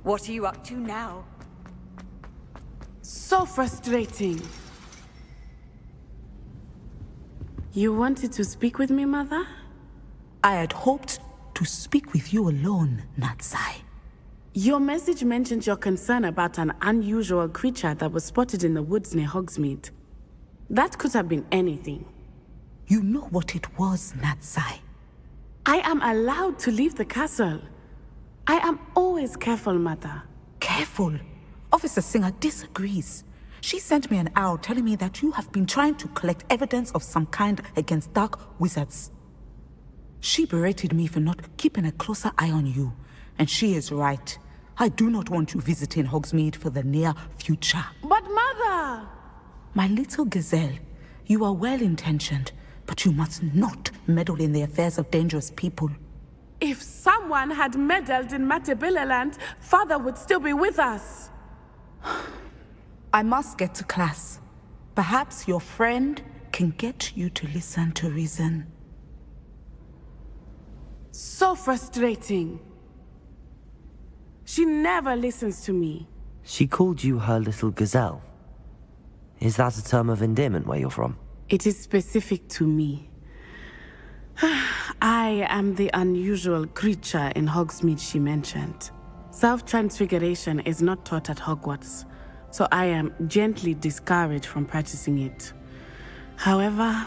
What are you up to now? So frustrating. You wanted to speak with me, Mother? I had hoped to speak with you alone, Natsai. Your message mentioned your concern about an unusual creature that was spotted in the woods near Hogsmeade. That could have been anything. You know what it was, Natsai. I am allowed to leave the castle. I am always careful, Mother. Careful. Officer Singer disagrees. She sent me an owl telling me that you have been trying to collect evidence of some kind against dark wizards. She berated me for not keeping a closer eye on you, and she is right. I do not want you visiting Hogsmeade for the near future. But Mother! My little gazelle, you are well-intentioned, but you must not meddle in the affairs of dangerous people. If someone had meddled in Matabeleland, Father would still be with us. I must get to class. Perhaps your friend can get you to listen to reason. So frustrating. She never listens to me. She called you her little gazelle. Is that a term of endearment where you're from? It is specific to me. I am the unusual creature in Hogsmeade she mentioned. Self-transfiguration is not taught at Hogwarts, so I am gently discouraged from practicing it. However,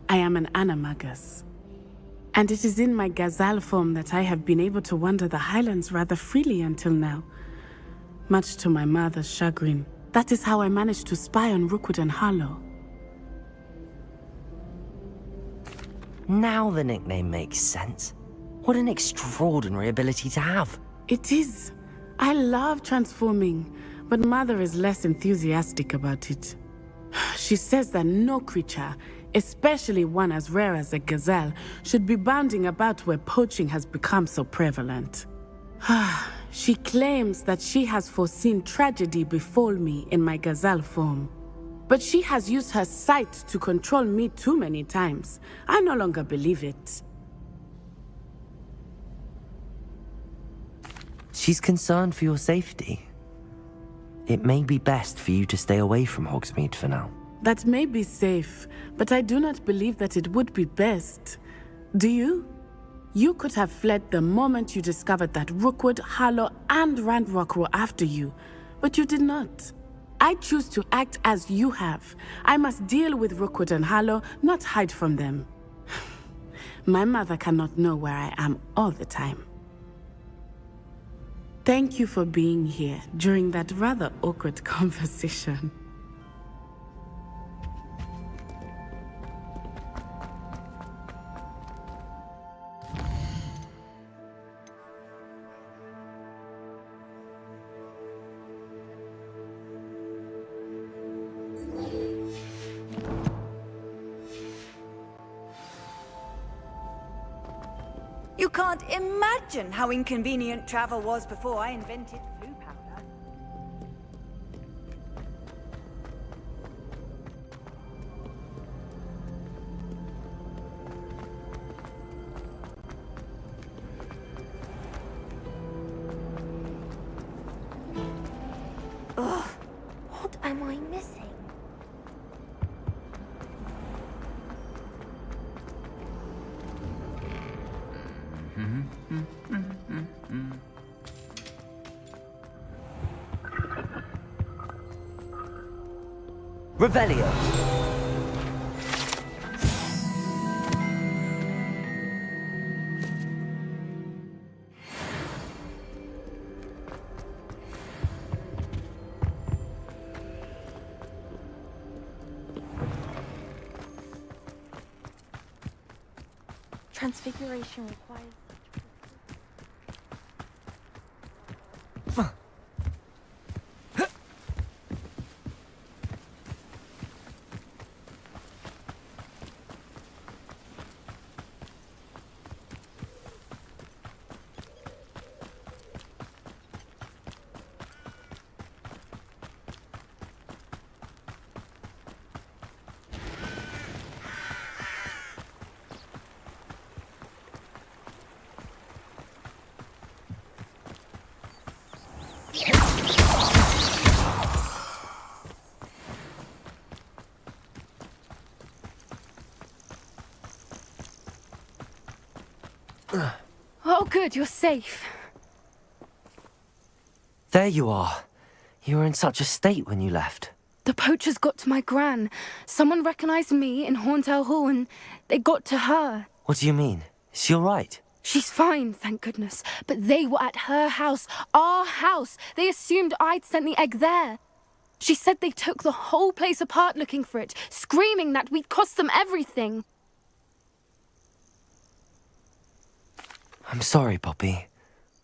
I am an animagus. And it is in my gazelle form that I have been able to wander the highlands rather freely until now. Much to my mother's chagrin. That is how I managed to spy on Rookwood and Harlow. Now the nickname makes sense. What an extraordinary ability to have. It is. I love transforming, but Mother is less enthusiastic about it. She says that no creature, especially one as rare as a gazelle, should be bounding about where poaching has become so prevalent. She claims that she has foreseen tragedy befall me in my gazelle form. But she has used her sight to control me too many times. I no longer believe it. She's concerned for your safety. It may be best for you to stay away from Hogsmeade for now. That may be safe, but I do not believe that it would be best. Do you? You could have fled the moment you discovered that Rookwood, Harlow, and Ranrock were after you, but you did not. I choose to act as you have. I must deal with Rookwood and Harlow, not hide from them. My mother cannot know where I am all the time. Thank you for being here during that rather awkward conversation. You can't imagine how inconvenient travel was before I invented blue powder. Ugh, what am I missing? Revelio. Transfiguration requires... good, you're safe. There you are. You were in such a state when you left. The poachers got to my gran. Someone recognized me in Horntail Hall and they got to her. What do you mean? Is she all right? She's fine, thank goodness. But they were at her house, our house. They assumed I'd sent the egg there. She said they took the whole place apart looking for it, screaming that we'd cost them everything. I'm sorry, Poppy.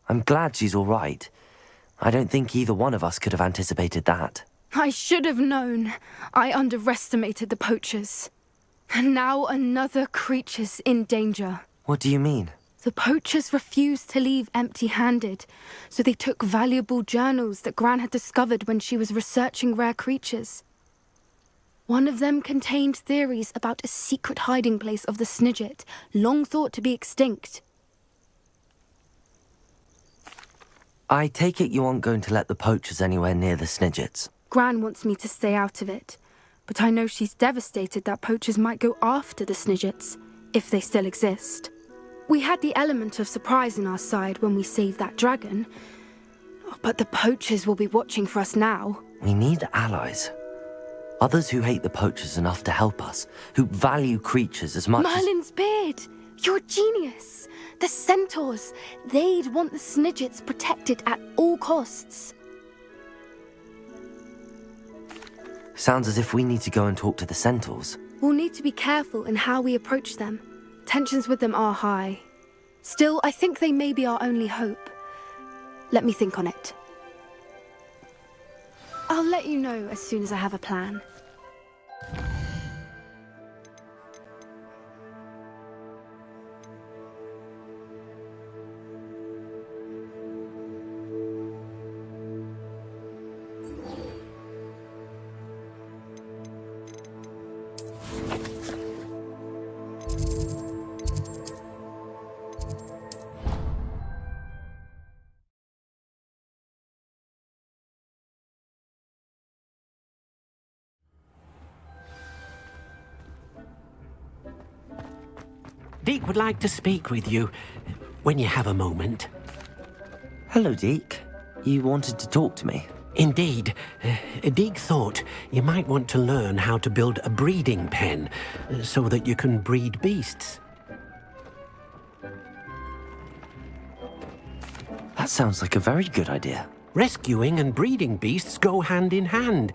I'm glad she's all right. I don't think either one of us could have anticipated that. I should have known. I underestimated the poachers. And now another creature's in danger. What do you mean? The poachers refused to leave empty-handed, so they took valuable journals that Gran had discovered when she was researching rare creatures. One of them contained theories about a secret hiding place of the Snidget, long thought to be extinct. I take it you aren't going to let the poachers anywhere near the Snidgets. Gran wants me to stay out of it, but I know she's devastated that poachers might go after the Snidgets, if they still exist. We had the element of surprise on our side when we saved that dragon, but the poachers will be watching for us now. We need allies. Others who hate the poachers enough to help us, who value creatures as much Merlin's beard! You're a genius! The centaurs! They'd want the Snidgets protected at all costs. Sounds as if we need to go and talk to the centaurs. We'll need to be careful in how we approach them. Tensions with them are high. Still, I think they may be our only hope. Let me think on it. I'll let you know as soon as I have a plan. Deke would like to speak with you, when you have a moment. Hello, Deke. You wanted to talk to me? Indeed. Deke thought you might want to learn how to build a breeding pen, so that you can breed beasts. That sounds like a very good idea. Rescuing and breeding beasts go hand in hand.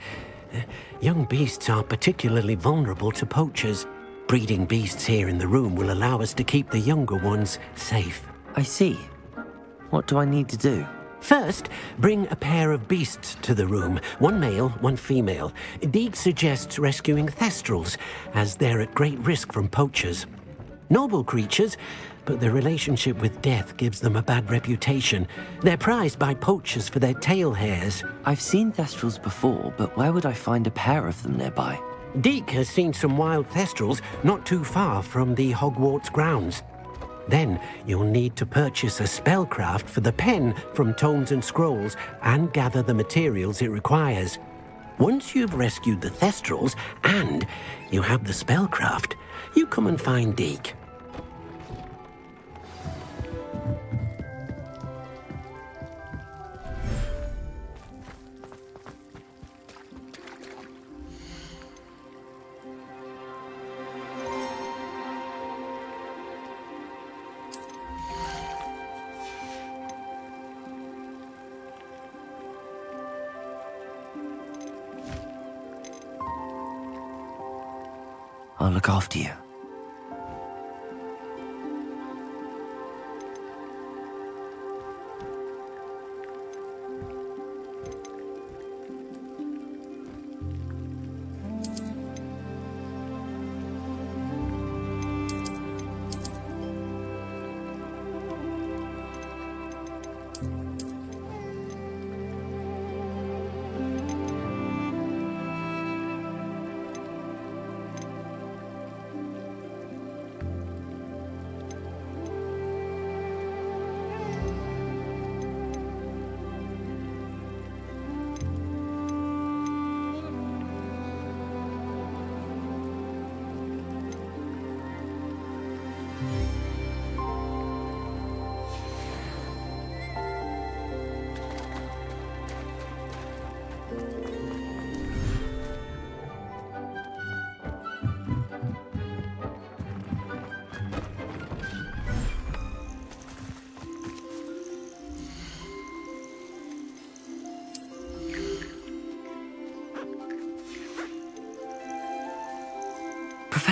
Young beasts are particularly vulnerable to poachers. Breeding beasts here in the room will allow us to keep the younger ones safe. I see. What do I need to do? First, bring a pair of beasts to the room. One male, one female. Deke suggests rescuing thestrals, as they're at great risk from poachers. Noble creatures, but their relationship with death gives them a bad reputation. They're prized by poachers for their tail hairs. I've seen thestrals before, but where would I find a pair of them nearby? Deke has seen some wild thestrals not too far from the Hogwarts grounds. Then you'll need to purchase a spellcraft for the pen from Tomes and Scrolls and gather the materials it requires. Once you've rescued the thestrals and you have the spellcraft, you come and find Deke. I'll look after you.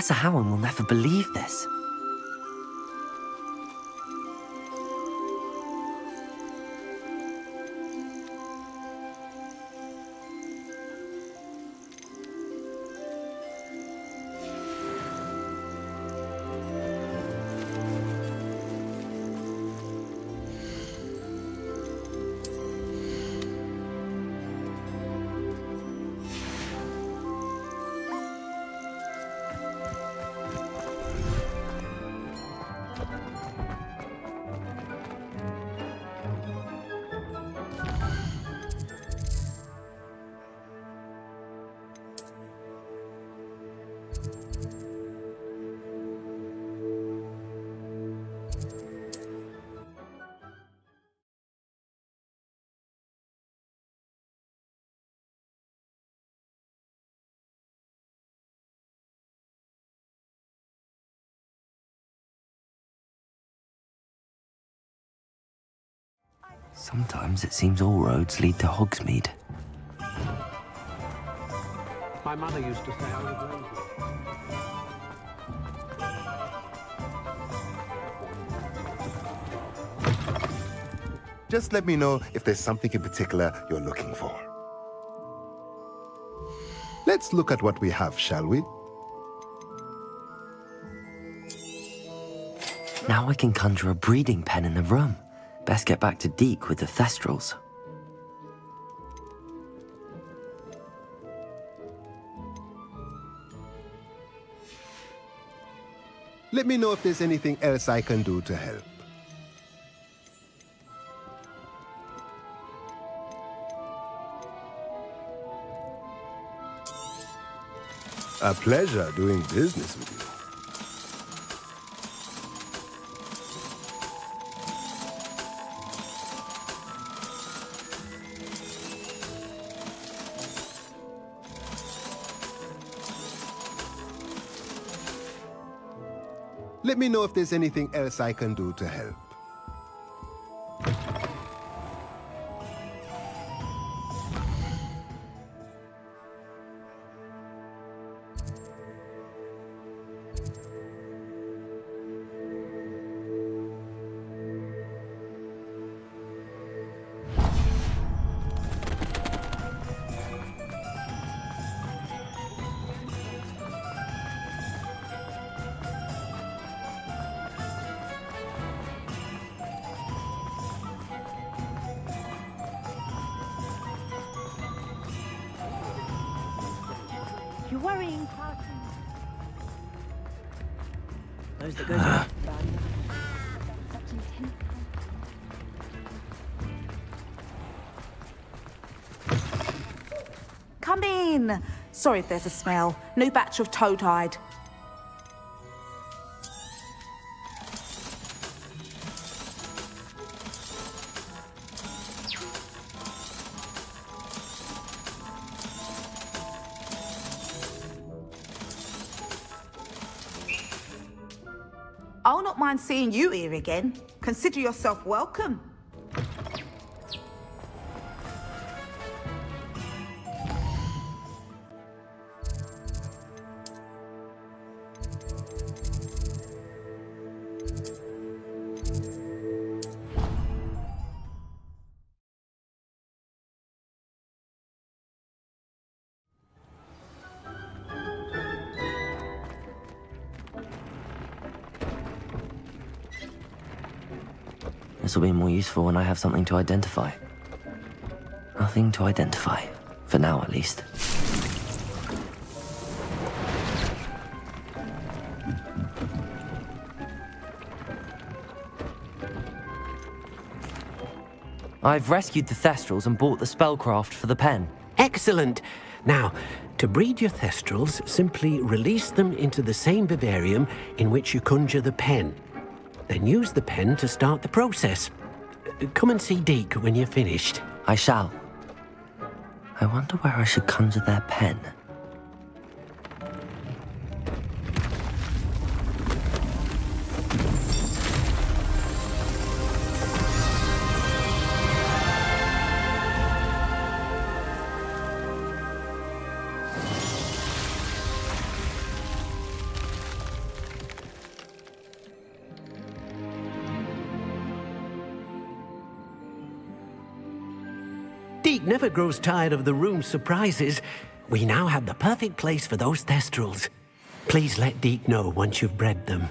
Professor Howard will never believe this. Sometimes it seems all roads lead to Hogsmeade. My mother used to say I was lazy. Just let me know if there's something in particular you're looking for. Let's look at what we have, shall we? Now I can conjure a breeding pen in the room. Best get back to Deke with the Thestrals. Let me know if there's anything else I can do to help. A pleasure doing business with you. Let me know if there's anything else I can do to help. You're worrying, Parson. Those that goes on. Such intense. Come in. Sorry if there's a smell. New batch of toad-hide. I'll not mind seeing you here again. Consider yourself welcome. This will be more useful when I have something to identify. Nothing to identify. For now, at least. I've rescued the Thestrals and bought the spellcraft for the pen. Excellent! Now, to breed your Thestrals, simply release them into the same vivarium in which you conjure the pen. Then use the pen to start the process. Come and see Deke when you're finished. I shall. I wonder where I should conjure their pen. Deek never grows tired of the room's surprises. We now have the perfect place for those thestrals. Please let Deek know once you've bred them.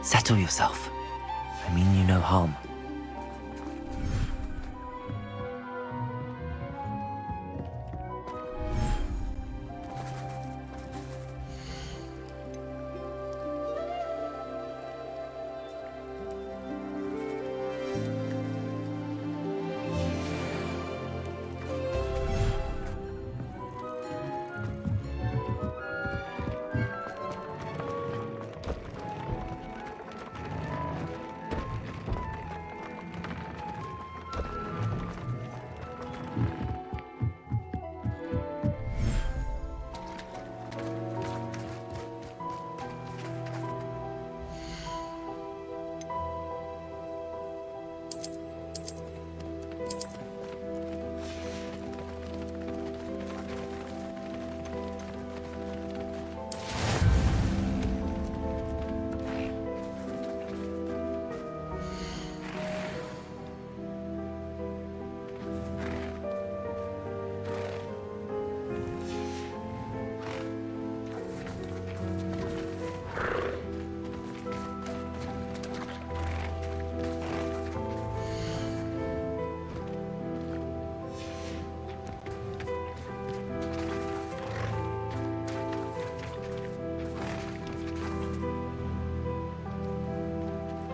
Settle yourself. I mean you no harm.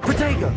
Protego!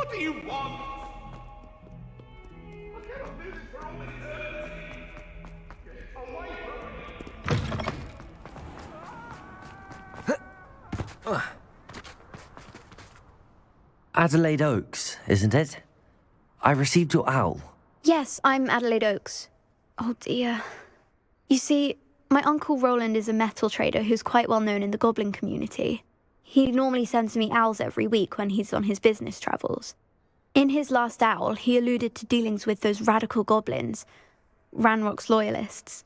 What do you want? I cannot do this for all eternity. Get away from me. Adelaide Oaks, isn't it? I received your owl. Yes, I'm Adelaide Oaks. Oh dear. You see, my Uncle Roland is a metal trader who's quite well known in the goblin community. He normally sends me owls every week when he's on his business travels. In his last owl, he alluded to dealings with those radical goblins, Ranrock's loyalists.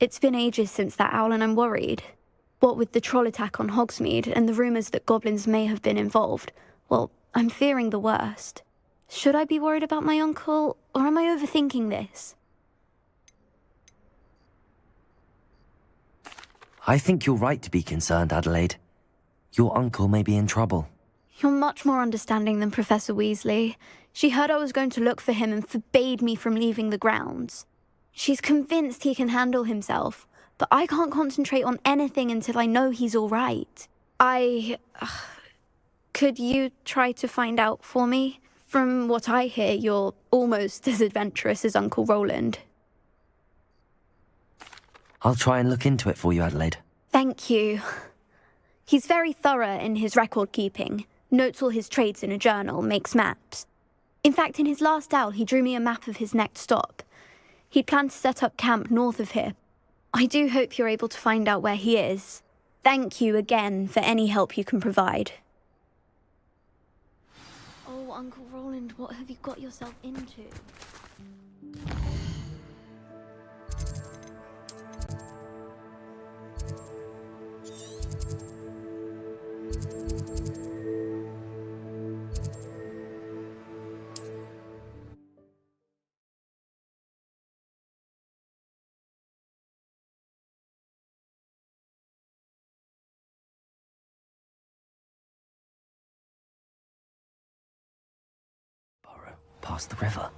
It's been ages since that owl and I'm worried. What with the troll attack on Hogsmeade and the rumours that goblins may have been involved, well, I'm fearing the worst. Should I be worried about my uncle, or am I overthinking this? I think you're right to be concerned, Adelaide. Your uncle may be in trouble. You're much more understanding than Professor Weasley. She heard I was going to look for him and forbade me from leaving the grounds. She's convinced he can handle himself, but I can't concentrate on anything until I know he's all right. Could you try to find out for me? From what I hear, you're almost as adventurous as Uncle Roland. I'll try and look into it for you, Adelaide. Thank you. He's very thorough in his record keeping, notes all his trades in a journal, makes maps. In fact, in his last owl, he drew me a map of his next stop. He'd planned to set up camp north of here. I do hope you're able to find out where he is. Thank you again for any help you can provide. Oh, Uncle Roland, what have you got yourself into? Past the river.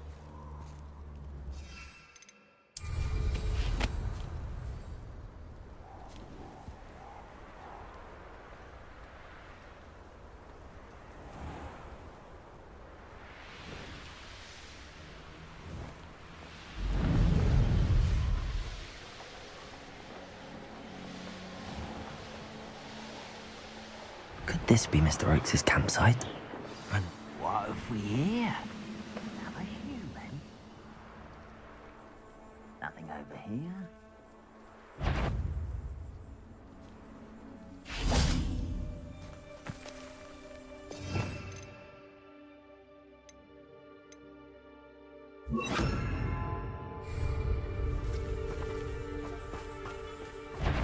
Could this be Mr. Oakes' campsite? And what have we here? Another human? Nothing over here.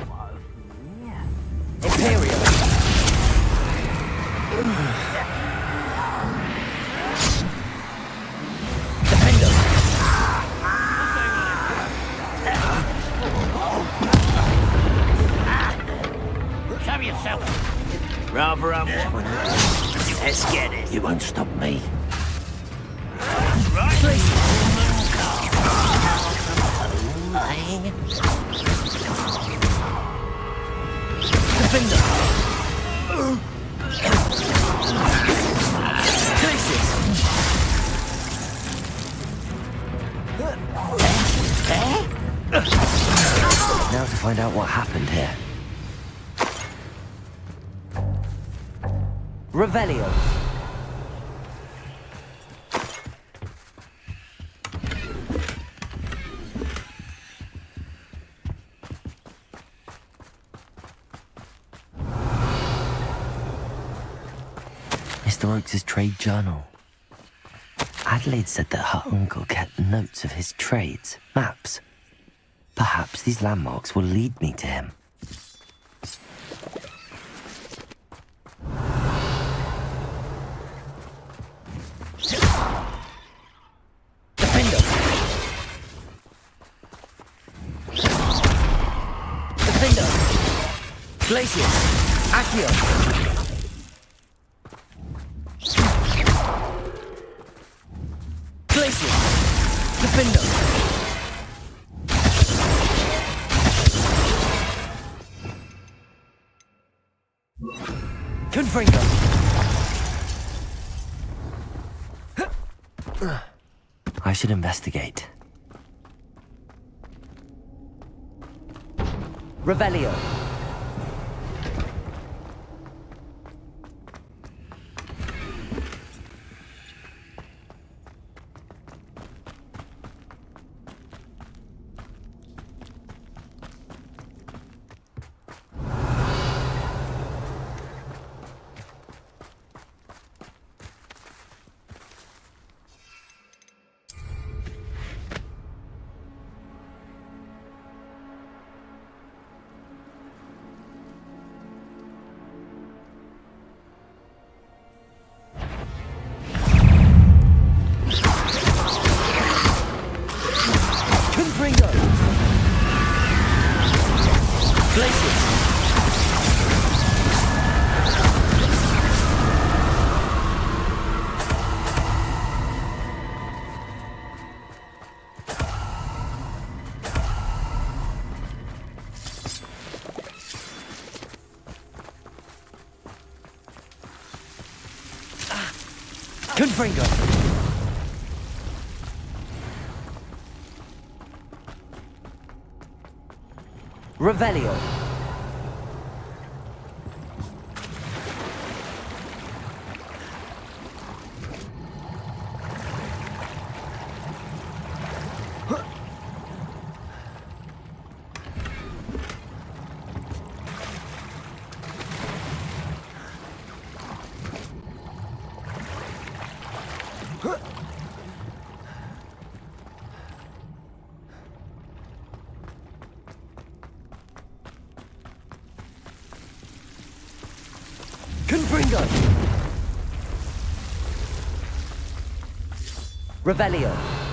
What have we here? Imperial! Show yourself. Rather unwanted. Let's get it. You won't stop me. Right. Defender! Now to find out what happened here. Revelio. Mr. Oakes' trade journal. Adelaide said that her uncle kept notes of his trades, maps. Perhaps these landmarks will lead me to him. Defender! Defender! Glacius! Accio! Glacius! Defender! Confringo! I should investigate. Revelio. Confringo. Revelio. Confringo. Revelio.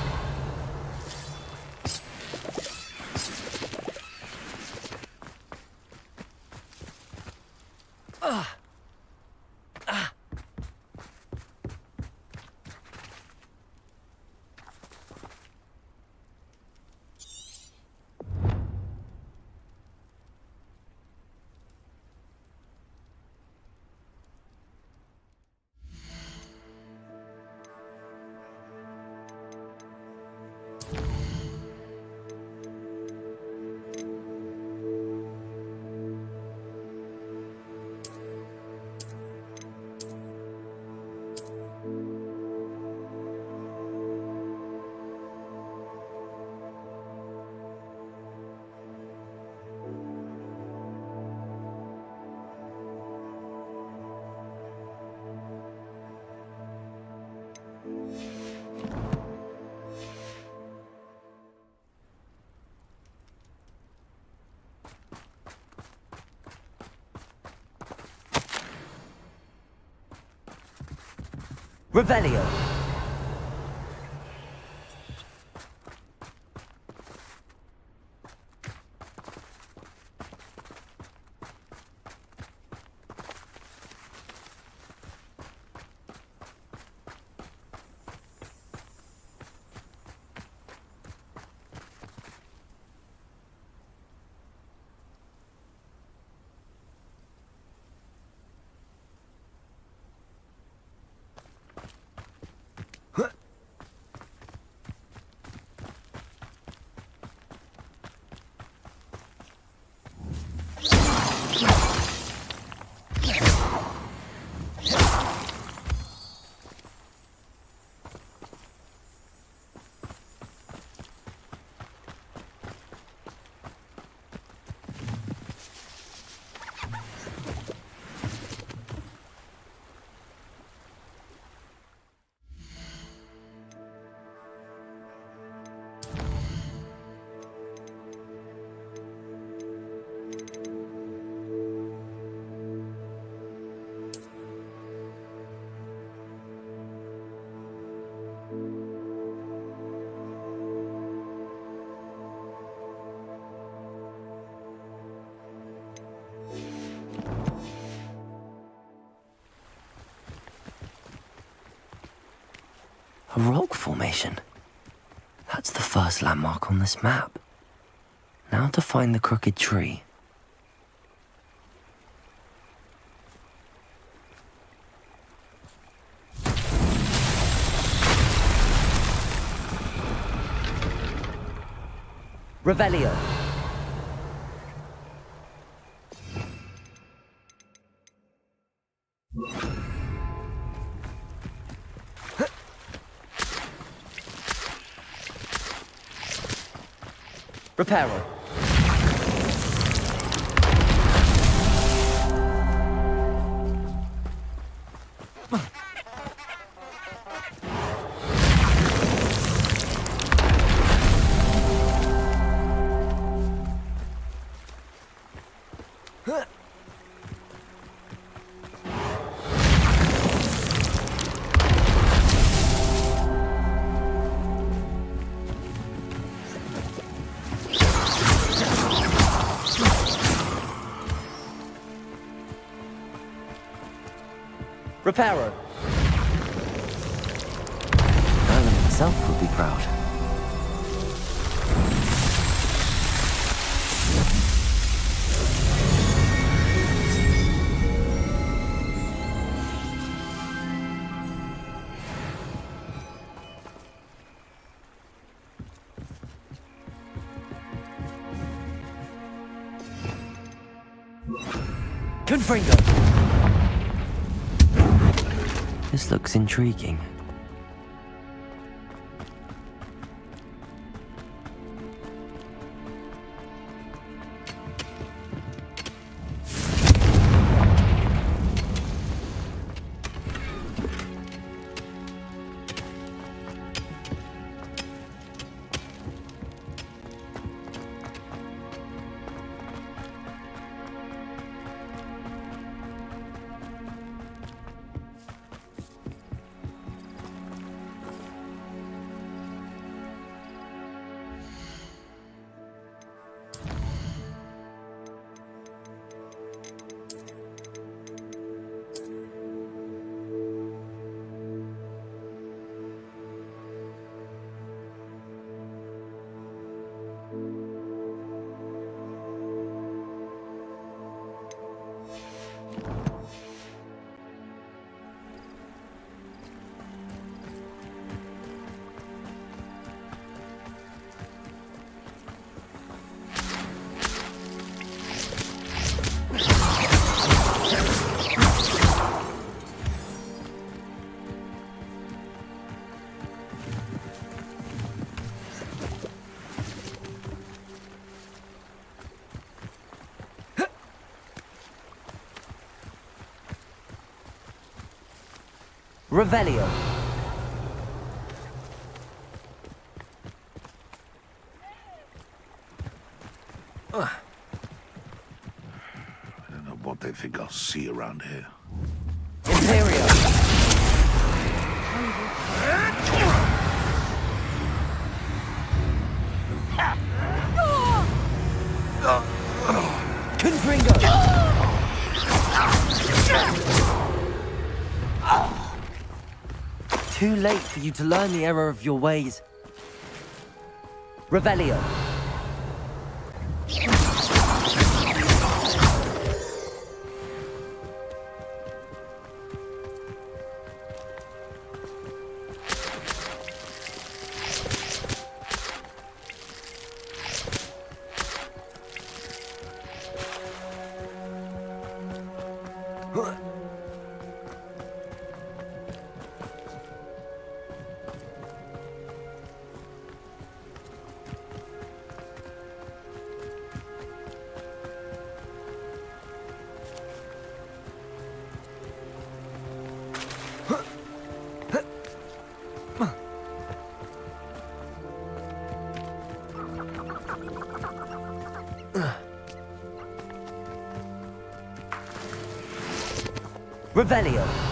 Revelio. A rock formation. That's the first landmark on this map. Now to find the crooked tree. Revelio. Reparo. Reparo. Merlin himself would be proud. Confringo. This looks intriguing. Revelio. I don't know what they think I'll see around here. Imperio. Confringo. Too late for you to learn the error of your ways. Revelio. Revelio.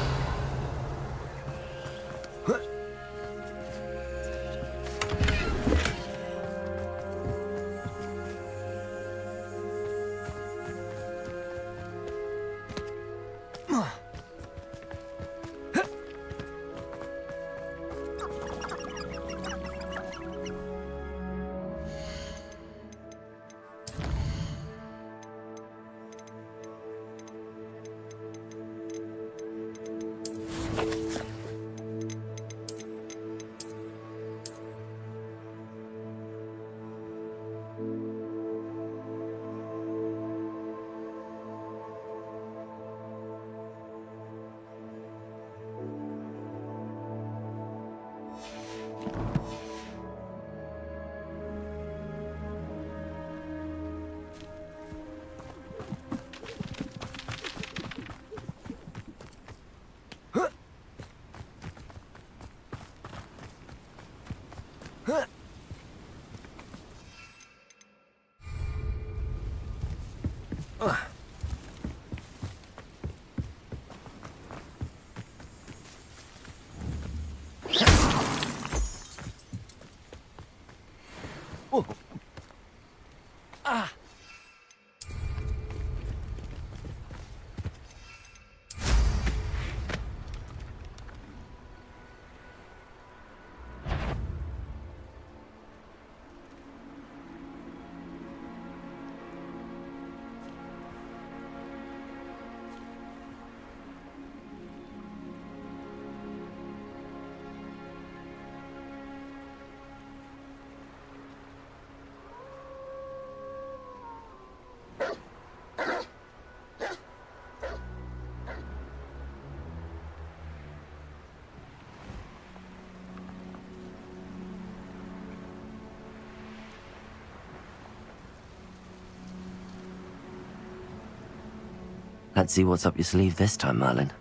Let's see what's up your sleeve this time, Merlin.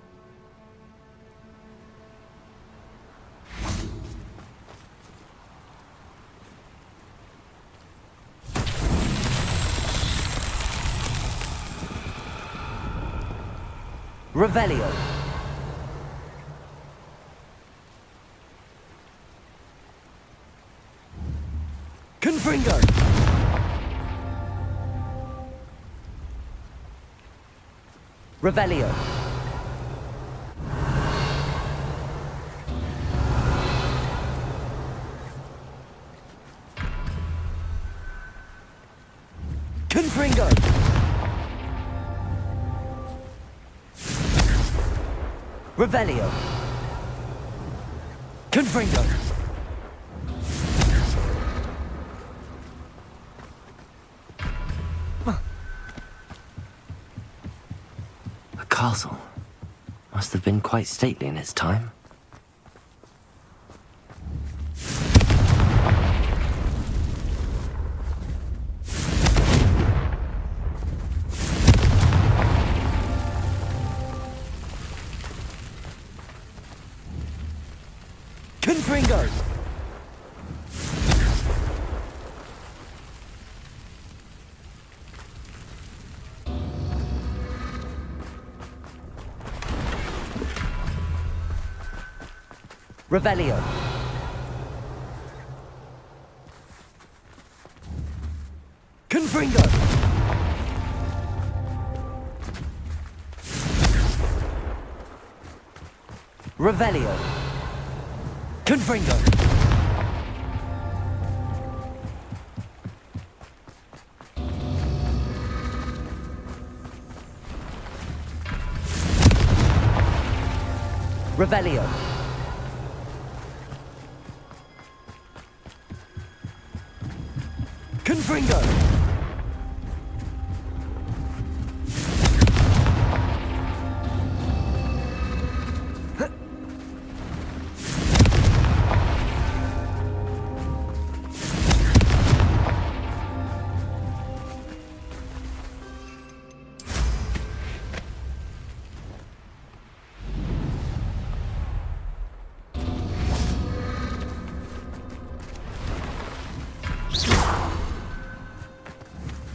Revelio. Confringo. Revelio. Confringo. Revelio. Confringo. The castle must have been quite stately in its time. Confringo! Revelio. Confringo! Revelio. Confringo. Revelio. Confringo.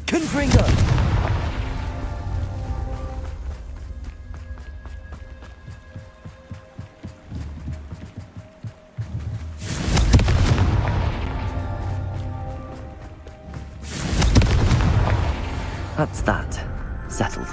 Confringo! That's that. Settled.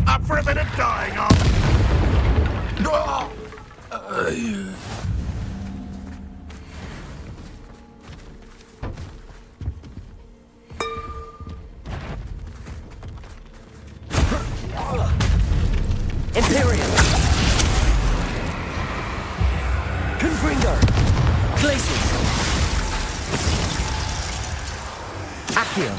Up for a bit of dying on. Imperium! Confringo! Glacius! Accio!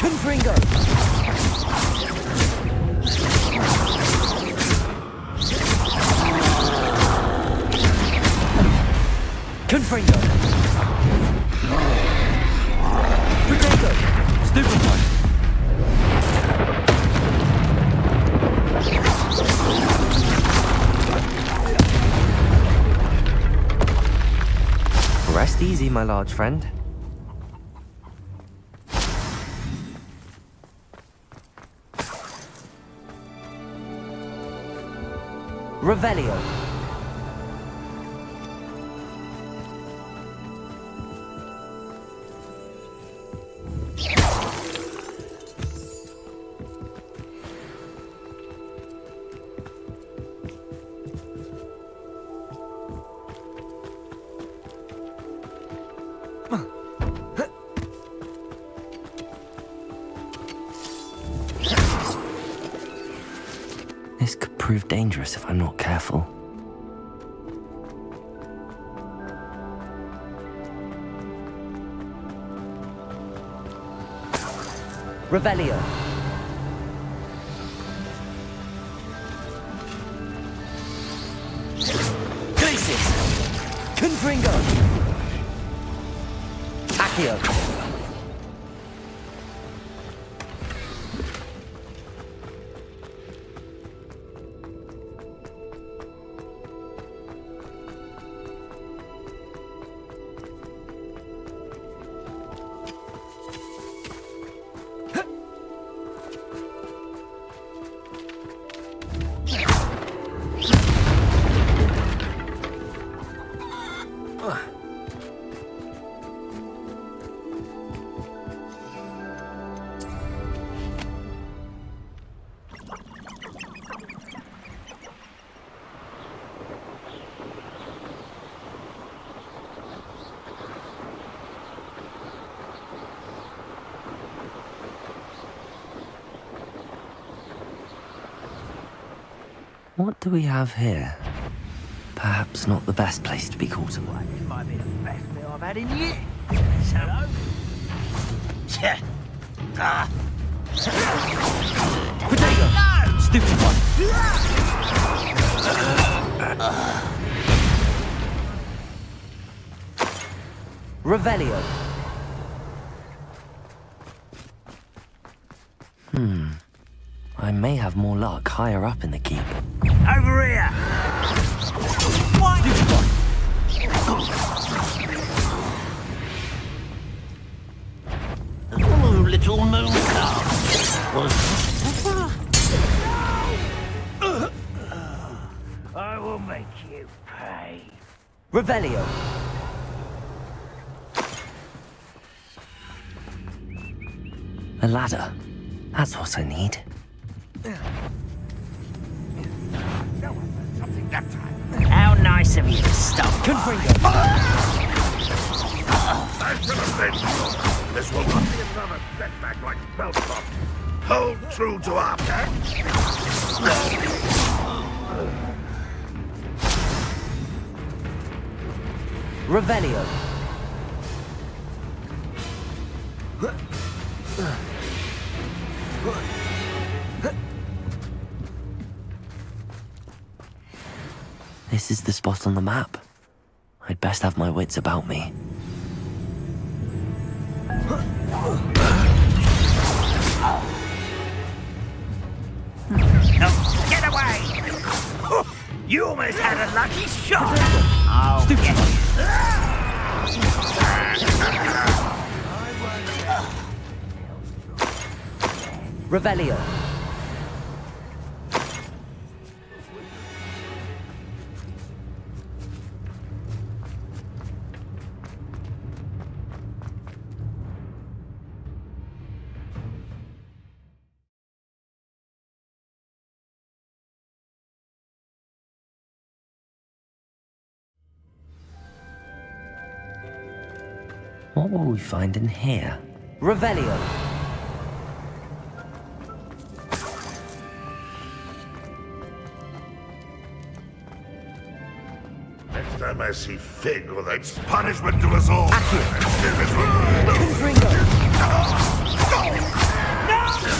Confringo! Confringo! Potato! Stupefy! Rest easy, my large friend. Revelio. This could prove dangerous if I'm not careful. Revelio. Glacius. Confringo. Accio. What do we have here? Perhaps not the best place to be caught away. This might be the best meal I've had in years. Hello? Potato! No! Stupid one! Revelio. I may have more luck higher up in the keep. Over here! What? Stupid one! Oh, little moon calf. I will make you pay. Revelio. A ladder. That's what I need. Something that time. How nice of you to stop. Confringo. Thanks for the bench. This will not be another setback like Belfast. Hold true to our plan. Revelio. This is the spot on the map. I'd best have my wits about me. No, get away! You almost had a lucky shot! Oh, Revelio. What will we find in here? Revelio. Next time I see Fig with its punishment to us all.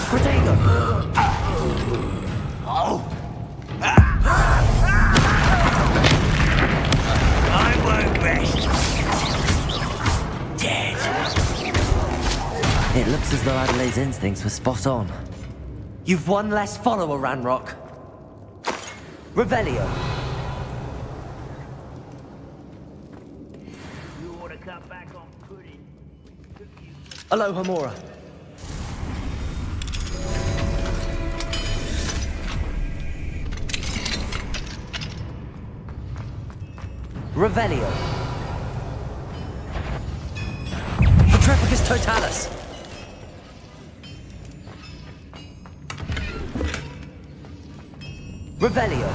Protego. I won't rest. Dead. It looks as though Adelaide's instincts were spot on. You've one less follower, Ranrock. Revelio. You ought to cut back on pudding. Aloha Mora. Revelio. Petrificus Totalis. Revelio.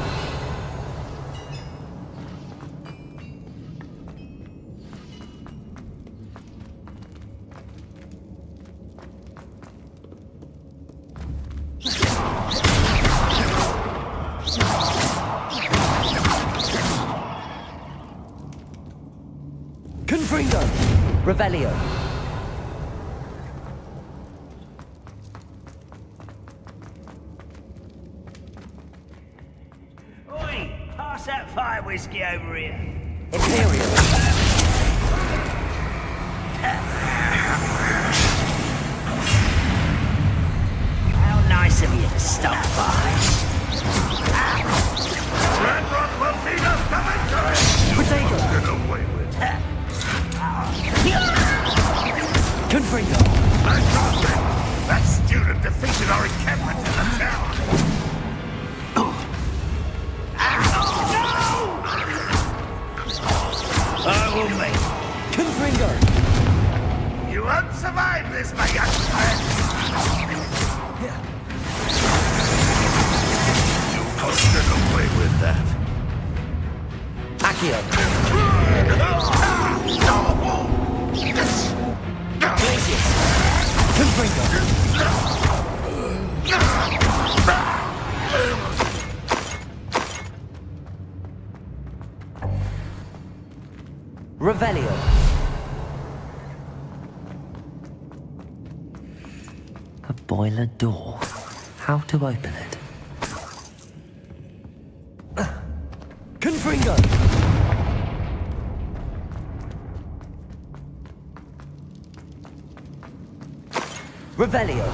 Confringo. Revelio. Oi! Pass that fire whiskey over here. Imperial. How nice of you to stop by. Ranrock will lead us to victory! Protego. Get away with it. Confringo. Fantastic! That student defeated our encampment in the tower! I will make. Confringo. You won't survive this, my young friend! You must get away with that. Accio. Glacius. Confringo. Revelio. A boiler door. How to open it? Confringo. Revelio.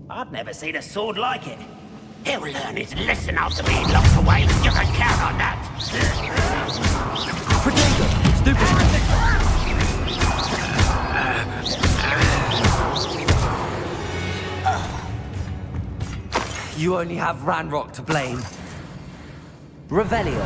I've never seen a sword like it. He'll learn his lesson after being locked away. You can count on that. Protego. Stupid. You only have Ranrock to blame. Revelio.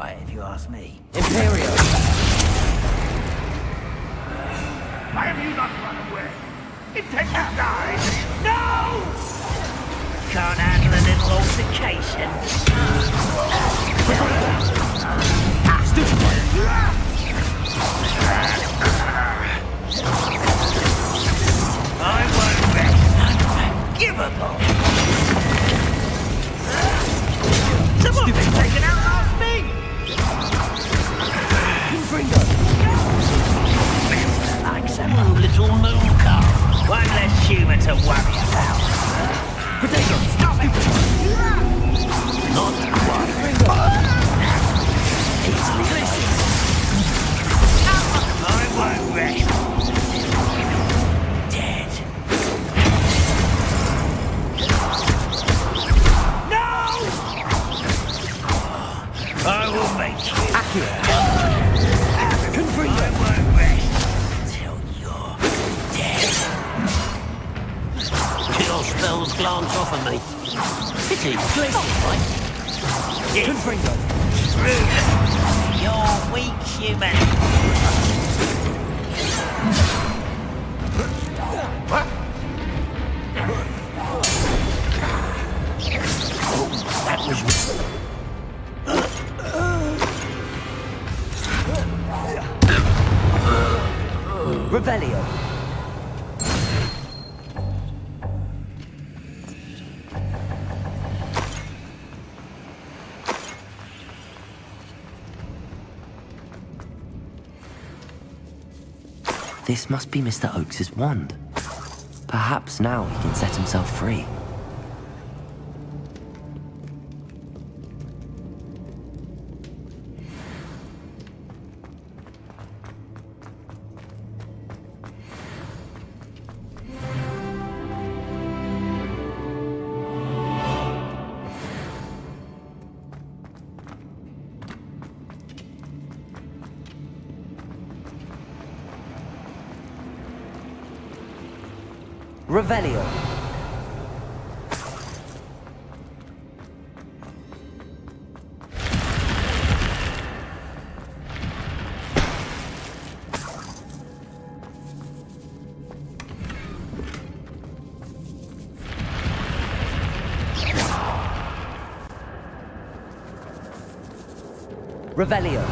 quiet, if you ask me. Imperial! Why have you not run away? It takes you die. No! Can't handle a little altercation. I won't rest unforgivable. Someone's been taken out last me! Like some little moon calf. One less human to worry about. Stop it! Not quite. Easily. I won't rest. Dead. No! I will make you. Accurate. I won't rest till you're dead. Your spells glance off of me. Pity, right? Confringo. You're weak, human. What? Oh, that was... Revelio. This must be Mr. Oakes's wand. Perhaps now he can set himself free. Revelio. Revelio.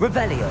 Revelio.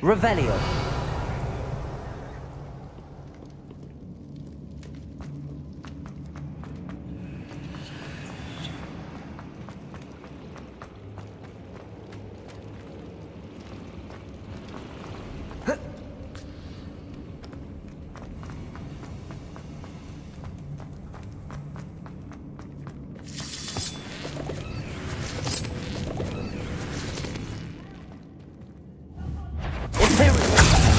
Revelio. Imperial.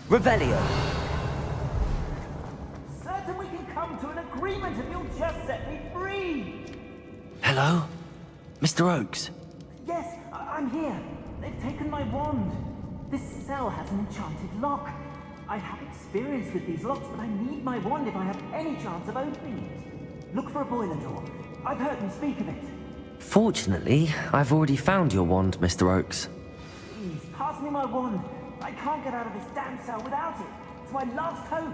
Revelio. Certain we can come to an agreement if you'll just set me free. Hello? Mr. Oakes? Yes, I'm here. They've taken my wand. This cell has an enchanted lock. I have experience with these locks, but I need my wand if I have any chance of opening it. Look for a boiler door. I've heard them speak of it. Fortunately, I've already found your wand, Mr. Oakes. Please, pass me my wand. I can't get out of this damn cell without it. It's my last hope.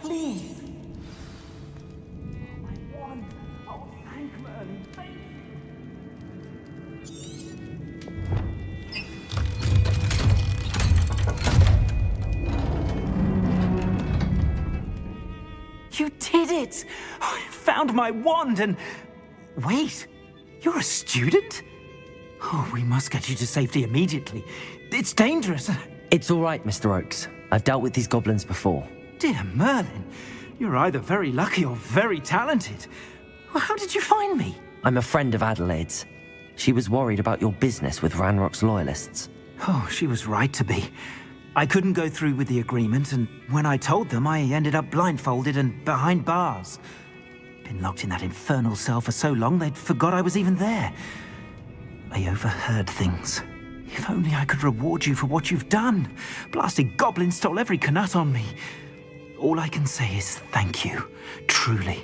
Please. Oh, my wand. Oh, thank Merlin. Thank you. You did it! I found my wand and... Wait, you're a student? Oh, we must get you to safety immediately. It's dangerous. It's all right, Mr. Oakes. I've dealt with these goblins before. Dear Merlin, you're either very lucky or very talented. Well, how did you find me? I'm a friend of Adelaide's. She was worried about your business with Ranrock's loyalists. Oh, she was right to be. I couldn't go through with the agreement, and when I told them, I ended up blindfolded and behind bars. Been locked in that infernal cell for so long, they'd forgot I was even there. I overheard things. If only I could reward you for what you've done. Blasted goblins stole every Knut on me. All I can say is thank you, truly.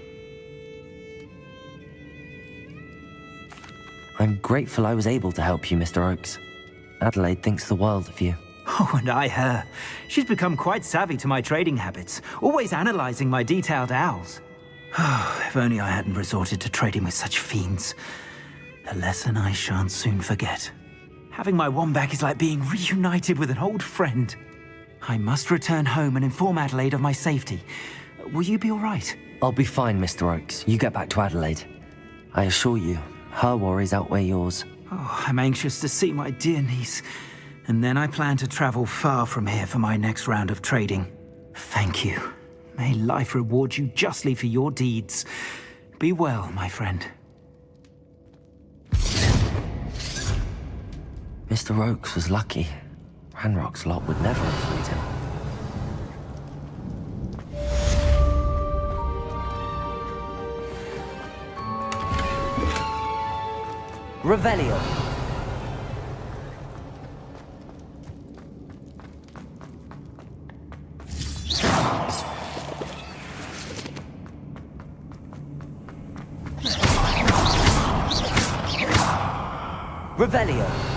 I'm grateful I was able to help you, Mr. Oakes. Adelaide thinks the world of you. Oh, and I her. She's become quite savvy to my trading habits, always analyzing my detailed owls. Oh, if only I hadn't resorted to trading with such fiends. A lesson I shan't soon forget. Having my wand back is like being reunited with an old friend. I must return home and inform Adelaide of my safety. Will you be all right? I'll be fine, Mr. Oakes. You get back to Adelaide. I assure you, her worries outweigh yours. Oh, I'm anxious to see my dear niece. And then I plan to travel far from here for my next round of trading. Thank you. May life reward you justly for your deeds. Be well, my friend. Mr. Oakes was lucky. Ranrock's lot would never have freed him. Revelio. Revelio.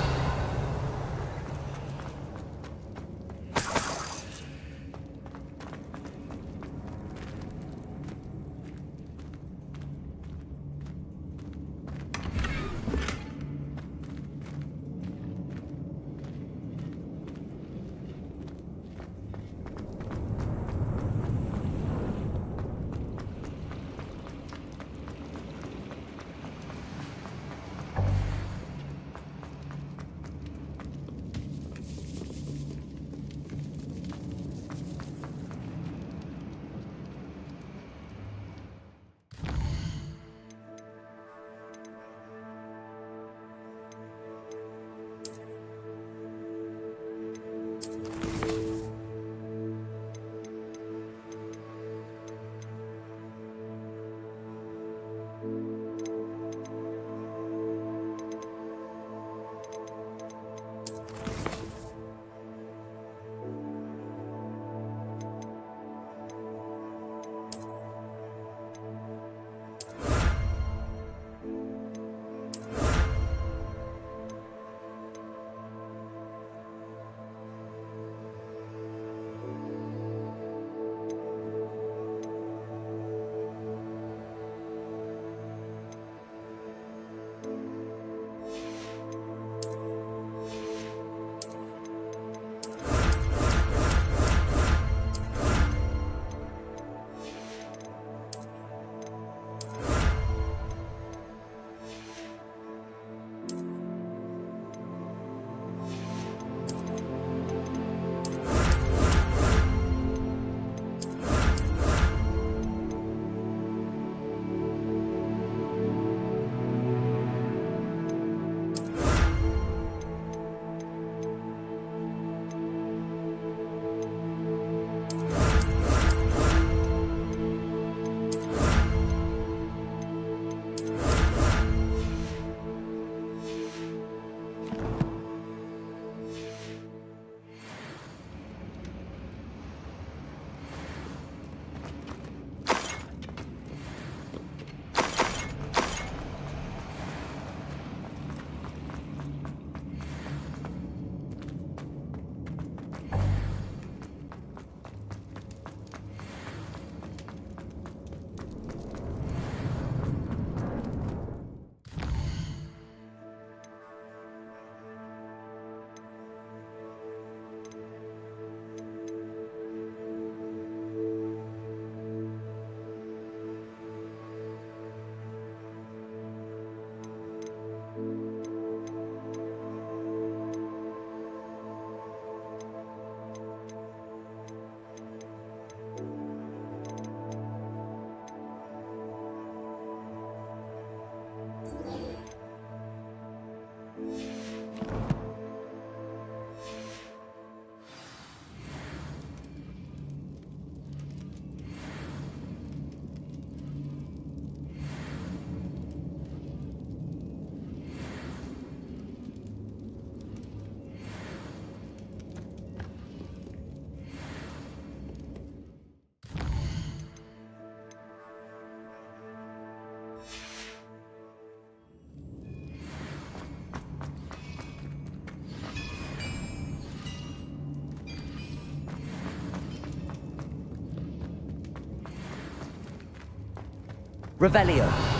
Revelio.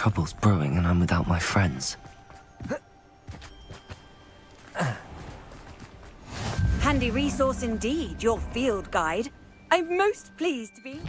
Trouble's brewing and I'm without my friends. Handy resource indeed, your field guide. I'm most pleased to be...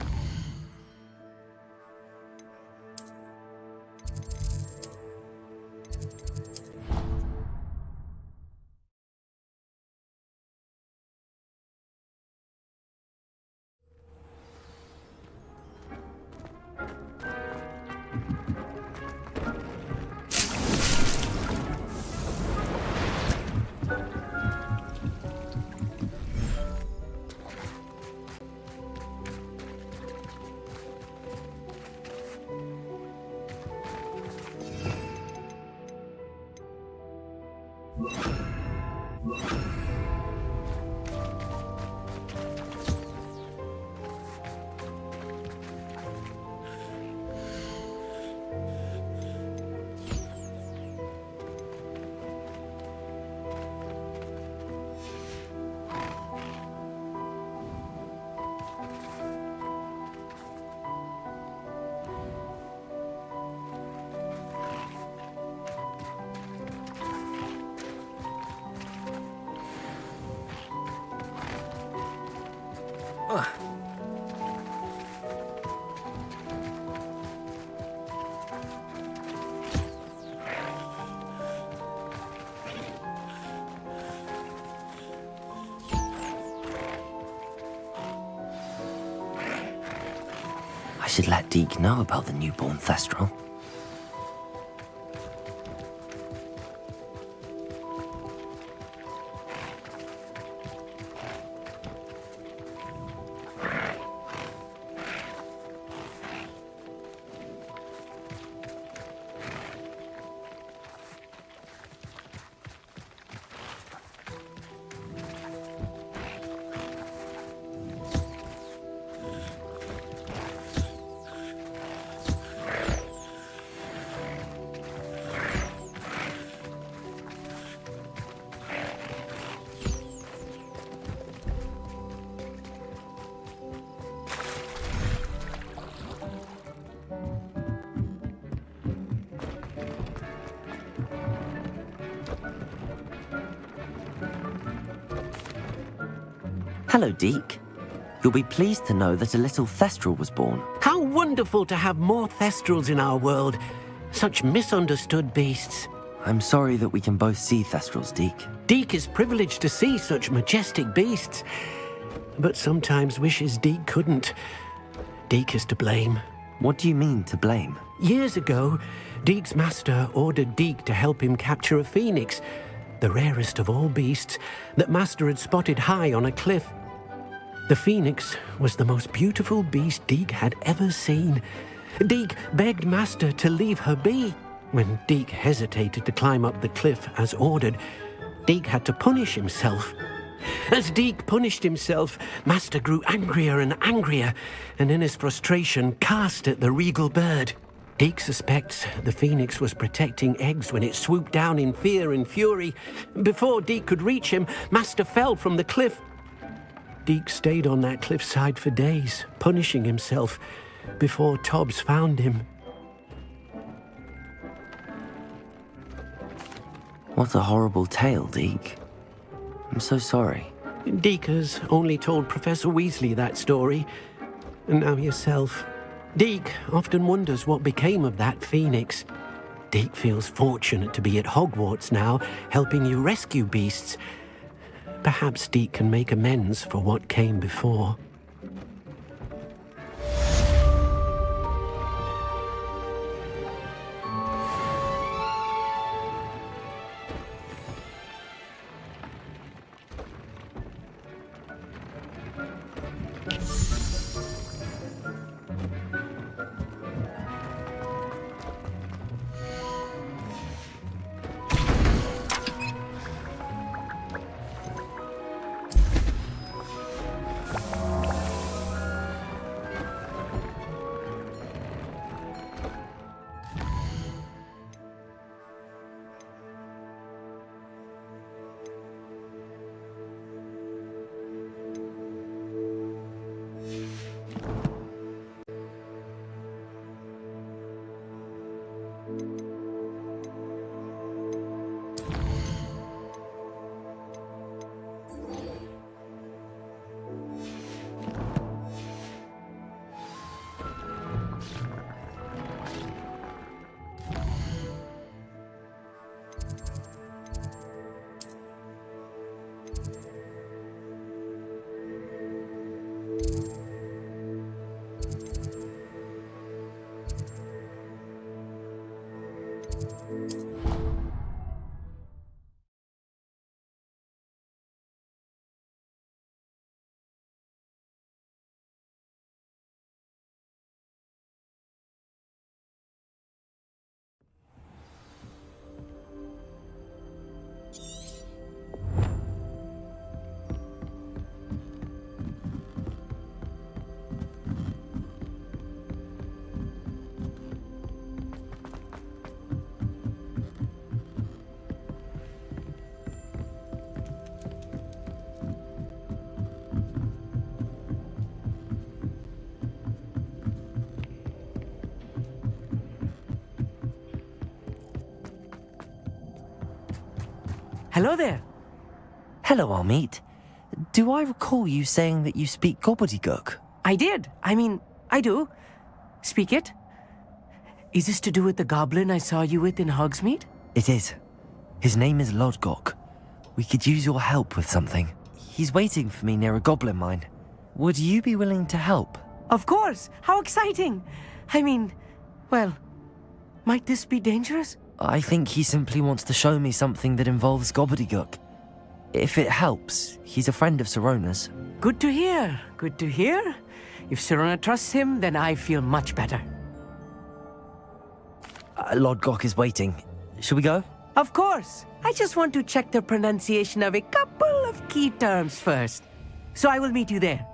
I should let Deke know about the newborn Thestral. Hello, Deke. You'll be pleased to know that a little Thestral was born. How wonderful to have more Thestrals in our world. Such misunderstood beasts. I'm sorry that we can both see Thestrals, Deke. Deke is privileged to see such majestic beasts, but sometimes wishes Deke couldn't. Deke is to blame. What do you mean, to blame? Years ago, Deke's master ordered Deke to help him capture a phoenix, the rarest of all beasts, that master had spotted high on a cliff. The phoenix was the most beautiful beast Deke had ever seen. Deke begged master to leave her be. When Deke hesitated to climb up the cliff as ordered, Deke had to punish himself. As Deke punished himself, master grew angrier and angrier, and in his frustration cast at the regal bird. Deke suspects the phoenix was protecting eggs when it swooped down in fear and fury. Before Deke could reach him, master fell from the cliff. Deke stayed on that cliffside for days, punishing himself, before Tobbs found him. What a horrible tale, Deke. I'm so sorry. Deke has only told Professor Weasley that story, and now yourself. Deke often wonders what became of that phoenix. Deke feels fortunate to be at Hogwarts now, helping you rescue beasts. Perhaps Deke can make amends for what came before. Hello there. Hello, Amit. Do I recall you saying that you speak gobbledygook? I did. I do. Speak it. Is this to do with the goblin I saw you with in Hogsmeade? It is. His name is Lodgok. We could use your help with something. He's waiting for me near a goblin mine. Would you be willing to help? Of course. How exciting. Well, might this be dangerous? I think he simply wants to show me something that involves gobbledygook. If it helps, he's a friend of Sirona's. Good to hear. Good to hear. If Sirona trusts him, then I feel much better. Lodgok is waiting. Shall we go? Of course. I just want to check the pronunciation of a couple of key terms first. So I will meet you there.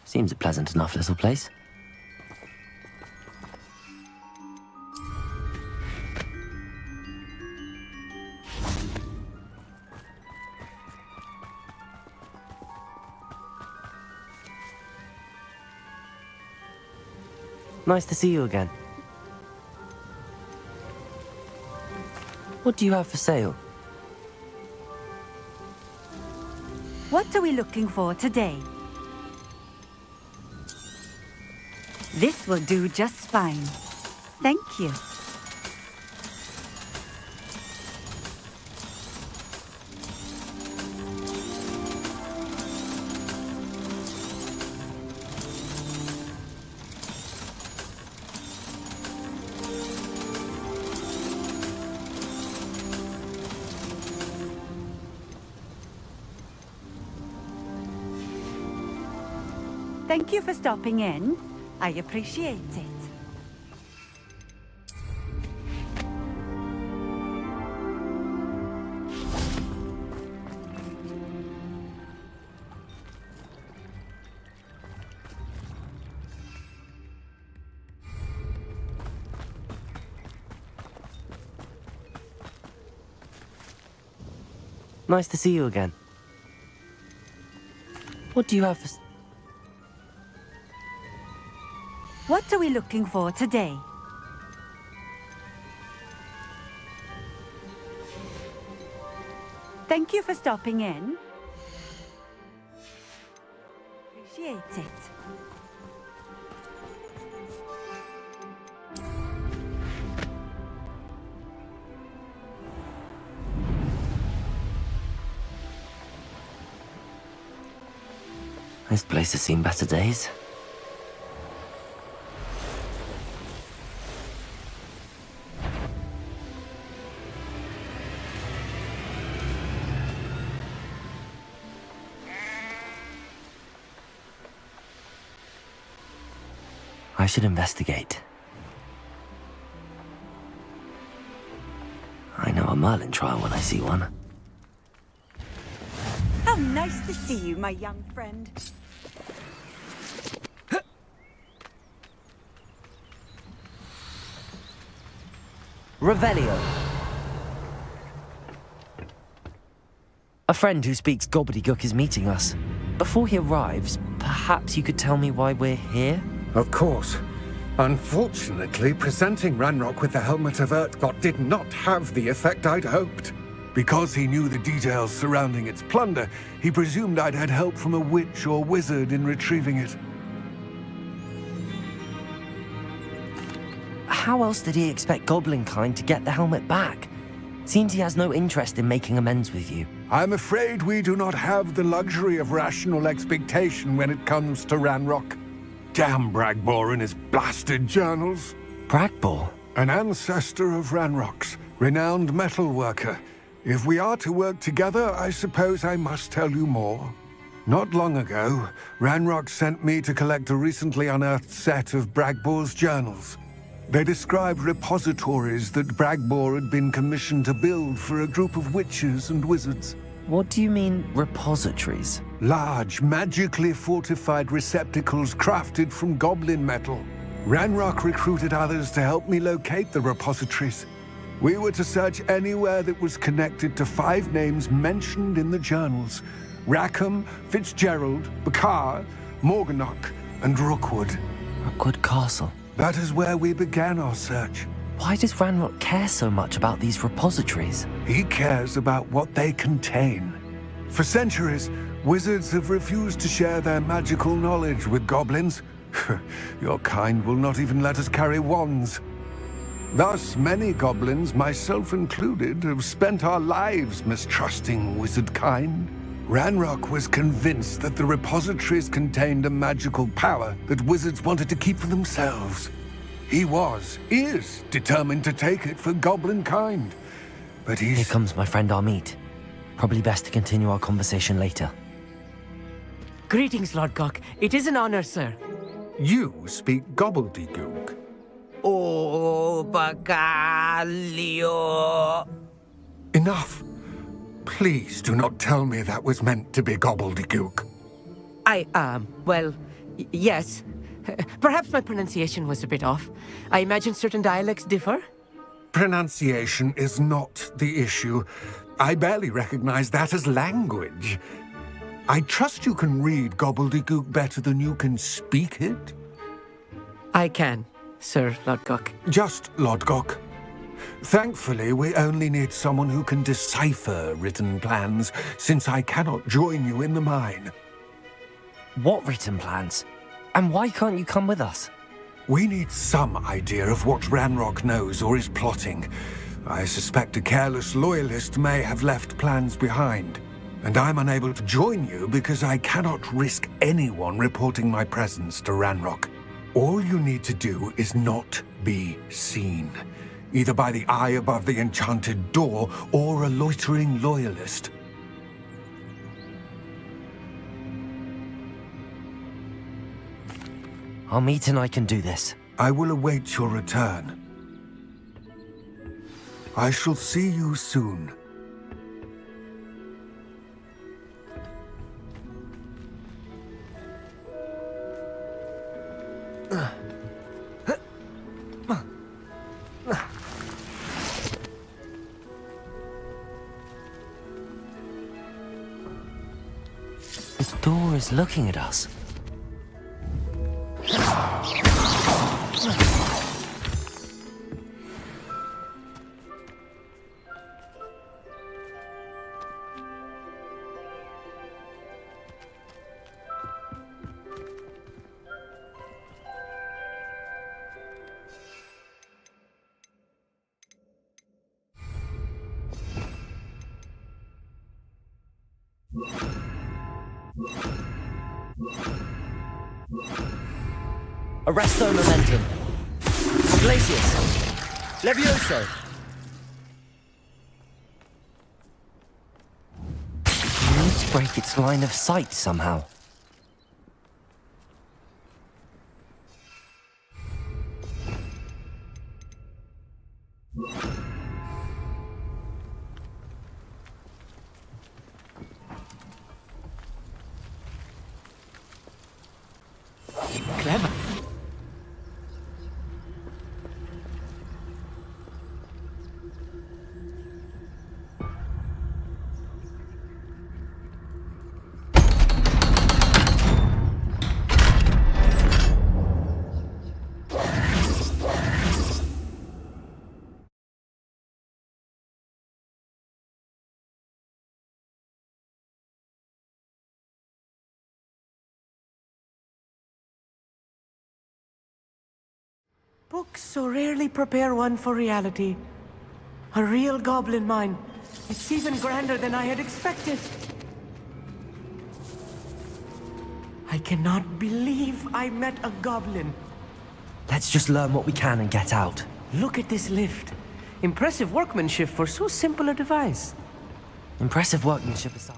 Seems a pleasant enough little place. Nice to see you again. What do you have for sale? What are we looking for today? This will do just fine. Thank you. Thank you for stopping in. I appreciate it. Nice to see you again. What do you have for... What are we looking for today? Thank you for stopping in. Appreciate it. This place has seen better days. I should investigate. I know a Merlin trial when I see one. How nice to see you, my young friend. Revelio. A friend who speaks gobbledygook is meeting us. Before he arrives, perhaps you could tell me why we're here? Of course. Unfortunately, presenting Ranrock with the Helmet of Urtkot did not have the effect I'd hoped. Because he knew the details surrounding its plunder, he presumed I'd had help from a witch or wizard in retrieving it. How else did he expect Goblinkind to get the helmet back? Seems he has no interest in making amends with you. I'm afraid we do not have the luxury of rational expectation when it comes to Ranrock. Damn Bragbor and his blasted journals. Bragbor? An ancestor of Ranrock's, renowned metal worker. If we are to work together, I suppose I must tell you more. Not long ago, Ranrock sent me to collect a recently unearthed set of Bragbor's journals. They described repositories that Bragbor had been commissioned to build for a group of witches and wizards. What do you mean, repositories? Large, magically fortified receptacles crafted from goblin metal. Ranrock recruited others to help me locate the repositories. We were to search anywhere that was connected to 5 names mentioned in the journals: Rackham, Fitzgerald, Bakar, Morganach, and Rookwood. Rookwood Castle. That is where we began our search. Why does Ranrock care so much about these repositories? He cares about what they contain. For centuries, wizards have refused to share their magical knowledge with goblins. Your kind will not even let us carry wands. Thus, many goblins, myself included, have spent our lives mistrusting wizard kind. Ranrock was convinced that the repositories contained a magical power that wizards wanted to keep for themselves. He is determined to take it for goblin kind. But Here comes my friend Amit. Probably best to continue our conversation later. Greetings, Lord Cock. It is an honor, sir. You speak gobbledygook. Oh, Bacalio. Enough. Please do not tell me that was meant to be gobbledygook. Yes. Perhaps my pronunciation was a bit off. I imagine certain dialects differ? Pronunciation is not the issue. I barely recognize that as language. I trust you can read gobbledygook better than you can speak it? I can, Sir Lodgok. Just Lodgok. Thankfully, we only need someone who can decipher written plans, since I cannot join you in the mine. What written plans? And why can't you come with us? We need some idea of what Ranrock knows or is plotting. I suspect a careless loyalist may have left plans behind. And I'm unable to join you because I cannot risk anyone reporting my presence to Ranrock. All you need to do is not be seen, either by the eye above the enchanted door or a loitering loyalist. Amit and I can do this. I will await your return. I shall see you soon. This door is looking at us. Arresto momentum. Glacius. Levioso. We need to break its line of sight somehow. Clever. Books so rarely prepare one for reality. A real goblin mine. It's even grander than I had expected. I cannot believe I met a goblin. Let's just learn what we can and get out. Look at this lift. Impressive workmanship for so simple a device. Impressive workmanship aside.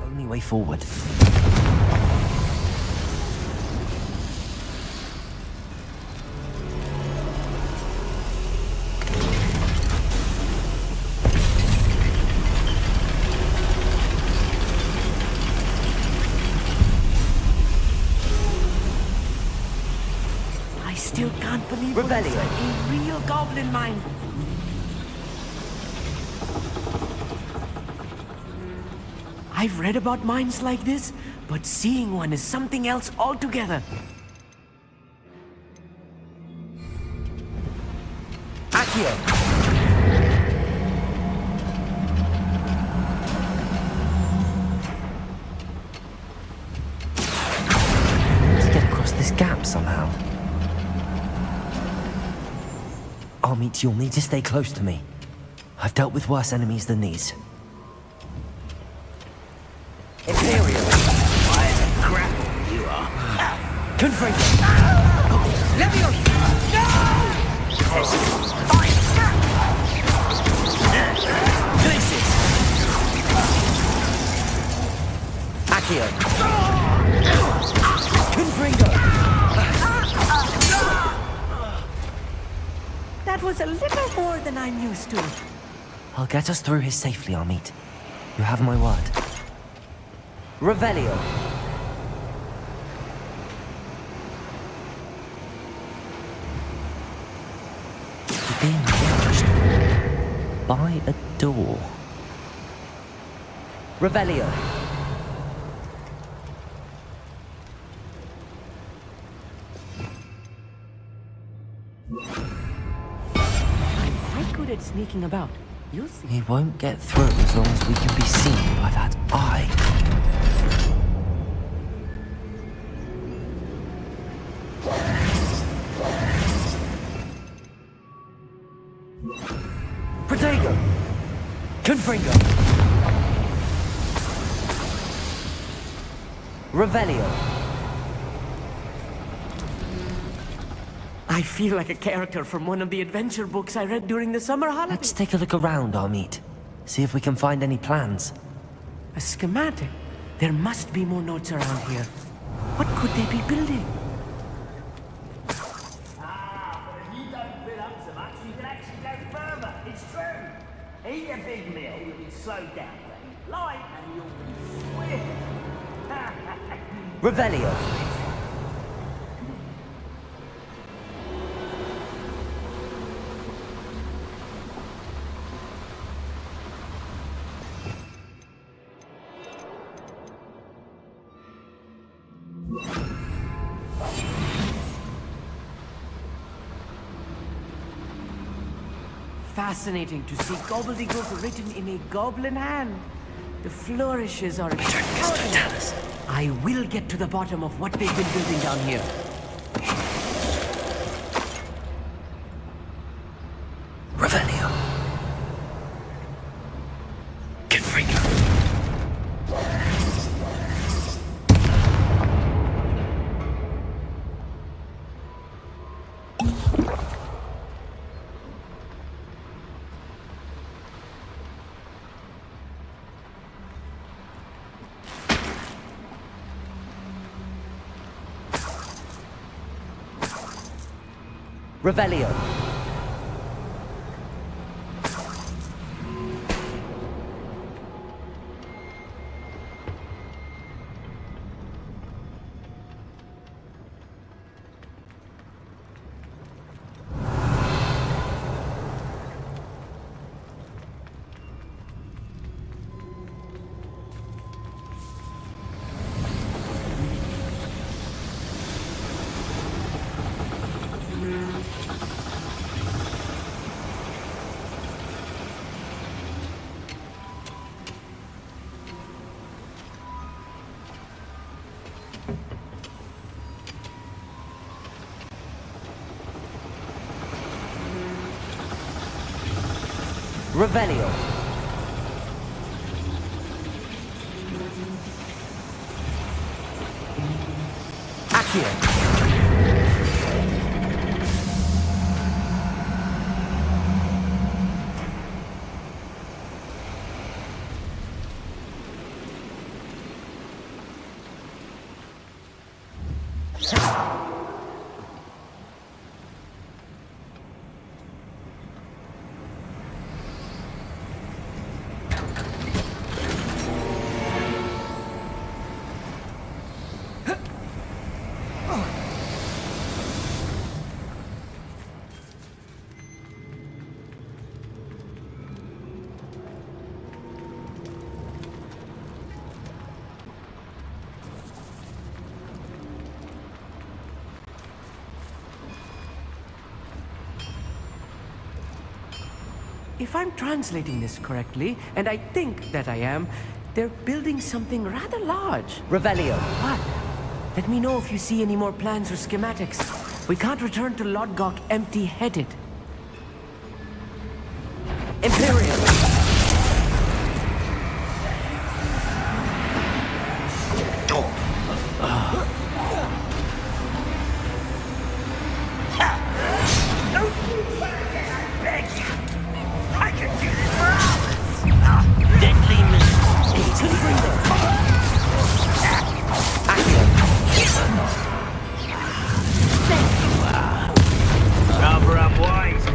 Only way forward. I still can't believe Revelio. it's a real goblin mine. I've read about mines like this, but seeing one is something else altogether. Accio! To get across this gap somehow. Amit, you'll need to stay close to me. I've dealt with worse enemies than these. Imperial! Crap, you are. Confront! Leviosa! No! Places! Accio! Confringo! That was a little more than I'm used to. I'll get us through here safely, Amit. You have my word. Revelio! You're being watched by a door. Revelio! I'm quite good at sneaking about. You'll see. He won't get through as long as we can be seen by that eye. Protego! Confringo! Revelio! I feel like a character from one of the adventure books I read during the summer holidays. Let's take a look around, Amit. See if we can find any plans. A schematic. There must be more notes around here. What could they be building? But if you don't fill up so much, you can actually go further. It's true. Eat a big meal, you'll be slowed down. Eat light, and you'll be swift. Revelio! Fascinating to see gobbledygook written in a goblin hand. The flourishes are extraordinary. I will get to the bottom of what they've been building down here. Revelio! Confringo! Revelio! Revelio! If I'm translating this correctly, and I think that I am, they're building something rather large. Revelio. What? Let me know if you see any more plans or schematics. We can't return to Lodgok empty-headed. Imperium. Cover up wise.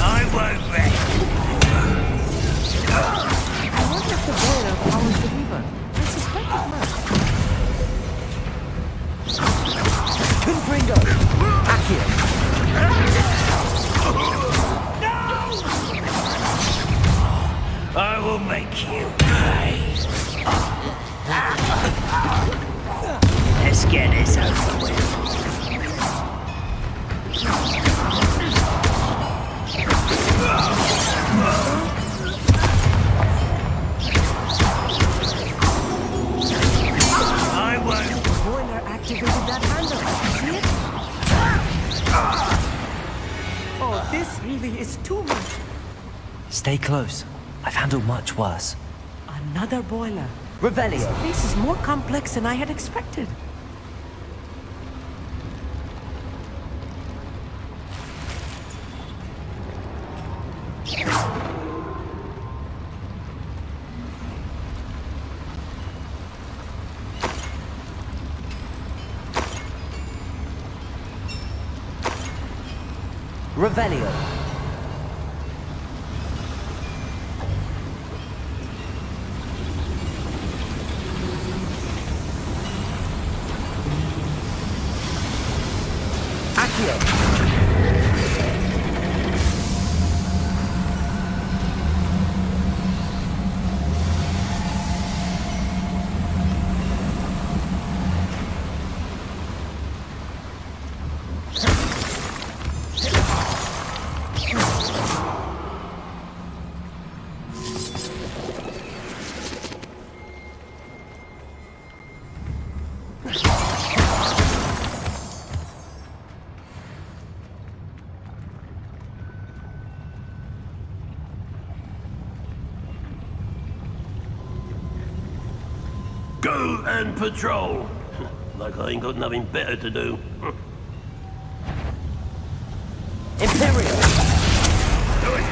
I won't bet. I wonder if the boiler powers the lever. I suspect it must. Confringo. Accio. I will make you pay. Let's get this over with. I won't. The boiler activated that handle. See it? Oh, this really is too much. Stay close. I've handled much worse. Another boiler. Revelio. This place is more complex than I had expected. Revelio. Go and patrol. Like I ain't got nothing better to do. Imperium. Do it.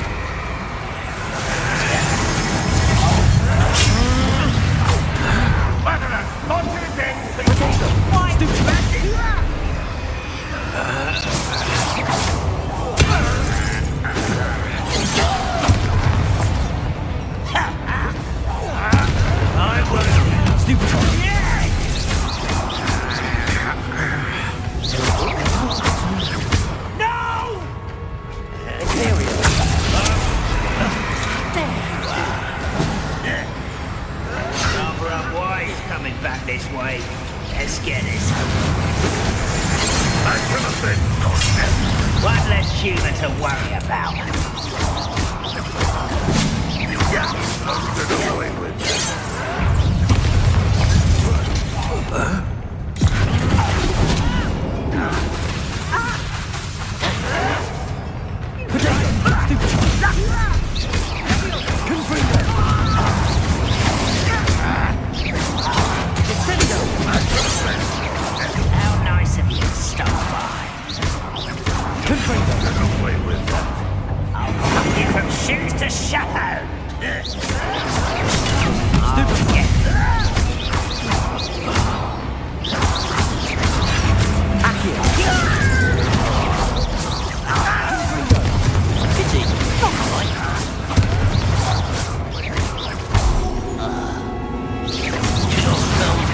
Back this way. Let's get this. One less human to worry about.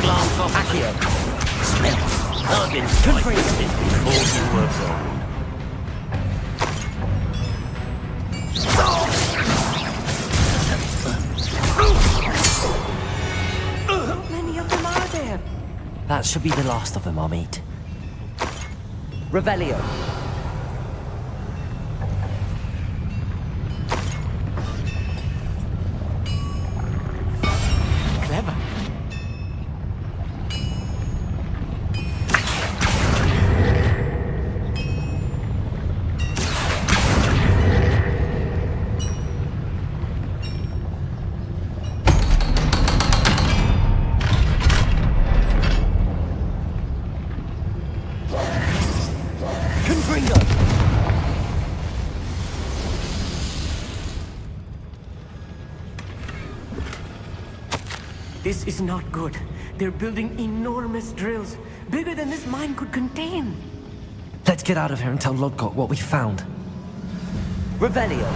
glass off. Accio. Smell it. I've been fighting before you were born. How many of them are there? That should be the last of them, I'll meet. Revelio. Clever. This is not good. They're building enormous drills, bigger than this mine could contain. Let's get out of here and tell Lodgok what we found. Revelio.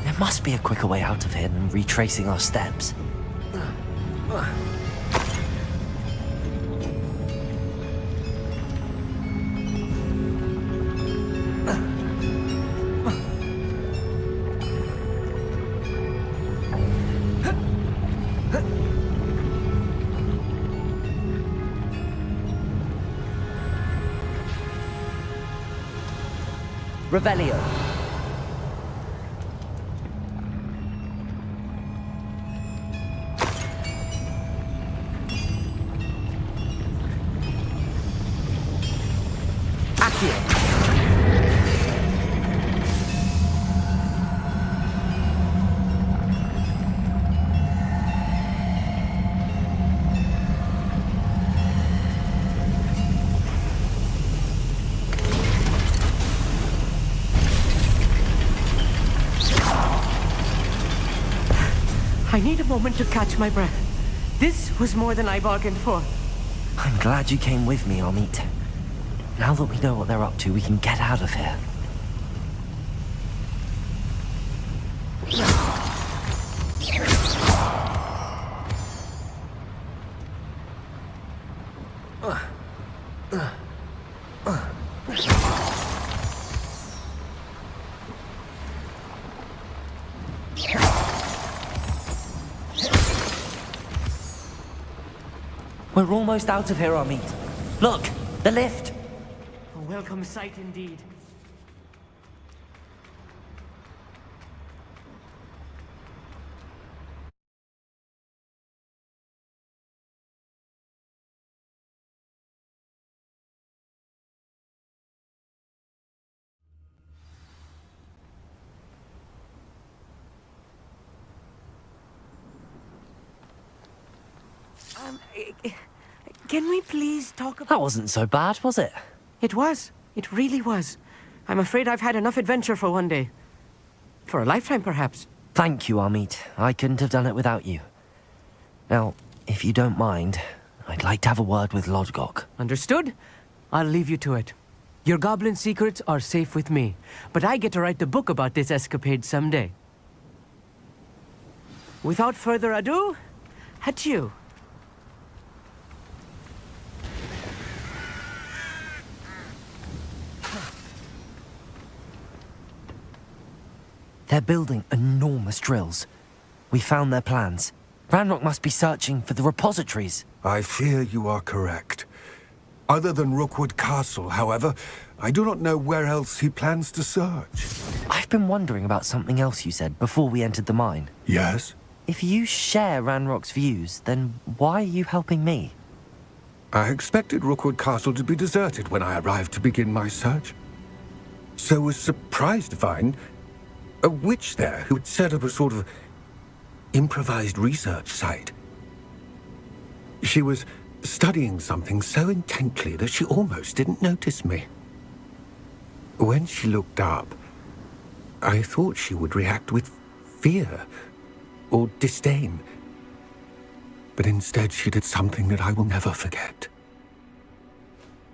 There must be a quicker way out of here than retracing our steps. Revelio. Accio. I need a moment to catch my breath. This was more than I bargained for. I'm glad you came with me, Amit. Now that we know what they're up to, we can get out of here. We're almost out of here, Amit. Look, the lift. A welcome sight indeed. Can we please talk about... That wasn't so bad, was it? It was. It really was. I'm afraid I've had enough adventure for one day. For a lifetime, perhaps. Thank you, Amit. I couldn't have done it without you. Now, if you don't mind, I'd like to have a word with Lodgok. Understood? I'll leave you to it. Your goblin secrets are safe with me, but I get to write the book about this escapade someday. Without further ado, adieu. They're building enormous drills. We found their plans. Ranrock must be searching for the repositories. I fear you are correct. Other than Rookwood Castle, however, I do not know where else he plans to search. I've been wondering about something else you said before we entered the mine. Yes? If you share Ranrock's views, then why are you helping me? I expected Rookwood Castle to be deserted when I arrived to begin my search. So was surprised to find a witch there who had set up a sort of improvised research site. She was studying something so intently that she almost didn't notice me. When she looked up, I thought she would react with fear or disdain. But instead she did something that I will never forget.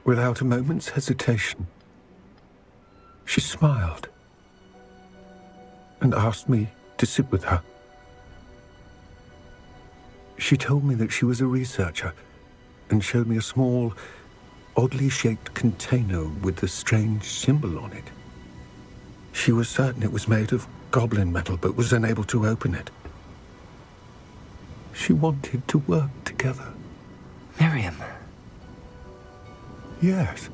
Without a moment's hesitation, she smiled. and asked me to sit with her. She told me that she was a researcher and showed me a small, oddly shaped container with a strange symbol on it. She was certain it was made of goblin metal, but was unable to open it. She wanted to work together. Miriam. Yes.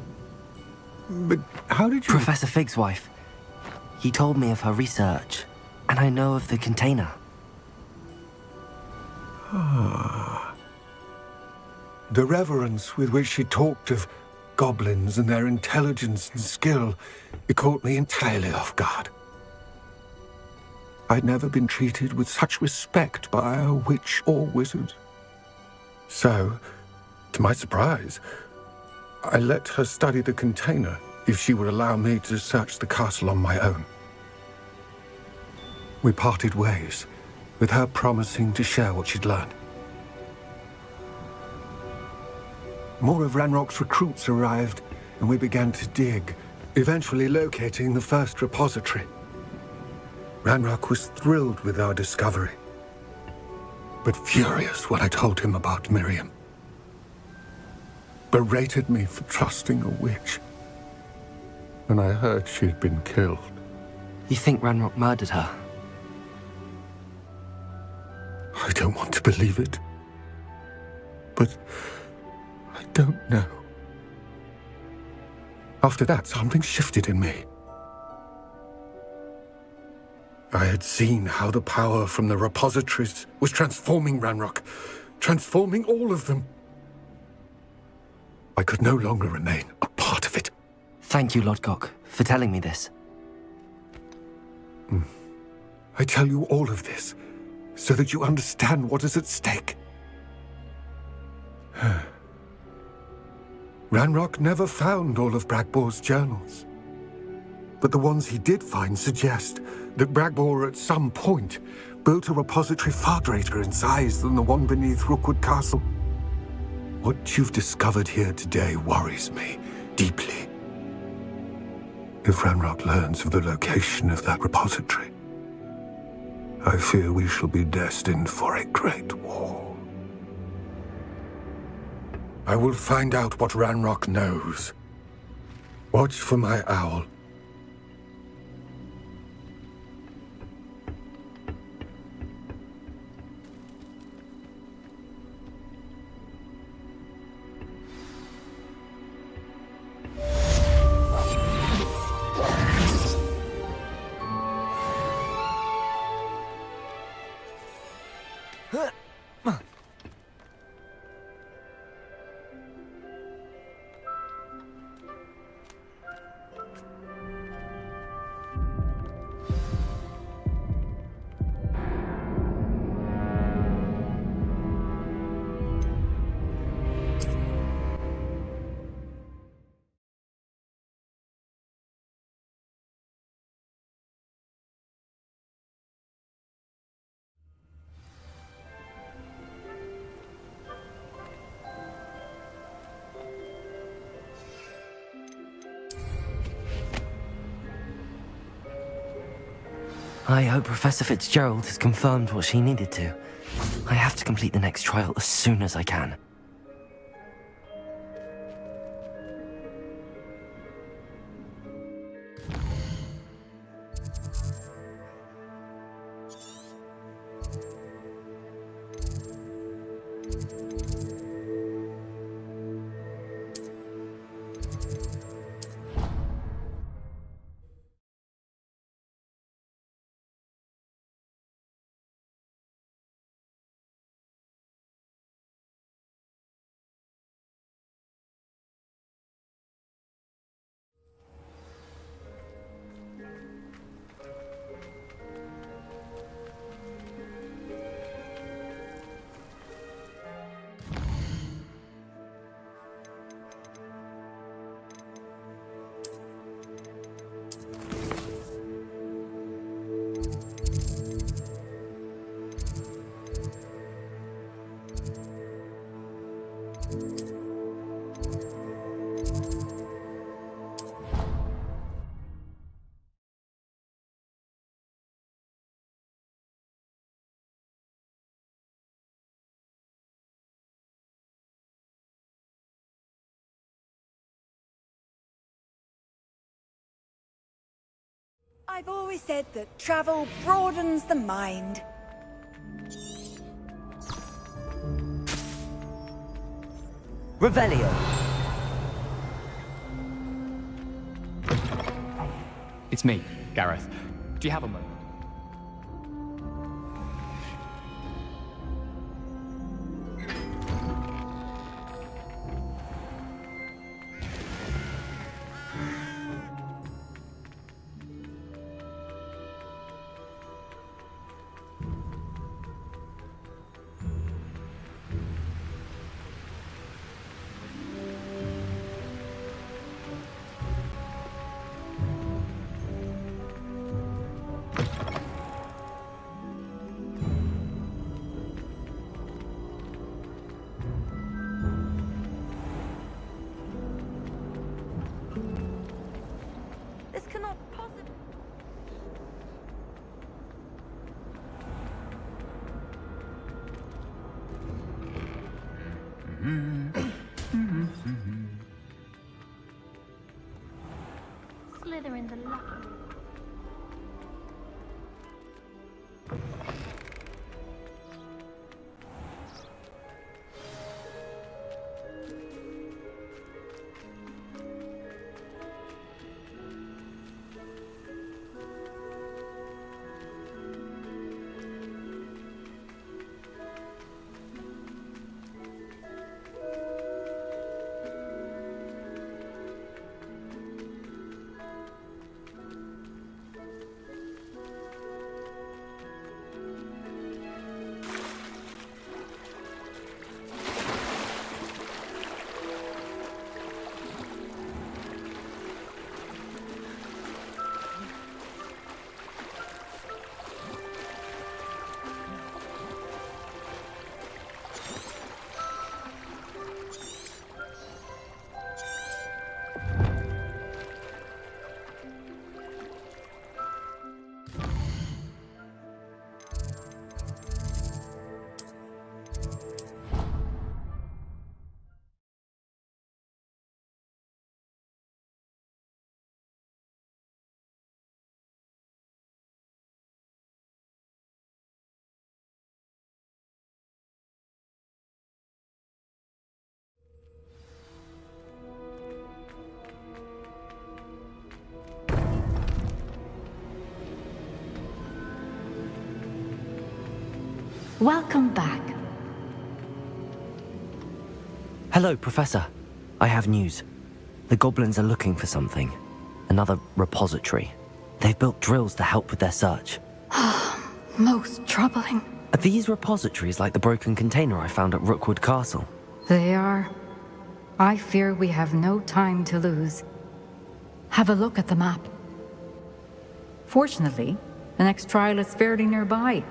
But how did you... Professor Fig's wife. He told me of her research, and I know of the container. Ah. The reverence with which she talked of goblins and their intelligence and skill, it caught me entirely off guard. I'd never been treated with such respect by a witch or wizard. So, to my surprise, I let her study the container if she would allow me to search the castle on my own. We parted ways, with her promising to share what she'd learned. More of Ranrock's recruits arrived, and we began to dig, eventually locating the first repository. Ranrock was thrilled with our discovery, but furious when I told him about Miriam. Berated me for trusting a witch, and I heard she'd been killed. You think Ranrock murdered her? I don't want to believe it, but I don't know. After that, something shifted in me. I had seen how the power from the repositories was transforming Ranrock, transforming all of them. I could no longer remain a part of it. Thank you, Lodgok, for telling me this. I tell you all of this so that you understand what is at stake. Ranrock never found all of Bragbor's journals. But the ones he did find suggest that Bragbor at some point built a repository far greater in size than the one beneath Rookwood Castle. What you've discovered here today worries me deeply. If Ranrock learns of the location of that repository, I fear we shall be destined for a great war. I will find out what Ranrock knows. Watch for my owl. I hope Professor Fitzgerald has confirmed what she needed to. I have to complete the next trial as soon as I can. I've always said that travel broadens the mind. Revelio. It's me, Gareth. Do you have a moment? This cannot possibly... Slytherin's a lucky. Welcome back. Hello, Professor. I have news. The goblins are looking for something. Another repository. They've built drills to help with their search. Most troubling. Are these repositories like the broken container I found at Rookwood Castle? They are. I fear we have no time to lose. Have a look at the map. Fortunately, the next trial is fairly nearby.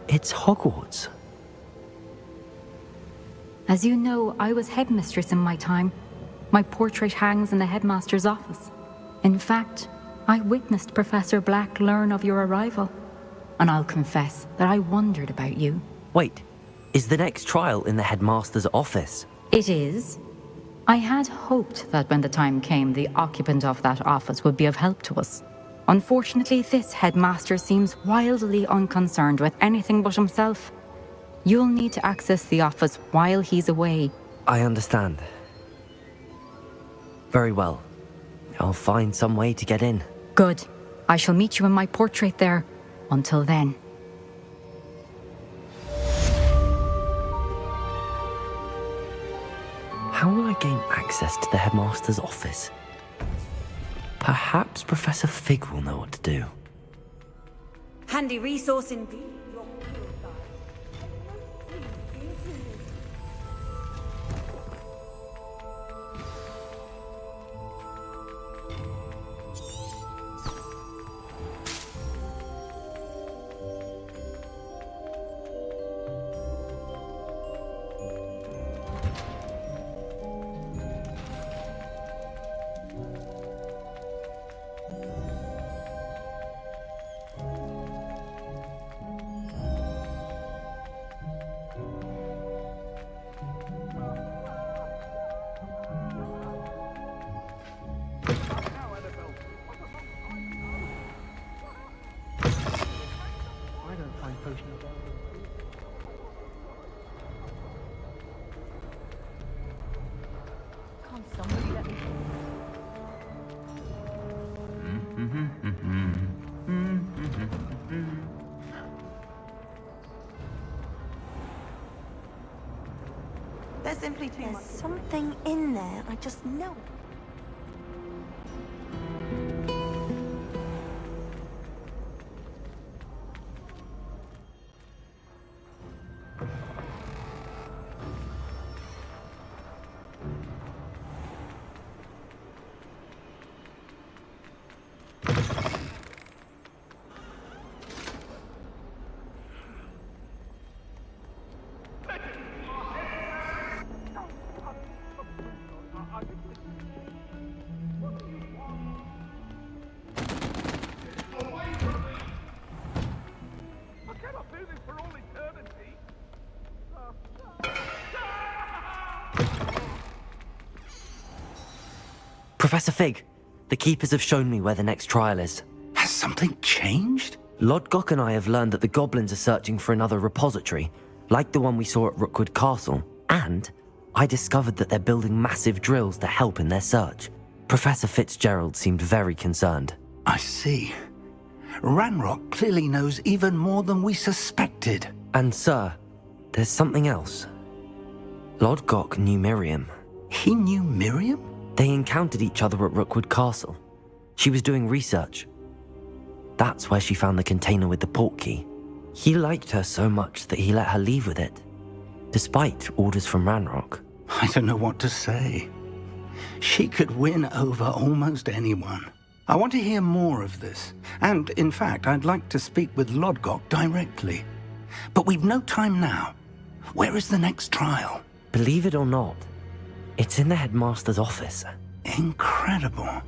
It's Hogwarts. As you know, I was headmistress in my time. My portrait hangs in the headmaster's office. In fact, I witnessed Professor Black learn of your arrival. And I'll confess that I wondered about you. Wait, is the next trial in the headmaster's office? It is. I had hoped that when the time came, the occupant of that office would be of help to us. Unfortunately, this headmaster seems wildly unconcerned with anything but himself. You'll need to access the office while he's away. I understand. Very well. I'll find some way to get in. Good. I shall meet you in my portrait there. Until then. How will I gain access to the headmaster's office? Perhaps Professor Fig will know what to do. Handy resource indeed. don't find potion of Can't somebody let me... There's simply too much. There's something in there, I just know it. Professor Fig, the Keepers have shown me where the next trial is. Has something changed? Lodgok and I have learned that the goblins are searching for another repository, like the one we saw at Rookwood Castle. And I discovered that they're building massive drills to help in their search. Professor Fitzgerald seemed very concerned. I see. Ranrock clearly knows even more than we suspected. And sir, there's something else. Lodgok knew Miriam. He knew Miriam? They encountered each other at Rookwood Castle. She was doing research. That's where she found the container with the port key. He liked her so much that he let her leave with it, despite orders from Ranrock. I don't know what to say. She could win over almost anyone. I want to hear more of this. And, in fact, I'd like to speak with Lodgok directly. But we've no time now. Where is the next trial? Believe it or not, it's in the headmaster's office. Incredible.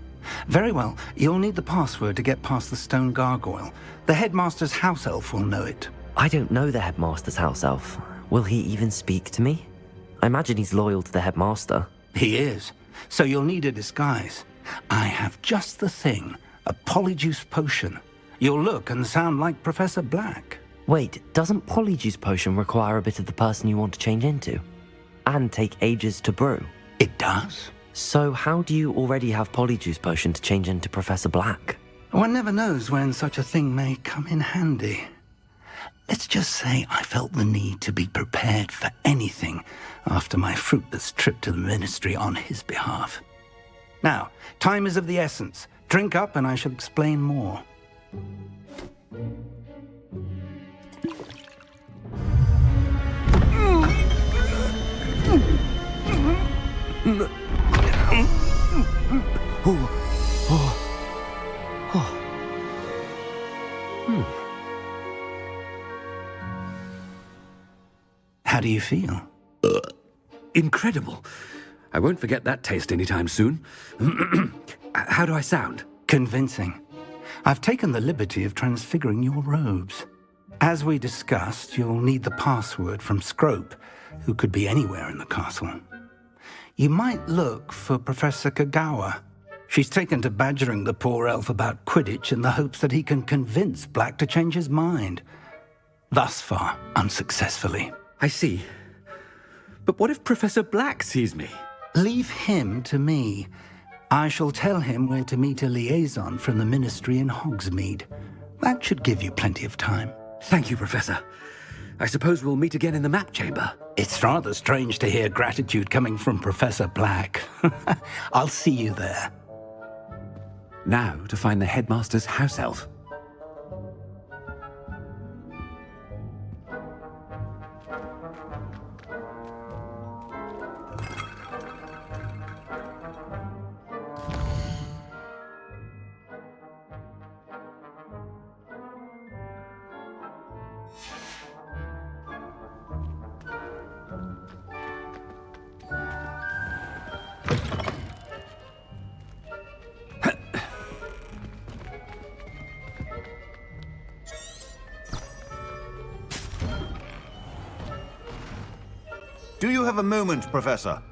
Very well, you'll need the password to get past the stone gargoyle. The headmaster's house elf will know it. I don't know the headmaster's house elf. Will he even speak to me? I imagine he's loyal to the headmaster. He is. So you'll need a disguise. I have just the thing. A polyjuice potion. You'll look and sound like Professor Black. Wait, doesn't polyjuice potion require a bit of the person you want to change into? And take ages to brew? It does. So how do you already have polyjuice potion to change into Professor Black? One never knows when such a thing may come in handy. Let's just say I felt the need to be prepared for anything after my fruitless trip to the ministry on his behalf. Now, time is of the essence. Drink up and I shall explain more. How do you feel? Incredible. I won't forget that taste anytime soon. How do I sound? Convincing. I've taken the liberty of transfiguring your robes. As we discussed, you'll need the password from Scrope, who could be anywhere in the castle. You might look for Professor Kagawa. She's taken to badgering the poor elf about Quidditch in the hopes that he can convince Black to change his mind. Thus far, unsuccessfully. I see. But what if Professor Black sees me? Leave him to me. I shall tell him where to meet a liaison from the ministry in Hogsmeade. That should give you plenty of time. Thank you, Professor. I suppose we'll meet again in the map chamber. It's rather strange to hear gratitude coming from Professor Black. I'll see you there. Now to find the headmaster's house elf. Do you have a moment, Professor?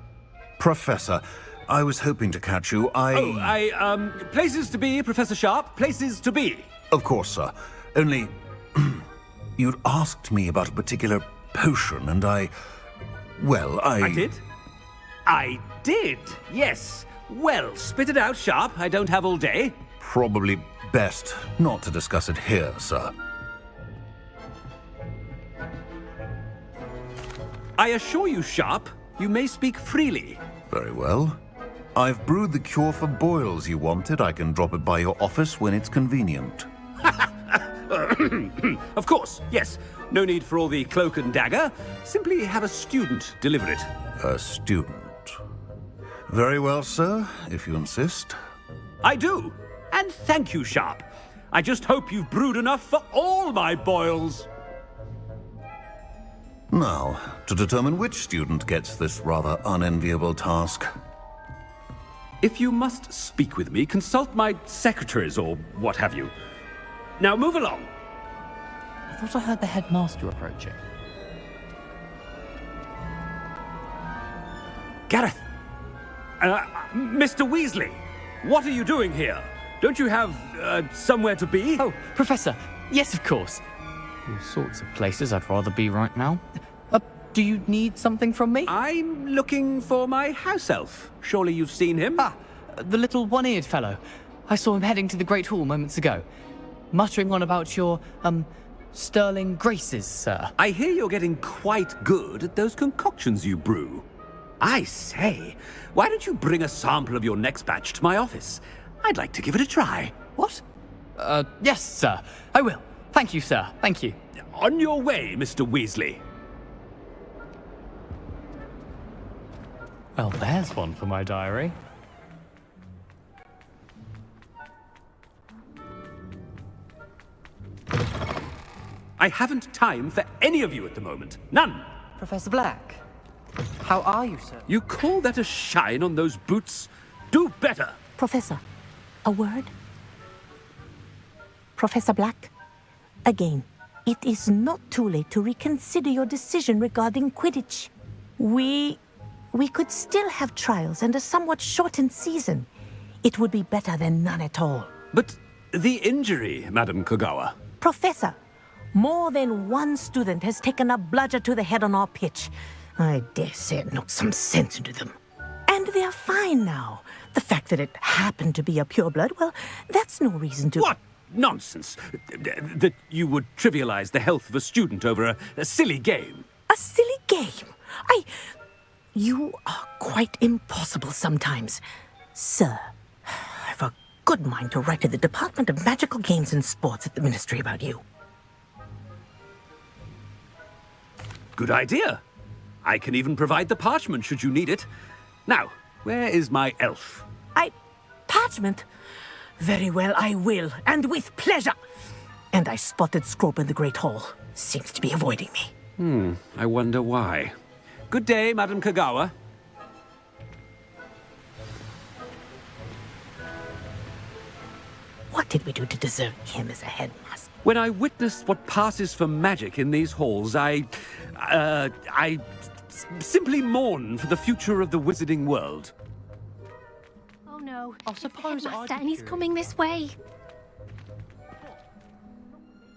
Professor, I was hoping to catch you. Places to be, Professor Sharp, places to be. Of course, sir. Only... You'd asked me about a particular potion, and I did? I did, yes. Well, spit it out, Sharp. I don't have all day. Probably best not to discuss it here, sir. I assure you, Sharp, you may speak freely. Very well. I've brewed the cure for boils you wanted. I can drop it by your office when it's convenient. Of course, yes. No need for all the cloak and dagger. Simply have a student deliver it. A student. Very well, sir, if you insist. I do. And thank you, Sharp. I just hope you've brewed enough for all my boils. Now, to determine which student gets this rather unenviable task. If you must speak with me, consult my secretaries or what have you. Now move along. I thought I heard the headmaster approaching. Gareth! Mr. Weasley, what are you doing here? Don't you have, somewhere to be? Oh, Professor, yes, of course. All sorts of places I'd rather be right now. Do you need something from me? I'm looking for my house elf. Surely you've seen him? Ah, the little one-eared fellow. I saw him heading to the Great Hall moments ago, muttering on about your, sterling graces, sir. I hear you're getting quite good at those concoctions you brew. I say, why don't you bring a sample of your next batch to my office? I'd like to give it a try. What? Yes, sir. I will. Thank you, sir. Thank you. On your way, Mr. Weasley. Well, there's one for my diary. I haven't time for any of you at the moment. None. Professor Black, how are you, sir? You call that a shine on those boots? Do better. Professor, a word? Professor Black, again, it is not too late to reconsider your decision regarding Quidditch. We could still have trials and a somewhat shortened season. It would be better than none at all. But the injury, Madam Kogawa. Professor, more than one student has taken a bludger to the head on our pitch. I dare say it knocked some sense into them. And they're fine now. The fact that it happened to be a pureblood, well, that's no reason to... What nonsense! That you would trivialize the health of a student over a silly game. A silly game? You are quite impossible sometimes. Sir, I've a good mind to write to the Department of Magical Games and Sports at the Ministry about you. Good idea. I can even provide the parchment should you need it. Now, where is my elf? Parchment? Very well, I will, and with pleasure. And I spotted Scrope in the Great Hall. Seems to be avoiding me. I wonder why. Good day, Madam Kogawa. What did we do to deserve him as a headmaster? When I witness what passes for magic in these halls, I simply mourn for the future of the wizarding world. Oh no, I suppose headmaster, and he's coming this way.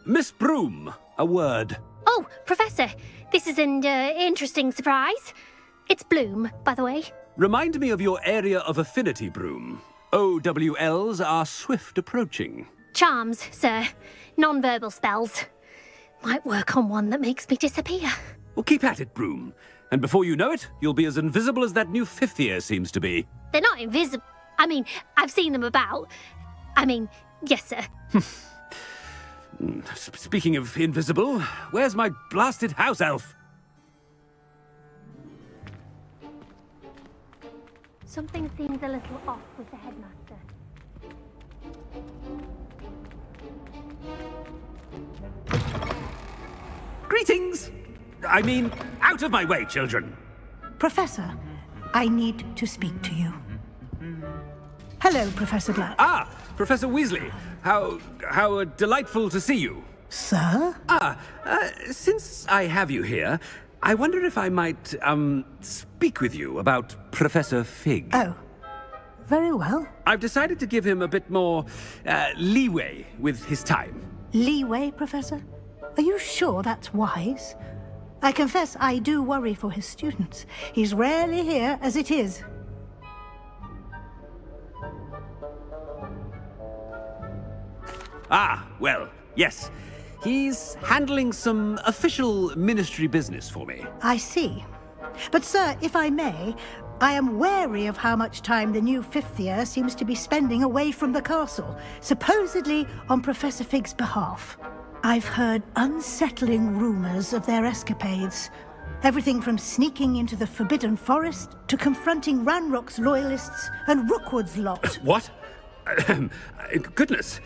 Miss Broom, a word. Oh, Professor, this is an interesting surprise. It's Bloom, by the way. Remind me of your area of affinity, Broom. OWLs are swift approaching. Charms, sir. Non-verbal spells. Might work on one that makes me disappear. Well, keep at it, Broom. And before you know it, you'll be as invisible as that new fifth year seems to be. They're not invisible. I mean, I've seen them about. I mean, yes, sir. Speaking of invisible, where's my blasted house elf? Something seems a little off with the headmaster. Greetings! I mean, out of my way, children. Professor, I need to speak to you. Hello, Professor Black. Ah, Professor Weasley. How delightful to see you. Sir? Since I have you here, I wonder if I might, speak with you about Professor Fig. Oh, very well. I've decided to give him a bit more, leeway with his time. Leeway, Professor? Are you sure that's wise? I confess I do worry for his students. He's rarely here as it is. Ah, well, yes. He's handling some official ministry business for me. I see. But sir, if I may, I am wary of how much time the new fifth year seems to be spending away from the castle, supposedly on Professor Fig's behalf. I've heard unsettling rumors of their escapades. Everything from sneaking into the Forbidden Forest to confronting Ranrock's loyalists and Rookwood's lot. What? Goodness.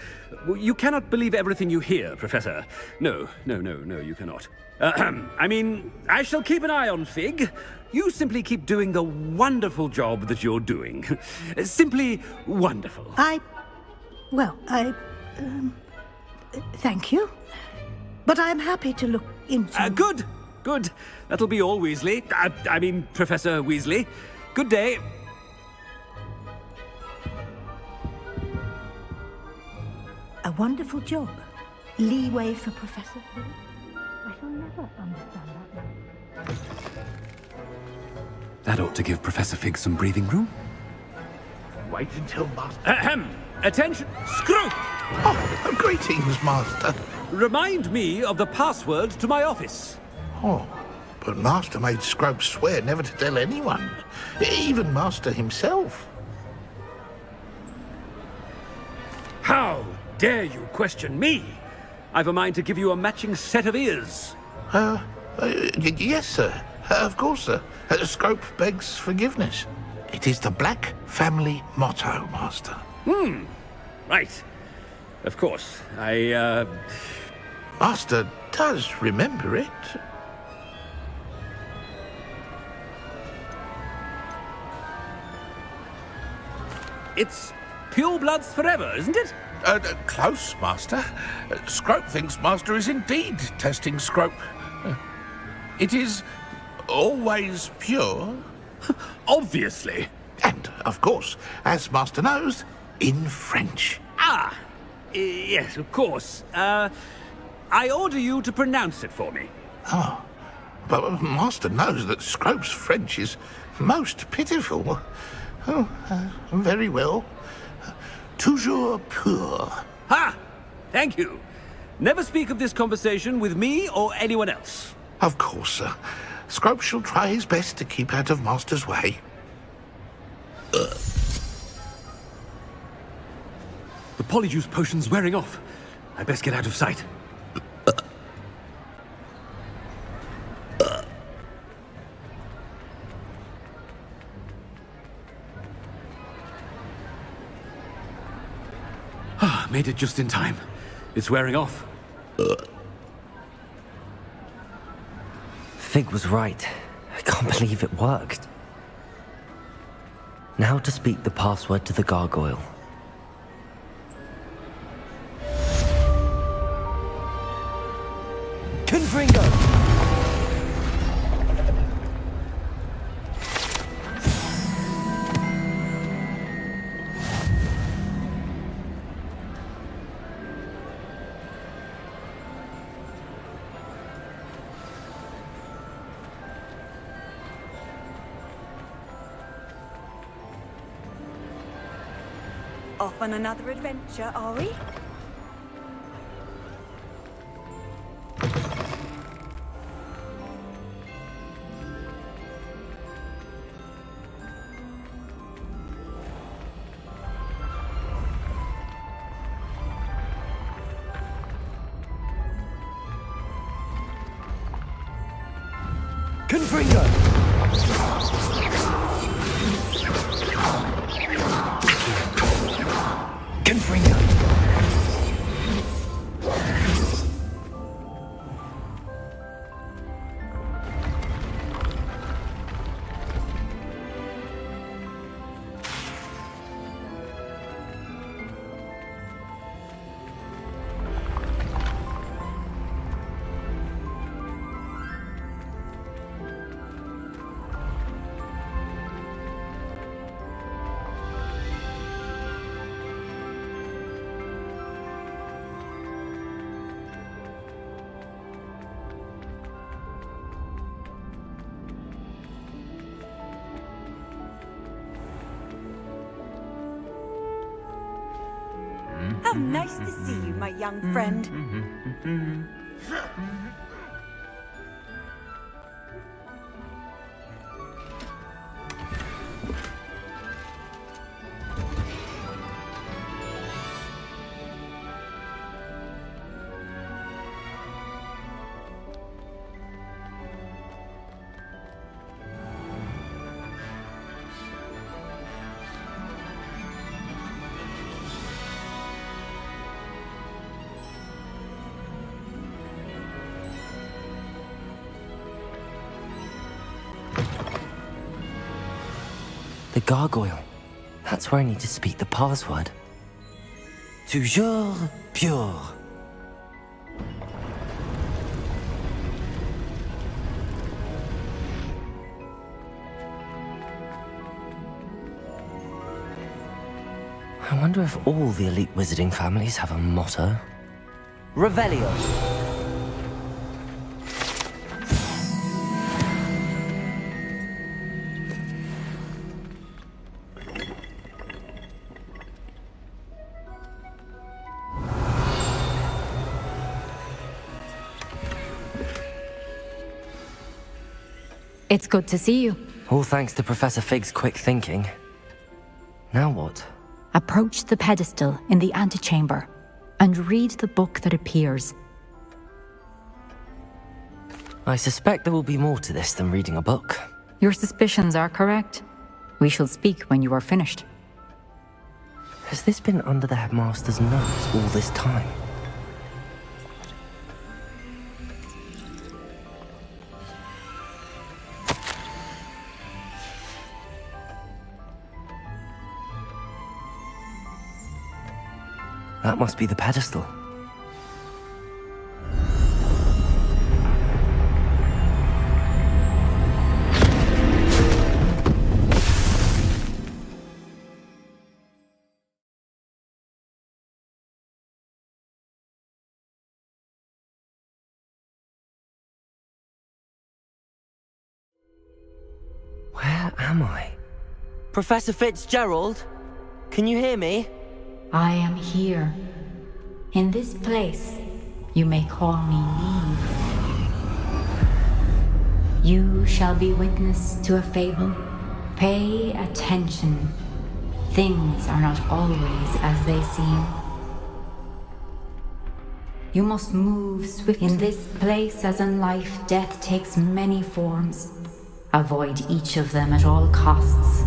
You cannot believe everything you hear, Professor. No, you cannot. I mean, I shall keep an eye on Fig. You simply keep doing the wonderful job that you're doing. Simply wonderful. Thank you. But I'm happy to look into... Good. That'll be all, Weasley. I mean, Professor Weasley. Good day. A wonderful job. Leeway for Professor Fig. I shall never understand that. That ought to give Professor Fig some breathing room. Wait until Master... Attention! Screw! Oh, greetings, Master. Remind me of the password to my office. Oh, but Master made Scrope swear never to tell anyone, even Master himself. How dare you question me? I've a mind to give you a matching set of ears. Yes, sir. Of course, sir. Scrope begs forgiveness. It is the Black family motto, Master. Right. Of course. Master does remember it. It's pure bloods forever, isn't it? Close, Master. Scrope thinks Master is indeed testing Scrope. It is always pure. Obviously. And, of course, as Master knows, in French. Yes, of course. I order you to pronounce it for me. Oh, but Master knows that Scrope's French is most pitiful. Oh, very well. Toujours pur. Ha! Thank you. Never speak of this conversation with me or anyone else. Of course, sir. Scrope shall try his best to keep out of Master's way. The polyjuice potion's wearing off. I best get out of sight. Made it just in time. It's wearing off. Fig was right. I can't believe it worked. Now to speak the password to the gargoyle. Confringo! Off on another adventure, are we? Confringo! Confringo! How nice to see you, my young friend. The gargoyle. That's where I need to speak the password. Toujours pure. I wonder if all the elite wizarding families have a motto. Revelio. It's good to see you. All thanks to Professor Fig's quick thinking. Now what? Approach the pedestal in the antechamber and read the book that appears. I suspect there will be more to this than reading a book. Your suspicions are correct. We shall speak when you are finished. Has this been under the headmaster's nose all this time? That must be the pedestal. Where am I? Professor Fitzgerald? Can you hear me? I am here. In this place, you may call me Neve. You shall be witness to a fable. Pay attention. Things are not always as they seem. You must move swiftly. In this place, as in life, death takes many forms. Avoid each of them at all costs.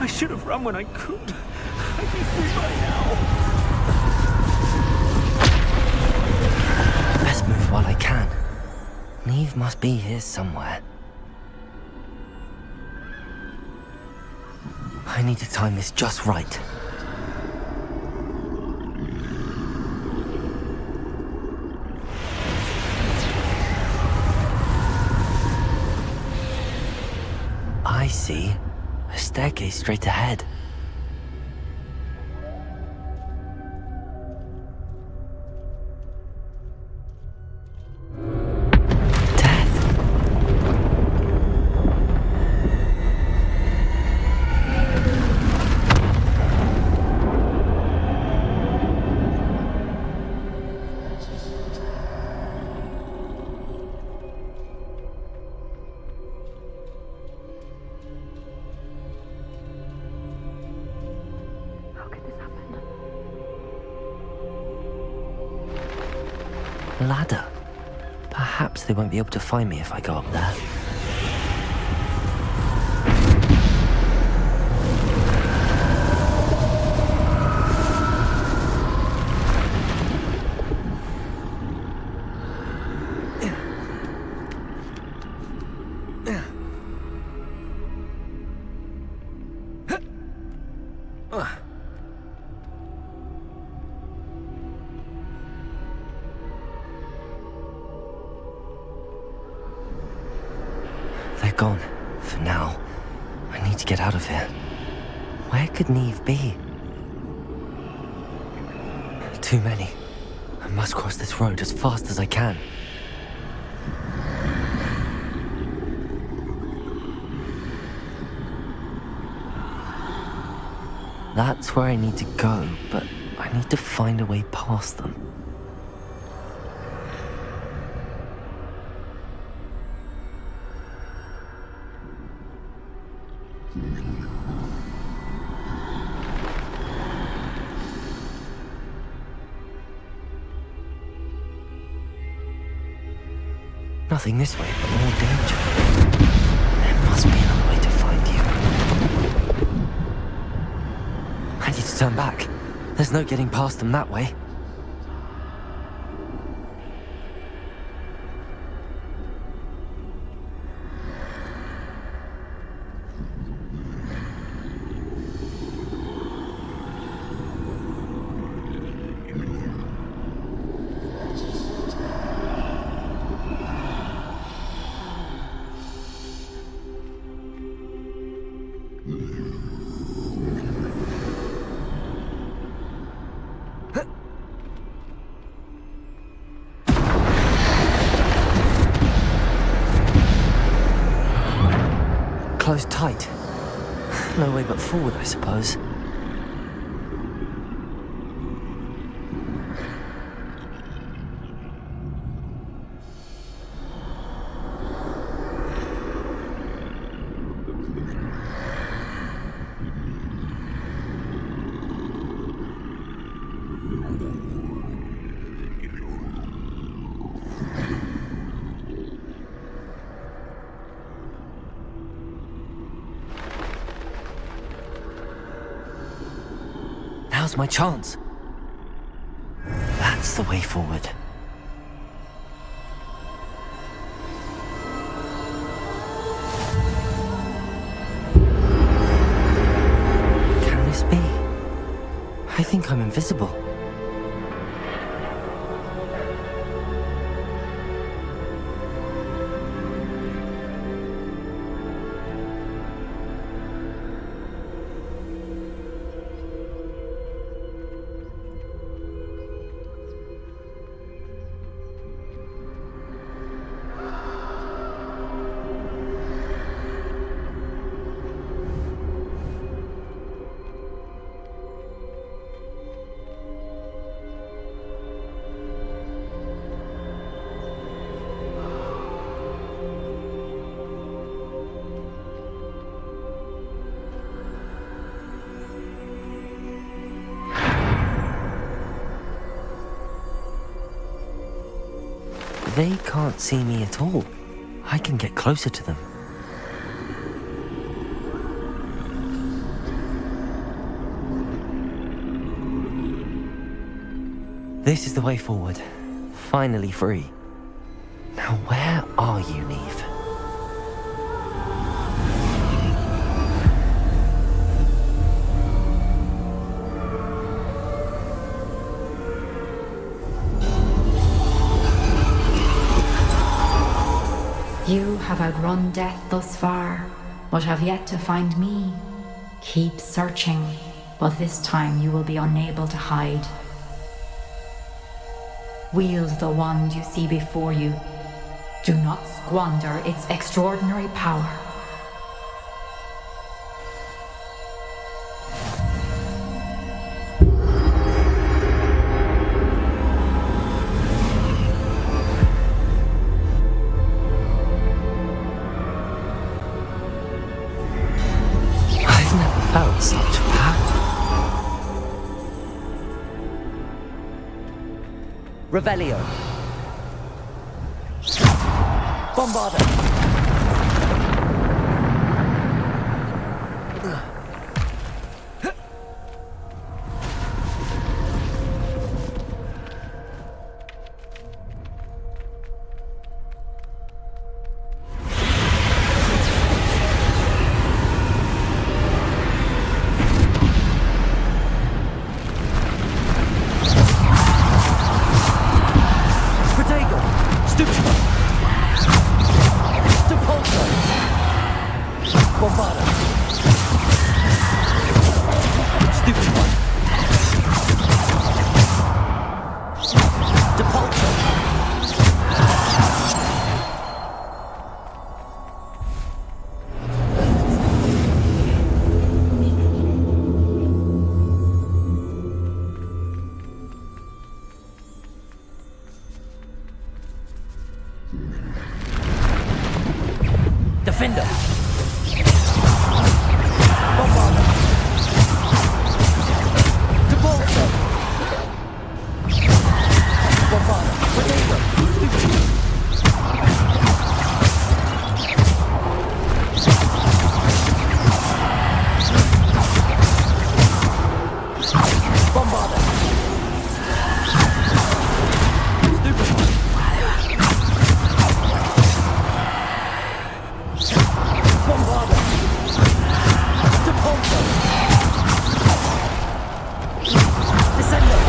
I should have run when I could. I'd be free by now. Best move while I can. Neve must be here somewhere. I need to time this just right. I see. A staircase straight ahead. Ladder. Perhaps they won't be able to find me if I go up there. They're gone. For now. I need to get out of here. Where could Neve be? Too many. I must cross this road as fast as I can. That's where I need to go, but I need to find a way past them. Nothing this way, but more danger. There must be another way to find you. I need to turn back. There's no getting past them that way. Closed tight. No way but forward, I suppose. Now's my chance. That's the way forward. Can this be? I think I'm invisible. They can't see me at all. I can get closer to them. This is the way forward. Finally free. Now where are you, Neve? You have outrun death thus far, but have yet to find me. Keep searching, but this time you will be unable to hide. Wield the wand you see before you. Do not squander its extraordinary power. Felt such power. Revelio. Bombarda. Defender. Bombarder. Depulso. Bombarder. Potato. Bombarder. Bombarder. Depulso. Descender.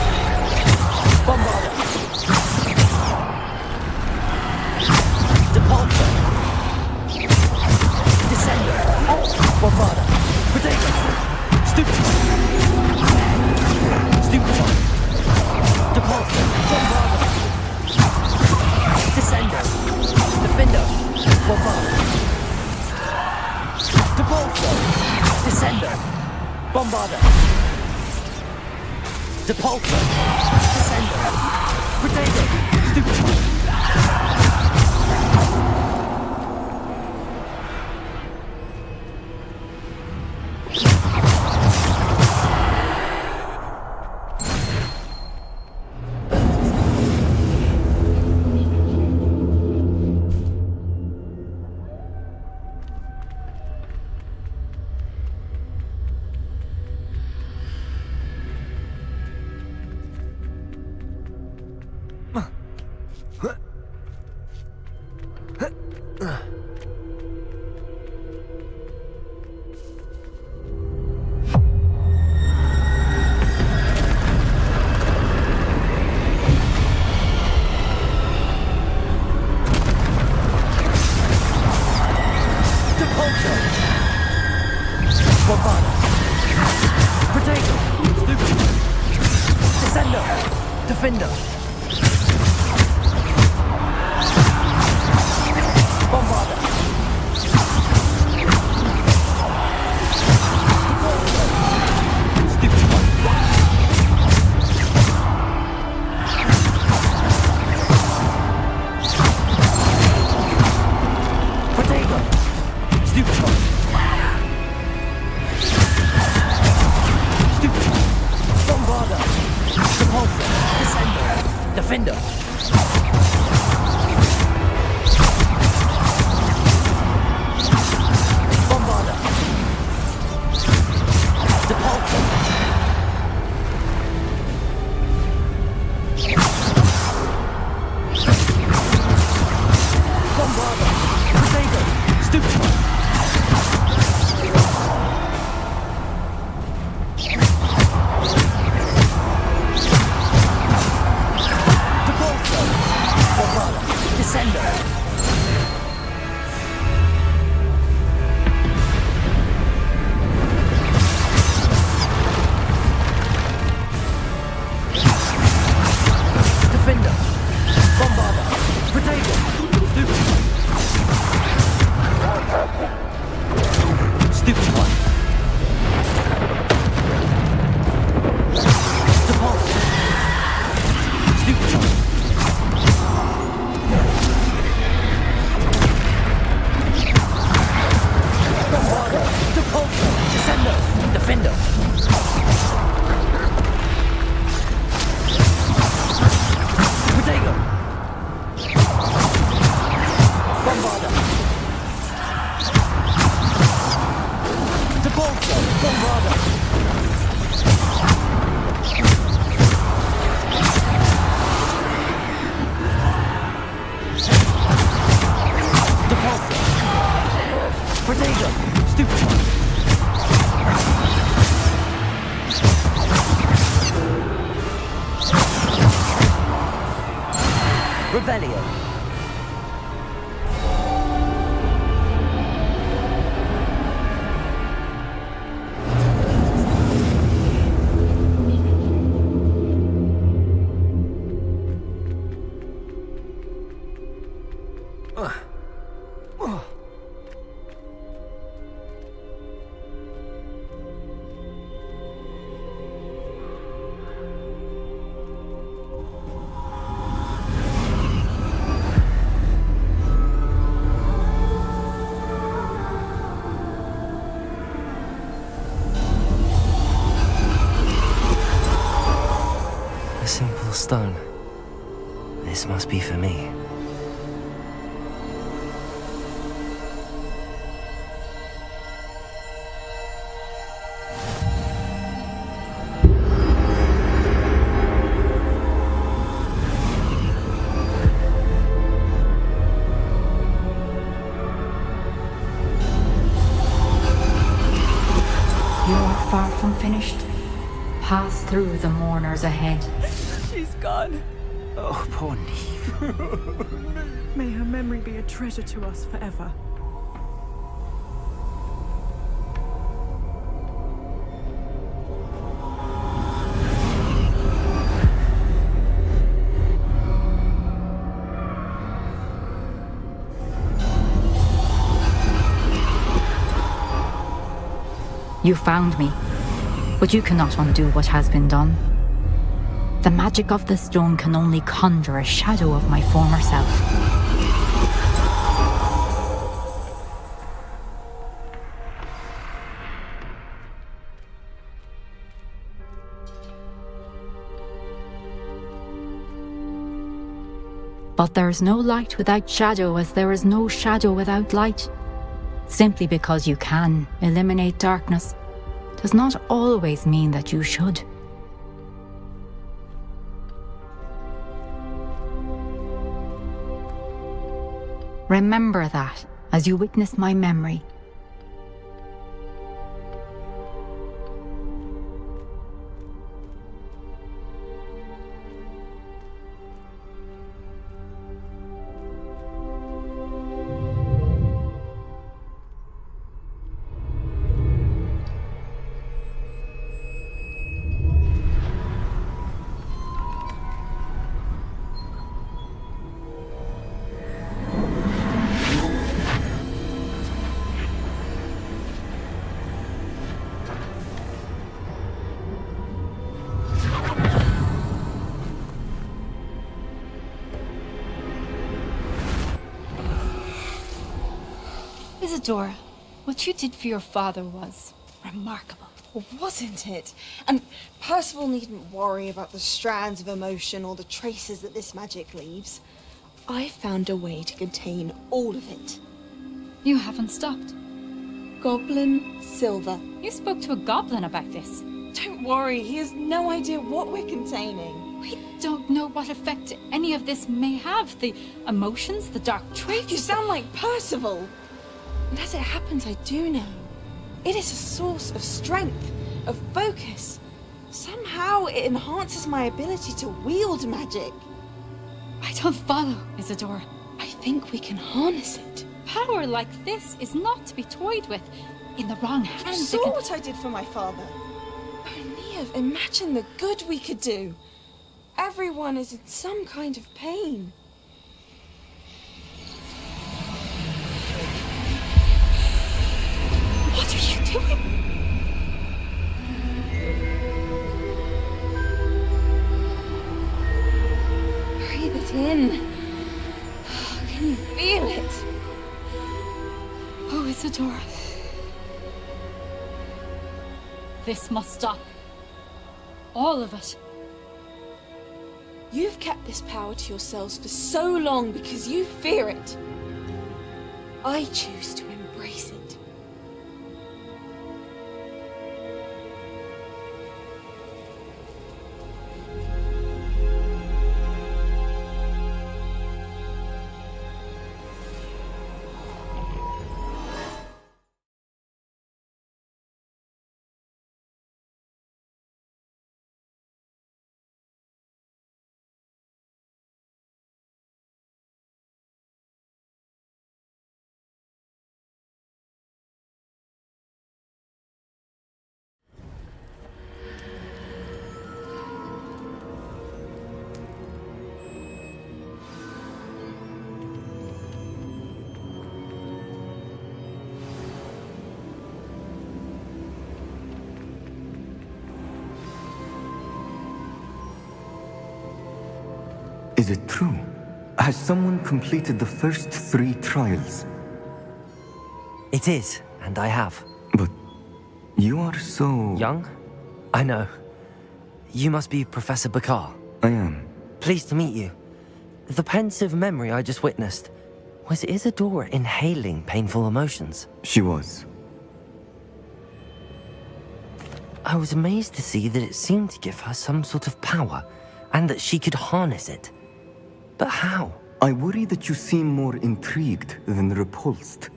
Bombarder. Depulso. Descender. Bombarder. Potato. Stupefy. Stupefy. Depulso. Bombarder. Descender. Defender. Bombarder. Depulso. Descender. Bombarder. Depulso. Descender. Potato. Stupefy. Depulso. Bombarder. Potato. Stupefy. Descender. Defender. Bombarder. Stupefy. Potato. Stupefy. Stupefy. Bombarder. Depulso. Descender. Defender. Bombarder. Depulso. Bombarder. Potato. Stupefy. Depulso. Bombarder. Descender. Defender. Bombarder. Potato. Stupefy. Stupefy. Depulso. Stupefy. Bombarder. Depulso. Descender. Defender. Potato. Bombarder. Depulso. Bombarder. Depulso. Potato. Stupefy. Revelio. Evil stone. This must be for me. You're far from finished. Pass through the mourners ahead. She's gone. Oh, poor Neve. May her memory be a treasure to us forever. You found me, but you cannot undo what has been done. The magic of the stone can only conjure a shadow of my former self. But there is no light without shadow, as there is no shadow without light. Simply because you can eliminate darkness does not always mean that you should. Remember that as you witness my memory. Isadora, what you did for your father was remarkable. Well, wasn't it? And Percival needn't worry about the strands of emotion or the traces that this magic leaves. I found a way to contain all of it. You haven't stopped. Goblin Silver. You spoke to a goblin about this. Don't worry, he has no idea what we're containing. We don't know what effect any of this may have. The emotions, the dark traits. You sound like Percival. And as it happens, I do know. It is a source of strength, of focus. Somehow it enhances my ability to wield magic. I don't follow, Isadora. I think we can harness it. Power like this is not to be toyed with. In the wrong You hands, saw what I did for my father. Oh, Neve, imagine the good we could do. Everyone is in some kind of pain. What are you doing? Breathe it in. Can you feel it? Oh, Isadora. This must stop. All of it. You've kept this power to yourselves for so long because you fear it. I choose to embrace it. Is it true? Has someone completed the first 3 trials? It is, and I have. But you are so... Young? I know. You must be Professor Bakar. I am. Pleased to meet you. The pensive memory I just witnessed, was Isadora inhaling painful emotions? She was. I was amazed to see that it seemed to give her some sort of power, and that she could harness it. But how? I worry that you seem more intrigued than repulsed.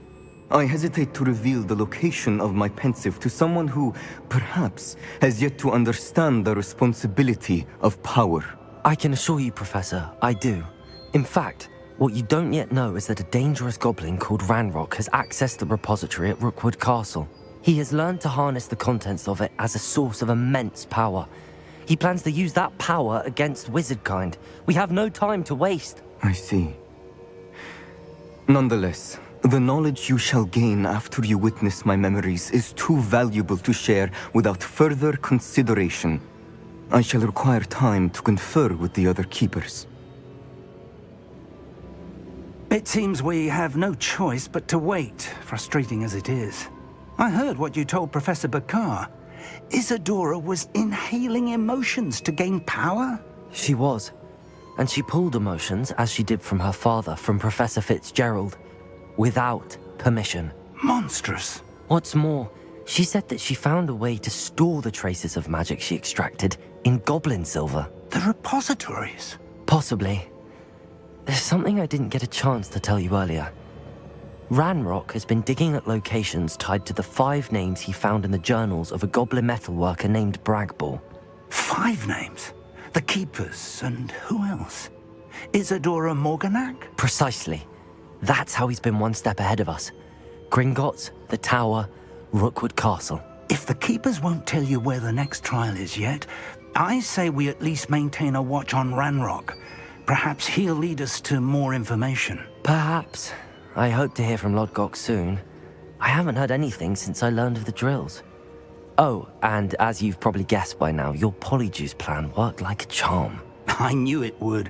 I hesitate to reveal the location of my pensive to someone who, perhaps, has yet to understand the responsibility of power. I can assure you, Professor, I do. In fact, what you don't yet know is that a dangerous goblin called Ranrock has accessed the repository at Rookwood Castle. He has learned to harness the contents of it as a source of immense power. He plans to use that power against wizardkind. We have no time to waste. I see. Nonetheless, the knowledge you shall gain after you witness my memories is too valuable to share without further consideration. I shall require time to confer with the other keepers. It seems we have no choice but to wait, frustrating as it is. I heard what you told Professor Bakar. Isadora was inhaling emotions to gain power? She was. And she pulled emotions, as she did from her father, from Professor Fitzgerald, without permission. Monstrous. What's more, she said that she found a way to store the traces of magic she extracted in goblin silver. The repositories? Possibly. There's something I didn't get a chance to tell you earlier. Ranrock has been digging at locations tied to the 5 names he found in the journals of a goblin metalworker named Bragball. 5 names? The Keepers, and who else? Isadora Morganac? Precisely. That's how he's been one step ahead of us. Gringotts, the Tower, Rookwood Castle. If the Keepers won't tell you where the next trial is yet, I say we at least maintain a watch on Ranrock. Perhaps he'll lead us to more information. Perhaps. I hope to hear from Lodgok soon. I haven't heard anything since I learned of the drills. Oh, and as you've probably guessed by now, your polyjuice plan worked like a charm. I knew it would.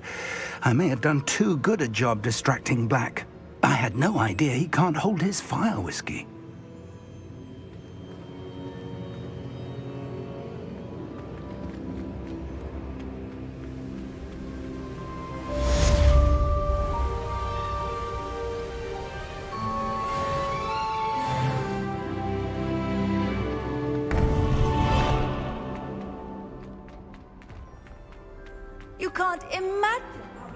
I may have done too good a job distracting Black. I had no idea he can't hold his fire whiskey. You can't imagine how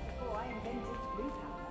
before I invented blue powder.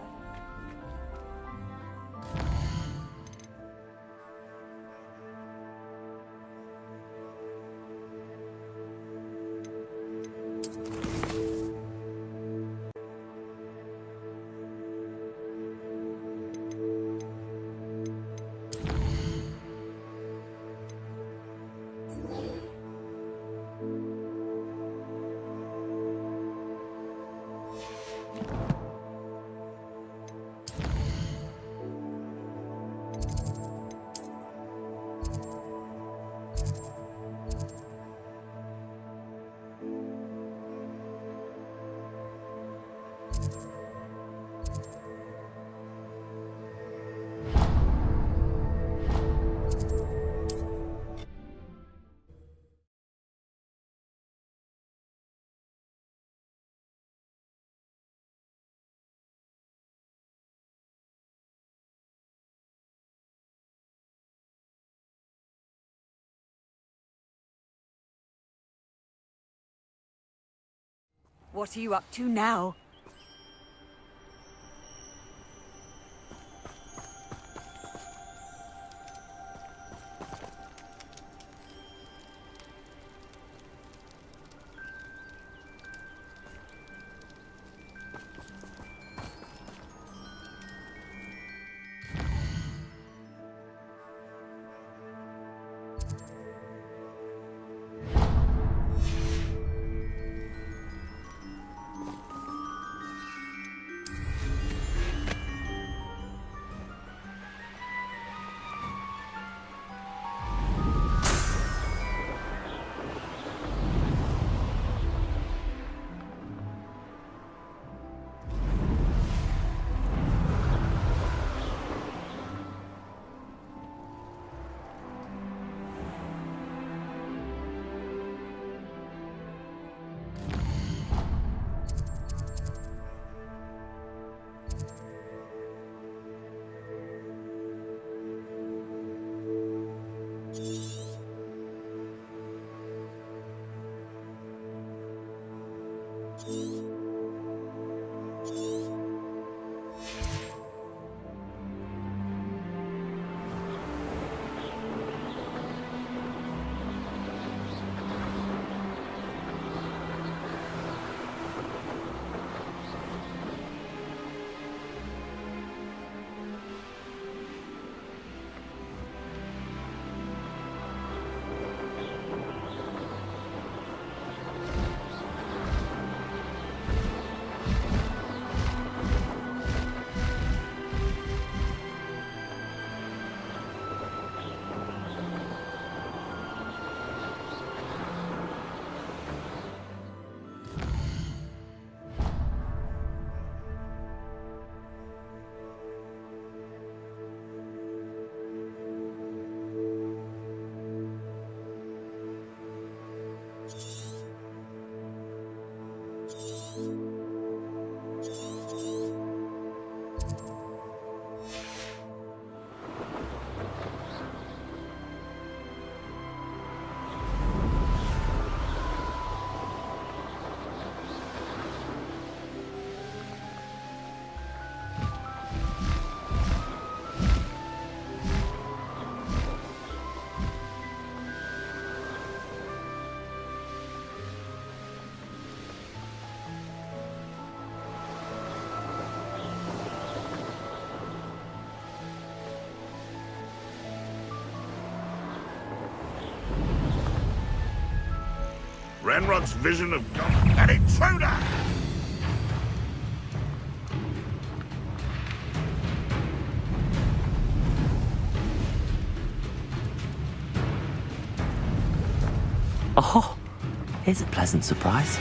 What are you up to now? Ranrock's vision of God, an intruder! Oh, here's a pleasant surprise.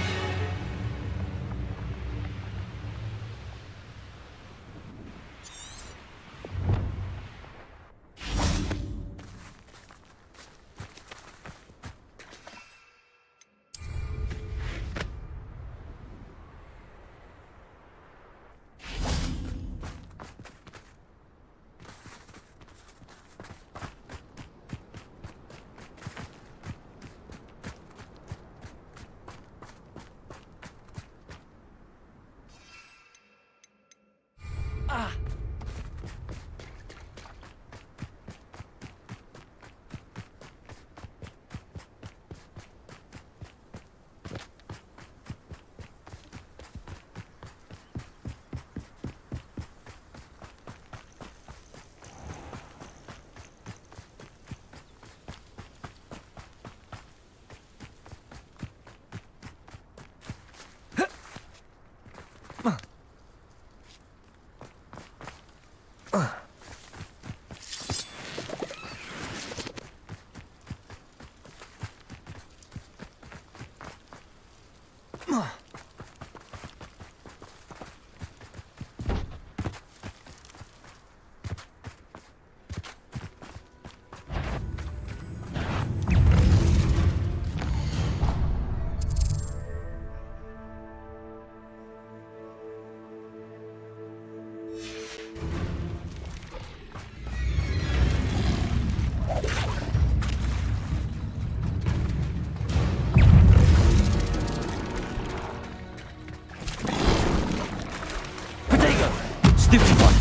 Stupid one.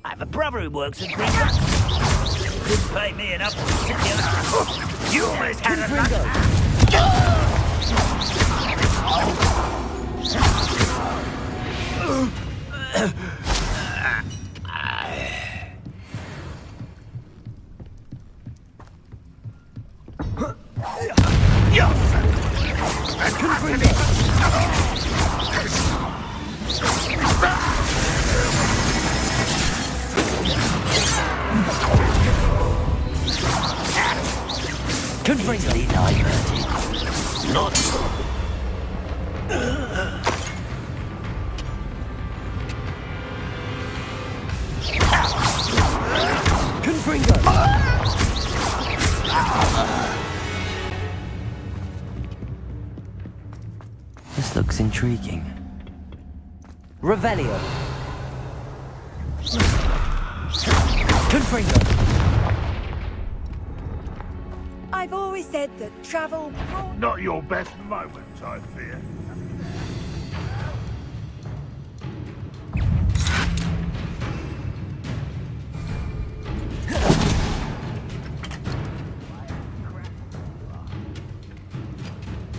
I have a brother who works at Gringotts. Couldn't pay me enough to sit here. You almost had a lunch. Conveniently diverted. Not. Confringo. This looks intriguing. Revelio. Confringo. I've always said that travel... Not your best moment, I fear.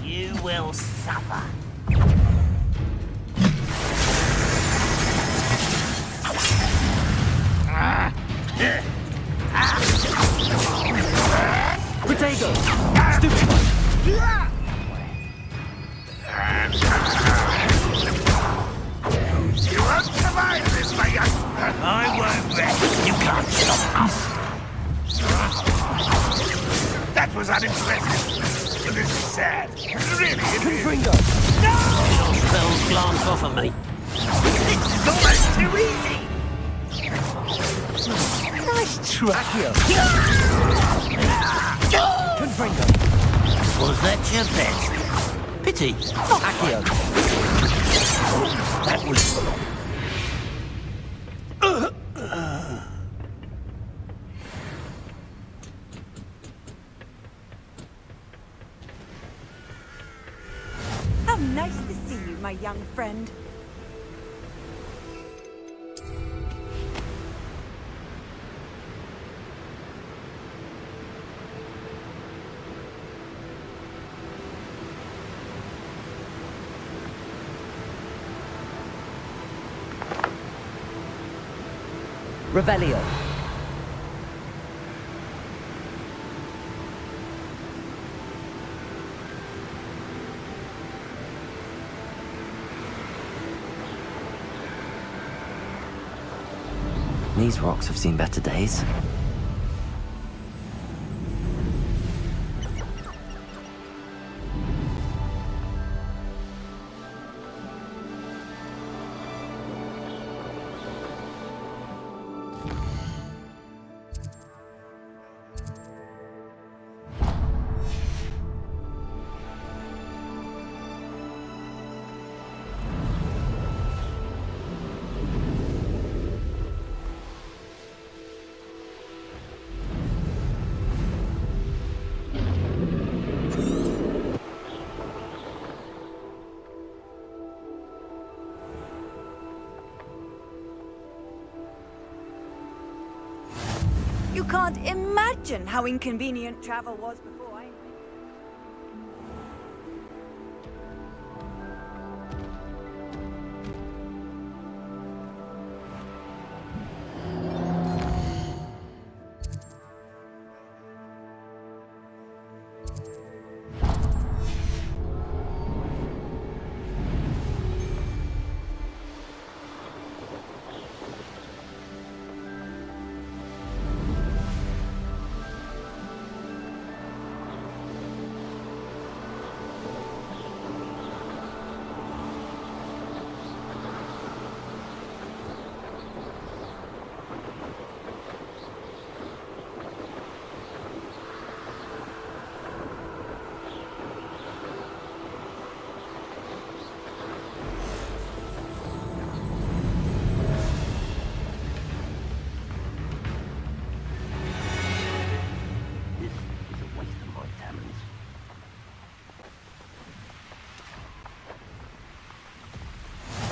You will suffer. Potato. Stupid one. You won't survive this, my young... I won't rest. You can't stop us. That was unimpressive. This is sad. Really, Confringo. Your spells glance off at me. This is almost too easy. Nice try. Confringo. Was that your best? Pity. Accio. That was... How nice to see you, my young friend. Revelio. These rocks have seen better days. You can't imagine how inconvenient travel was before I...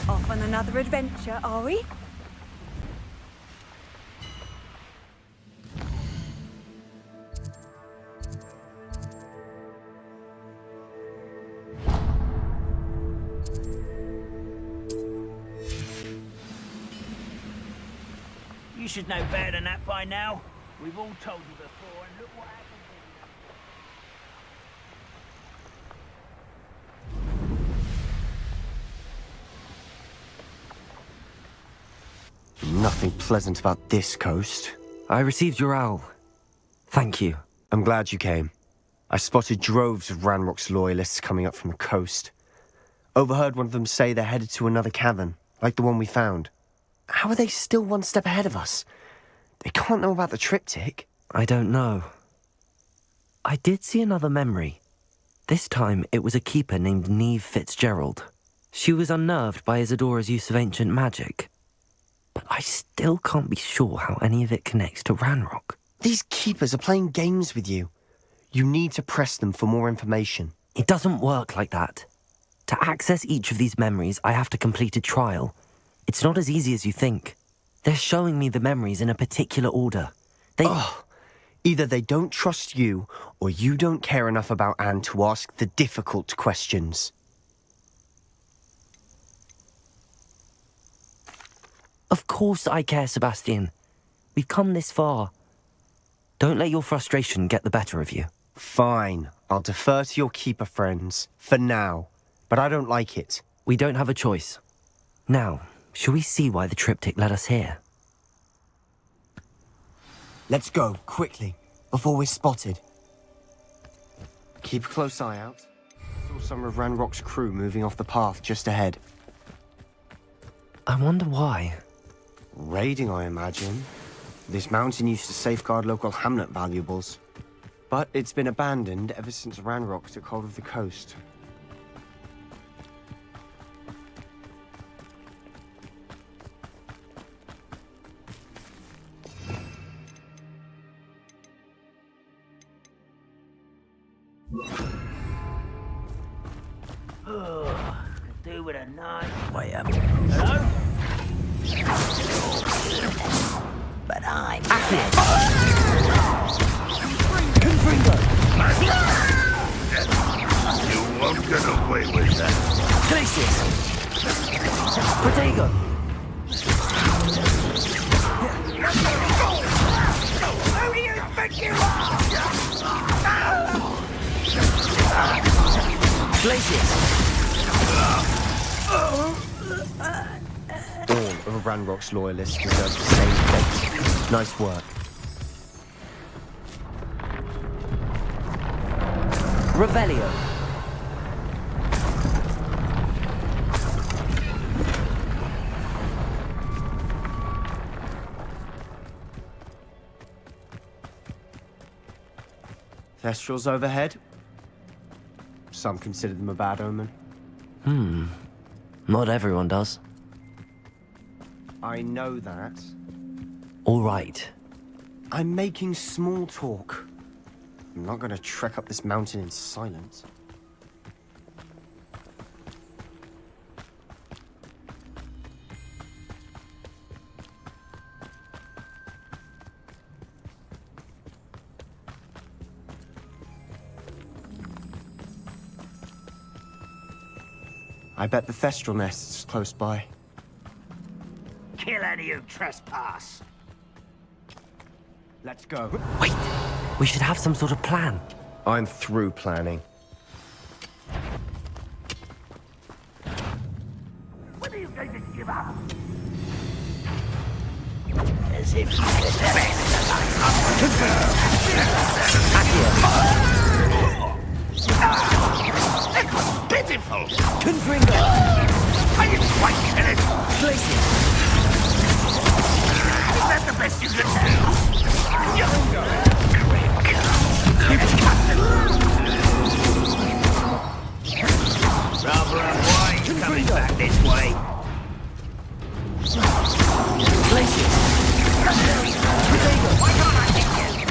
Off on another adventure, are we? You should know better than that by now. We've all told you before, and look what happened. nothing pleasant about this coast. I received your owl. Thank you. I'm glad you came. I spotted droves of Ranrock's loyalists coming up from the coast. Overheard one of them say they're headed to another cavern, like the one we found. How are they still one step ahead of us? They can't know about the triptych. I don't know. I did see another memory. This time, it was a keeper named Neve Fitzgerald. She was unnerved by Isadora's use of ancient magic. But I still can't be sure how any of it connects to Ranrock. These keepers are playing games with you. You need to press them for more information. It doesn't work like that. To access each of these memories, I have to complete a trial. It's not as easy as you think. They're showing me the memories in a particular order. Either they don't trust you, or you don't care enough about Anne to ask the difficult questions. Of course I care, Sebastian. We've come this far. Don't let your frustration get the better of you. Fine. I'll defer to your keeper friends, for now. But I don't like it. We don't have a choice. Now, shall we see why the triptych led us here? Let's go, quickly, before we're spotted. Keep a close eye out. Saw some of Ranrock's crew moving off the path just ahead. I wonder why. Raiding, I imagine. This mountain used to safeguard local hamlet valuables. But it's been abandoned ever since Ranrock took hold of the coast. Could do with a nice way up. Hello? But I'm You won't get away with that. Glacius! Protego! Who do you think you are? Glacius! All of Ranrock's loyalists deserve the same fate. Nice work. Revelio. Thestrals overhead. Some consider them a bad omen. Not everyone does. I know that. All right. I'm making small talk. I'm not going to trek up this mountain in silence. I bet the Thestral nest's close by. Kill any who trespass. Let's go. Wait! We should have some sort of plan. I'm through planning. When are you going to give up? As if you expect pitiful! Confringo! Are you quite kidding? Glacius! Is that the best you can do? Rather unwise coming back this way. Glacius! Why can't I hit you?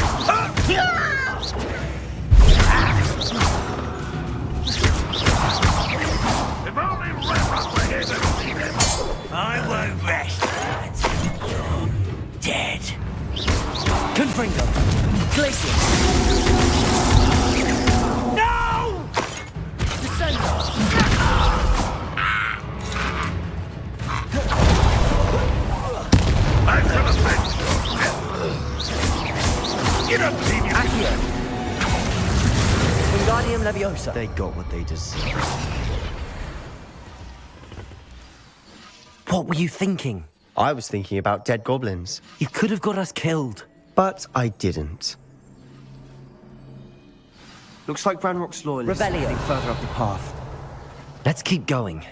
If only Ranrock were here to see them. I won't rest until you're dead. Confringo! Glacius! No! I'm gonna fetch you. You don't believe you. Accio! Wingardium Leviosa. They got what they deserve. What were you thinking? I was thinking about dead goblins. You could have got us killed. But I didn't. Looks like Ranrock's loyalists are heading further up the path. Let's keep going.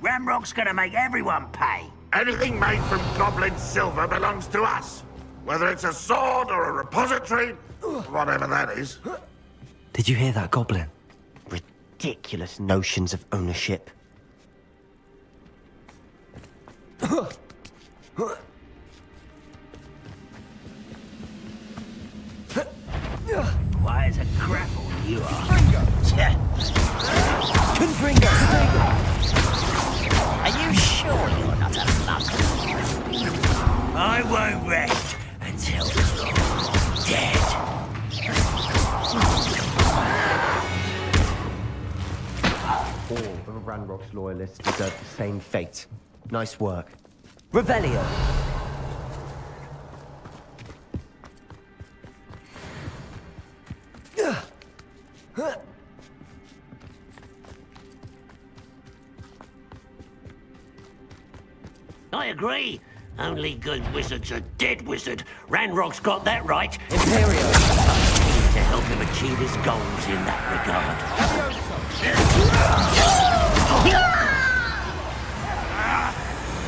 Ramrock's gonna make everyone pay. Anything made from goblin silver belongs to us. Whether it's a sword or a repository, whatever that is. Did you hear that, Goblin? Ridiculous notions of ownership. Why is a grapple you are? Confringo! Are you sure you're not a slug? I won't rest until you're dead. All of Ranrock's loyalists deserve the same fate. Nice work. Revelio. I agree. Only good wizard's a dead wizard. Ranrock's got that right. Imperio. We need to help him achieve his goals in that regard.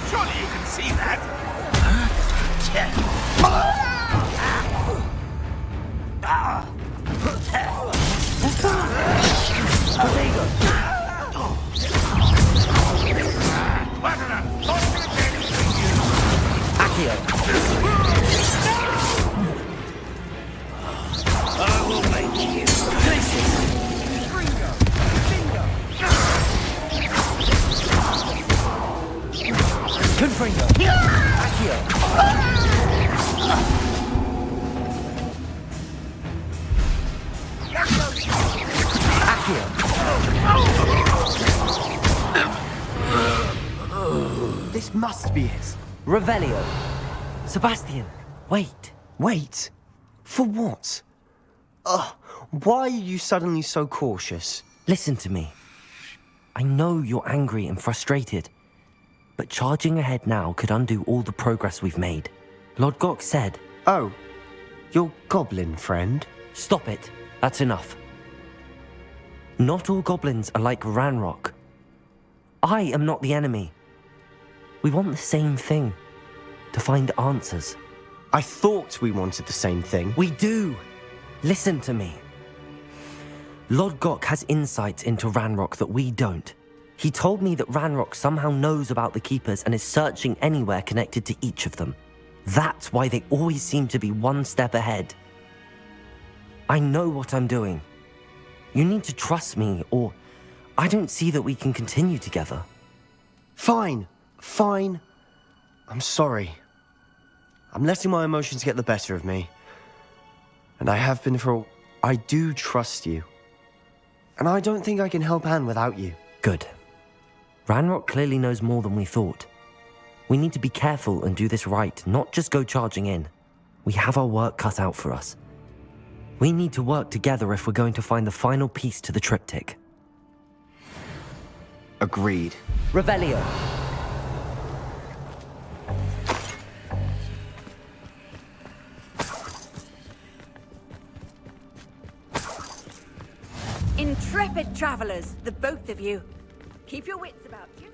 Surely you can see that. I will make you. Confringo. This must be it. Revelio. Sebastian, wait. Wait? For what? Ugh, why are you suddenly so cautious? Listen to me. I know you're angry and frustrated, but charging ahead now could undo all the progress we've made. Lord Gok said... Oh, your goblin friend? Stop it. That's enough. Not all goblins are like Ranrock. I am not the enemy. We want the same thing. To find answers. I thought we wanted the same thing. We do. Listen to me. Lord Gok has insights into Ranrock that we don't. He told me that Ranrock somehow knows about the Keepers and is searching anywhere connected to each of them. That's why they always seem to be one step ahead. I know what I'm doing. You need to trust me, or I don't see that we can continue together. Fine. Fine. I'm sorry. I'm letting my emotions get the better of me. And I have been for I do trust you. And I don't think I can help Anne without you. Good. Ranrock clearly knows more than we thought. We need to be careful and do this right, not just go charging in. We have our work cut out for us. We need to work together if we're going to find the final piece to the triptych. Agreed. Revelio. Intrepid travelers, the both of you. Keep your wits about you.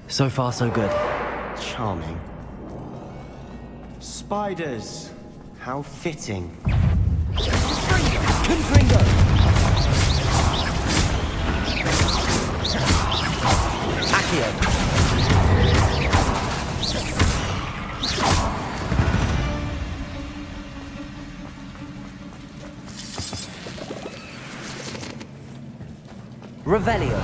So far, so good. Charming. Spiders. How fitting. Confringo. Accio. Revelio.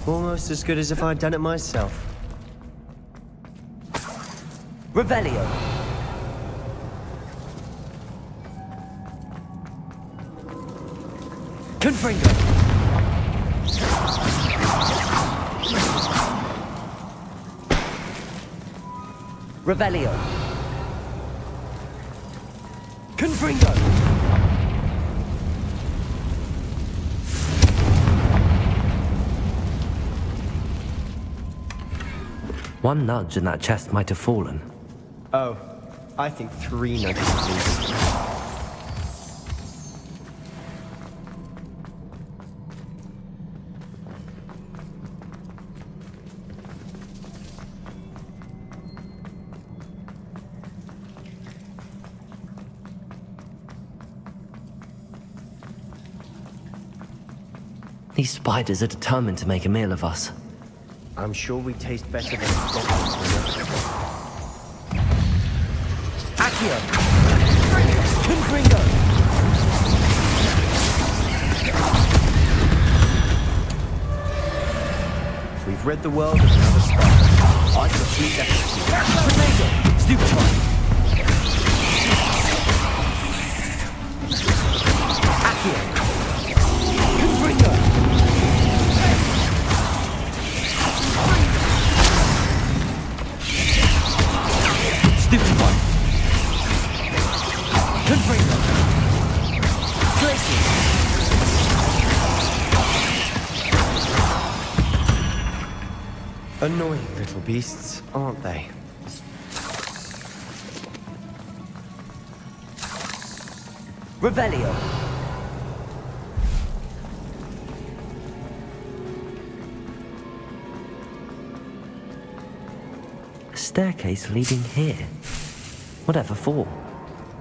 Almost as good as if I'd done it myself. Revelio. Confringo. Revelio. Confringo. One nudge and that chest might have fallen. Oh, I think 3 nudges at least. These spiders are determined to make a meal of us. I'm sure we taste better than goblins. Accio. Confringo. We've rid the world of another spider. I shall shoot that. Potato. Stupefy. Accio. Confringo. Stupefy. Confringo. Glacier. Annoying little beasts, aren't they? Revelio. A staircase leading here. Whatever for?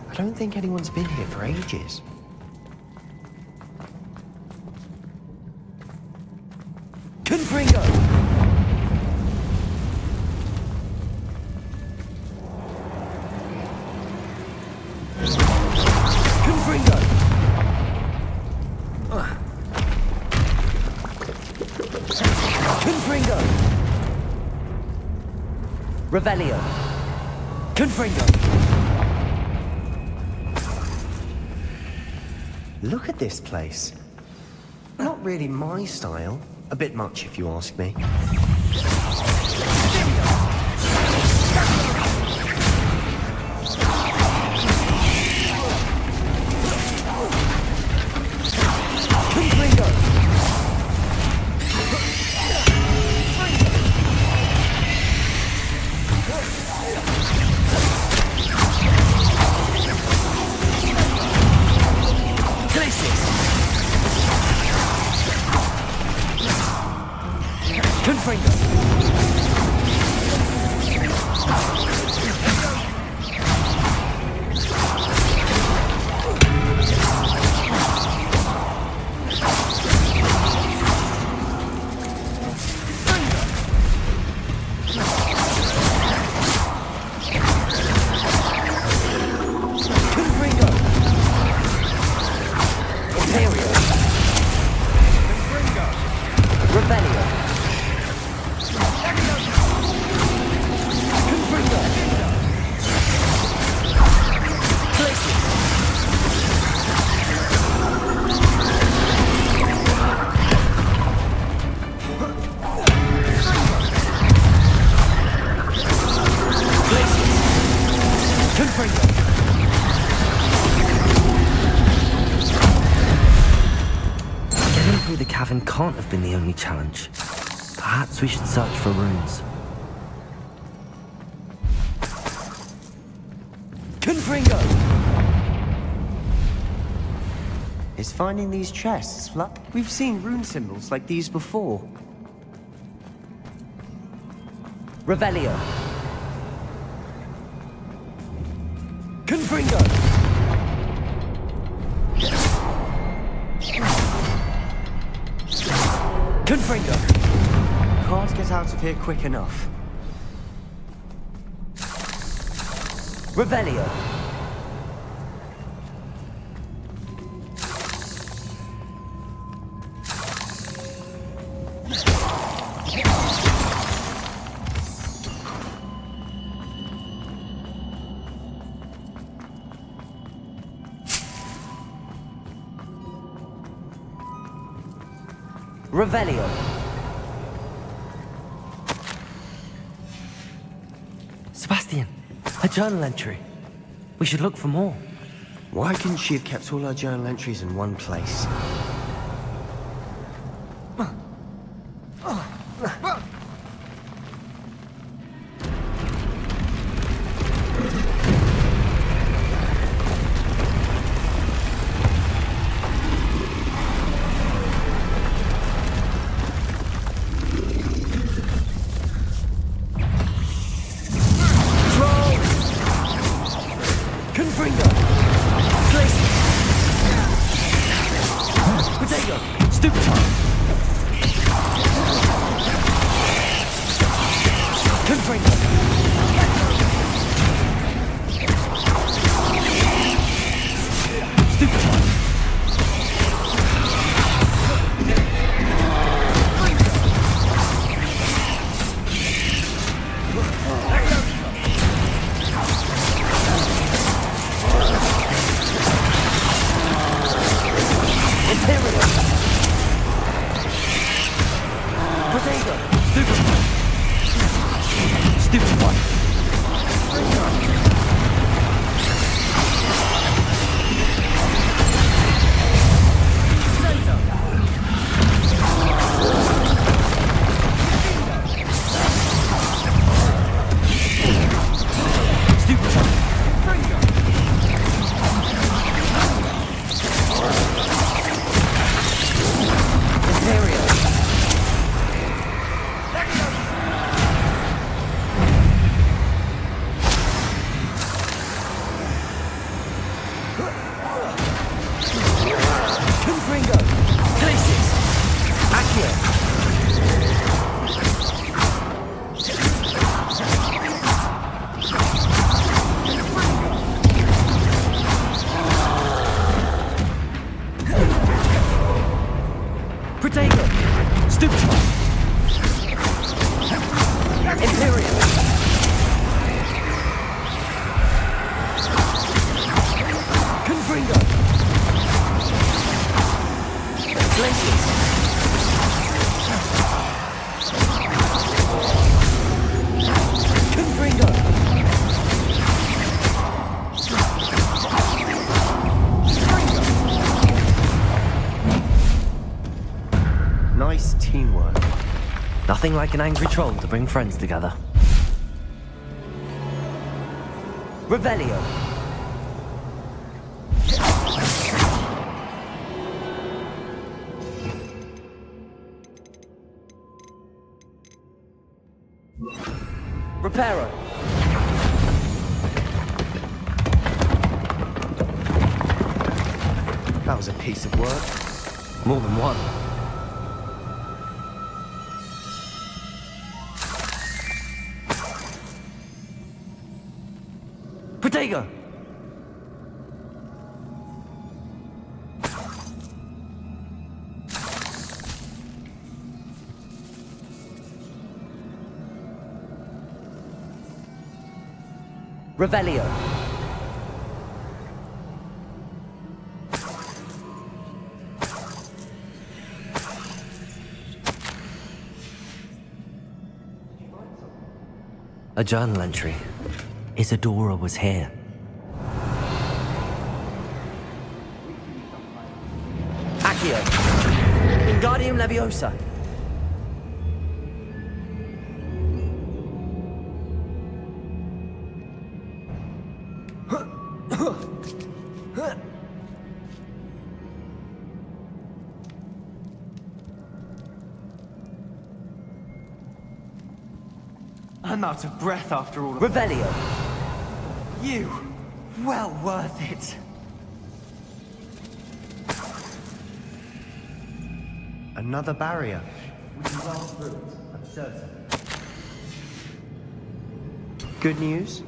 I don't think anyone's been here for ages. Confringo. Confringo. Confringo. Revelio. Confringo. Look at this place. Not really my style. A bit much, if you ask me. Revelio. Confringo. Glacius. Getting through the cavern can't have been the only challenge. Perhaps we should search for runes. Confringo! Is finding these chests luck? We've seen rune symbols like these before. Revelio. Confringo! Confringo! Can't get out of here quick enough. Revelio. Revelio. Sebastian, a journal entry. We should look for more. Why couldn't she have kept all her journal entries in one place? Confringo. Glacius. Potato. Stupefy. Confringo. Stupefy. Potato! Stupefy! Confringo! Glacius! Accio! Protego! Stupefy! Imperial! Confringo! Glacius! Confringo! Nice teamwork. Nothing like an angry troll to bring friends together. Revelio! Reparo! That was a piece of work. More than one. Protego! Revelio. A journal entry. Isadora was here. Accio. Wingardium Leviosa. I'm out of breath after all of Revelio. You! Well worth it! Another barrier. We can roll through it, I'm certain. Good news?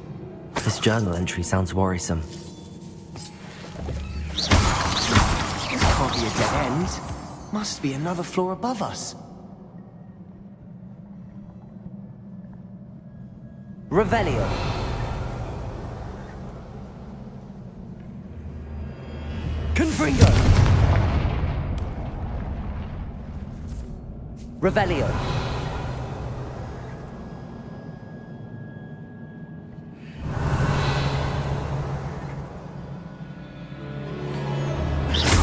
This journal entry sounds worrisome. This can't be a dead end. Must be another floor above us. Revelio. Confringo. Revelio.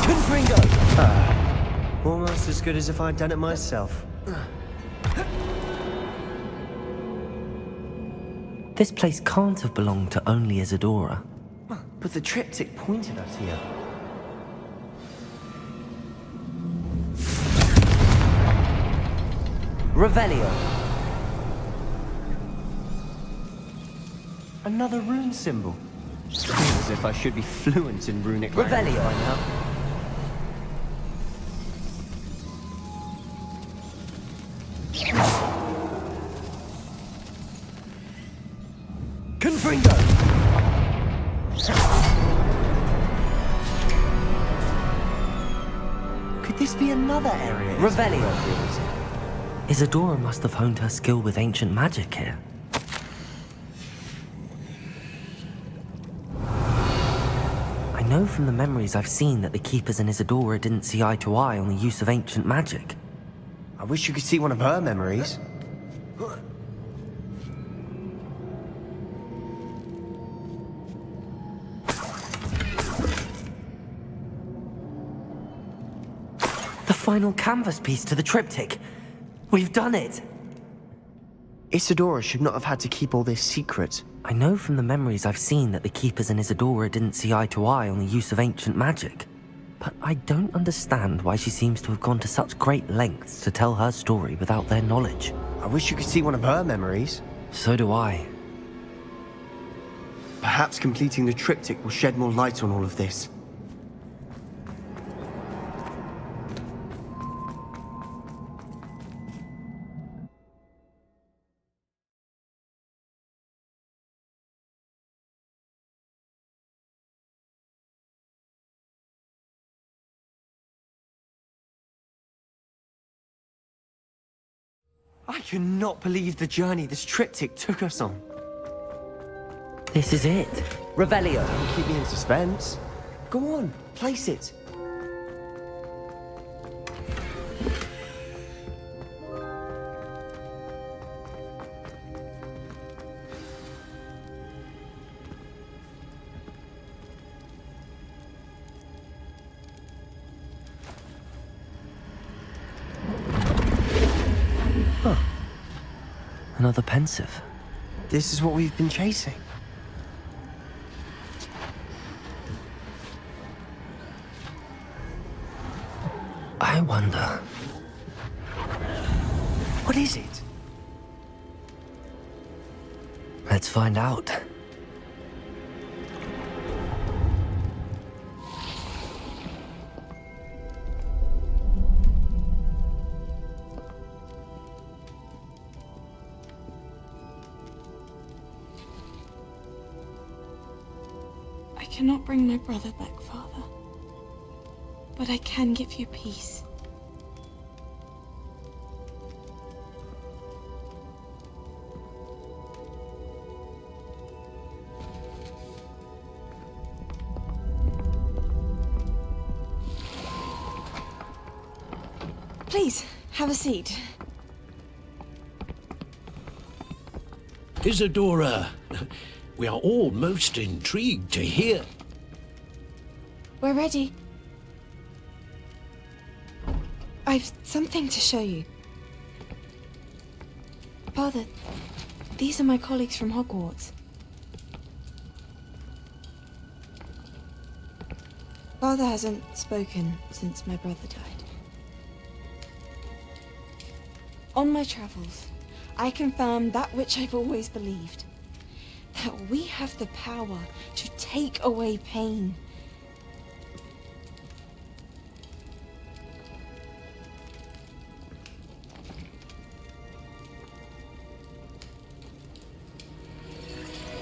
Confringo. Almost as good as if I'd done it myself. This place can't have belonged to only Isadora. But the triptych pointed us here. Revelio. Another rune symbol. As if I should be fluent in runic language Revelio. by now. Confringo. Could this be another area? Revelio. Isadora must have honed her skill with ancient magic here. I know from the memories I've seen that the Keepers and Isadora didn't see eye to eye on the use of ancient magic. I wish you could see one of her memories. The final canvas piece to the triptych. We've done it! Isadora should not have had to keep all this secret. I know from the memories I've seen that the Keepers and Isadora didn't see eye to eye on the use of ancient magic. But I don't understand why she seems to have gone to such great lengths to tell her story without their knowledge. I wish you could see one of her memories. So do I. Perhaps completing the triptych will shed more light on all of this. I cannot believe the journey this triptych took us on. This is it. Revelio. Don't keep me in suspense. Go on, place it. Huh. Another pensive. This is what we've been chasing. I wonder... What is it? Let's find out. I cannot bring my brother back, Father. But I can give you peace. Please, have a seat. Isadora, we are all most intrigued to hear. We're ready. I've something to show you. Father, these are my colleagues from Hogwarts. Father hasn't spoken since my brother died. On my travels, I confirmed that which I've always believed. That we have the power to take away pain.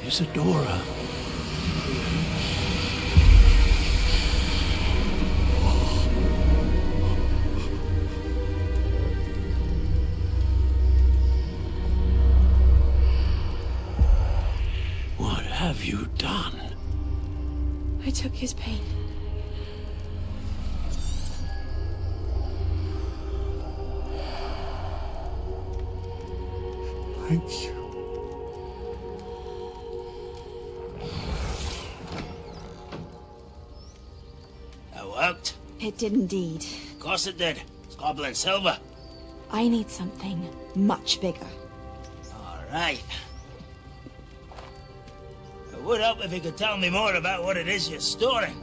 Isadora. What have you done? I took his pain. Thank you. That worked? It did indeed. Of course it did. It's goblin silver. I need something much bigger. All right. It would help if you could tell me more about what it is you're storing.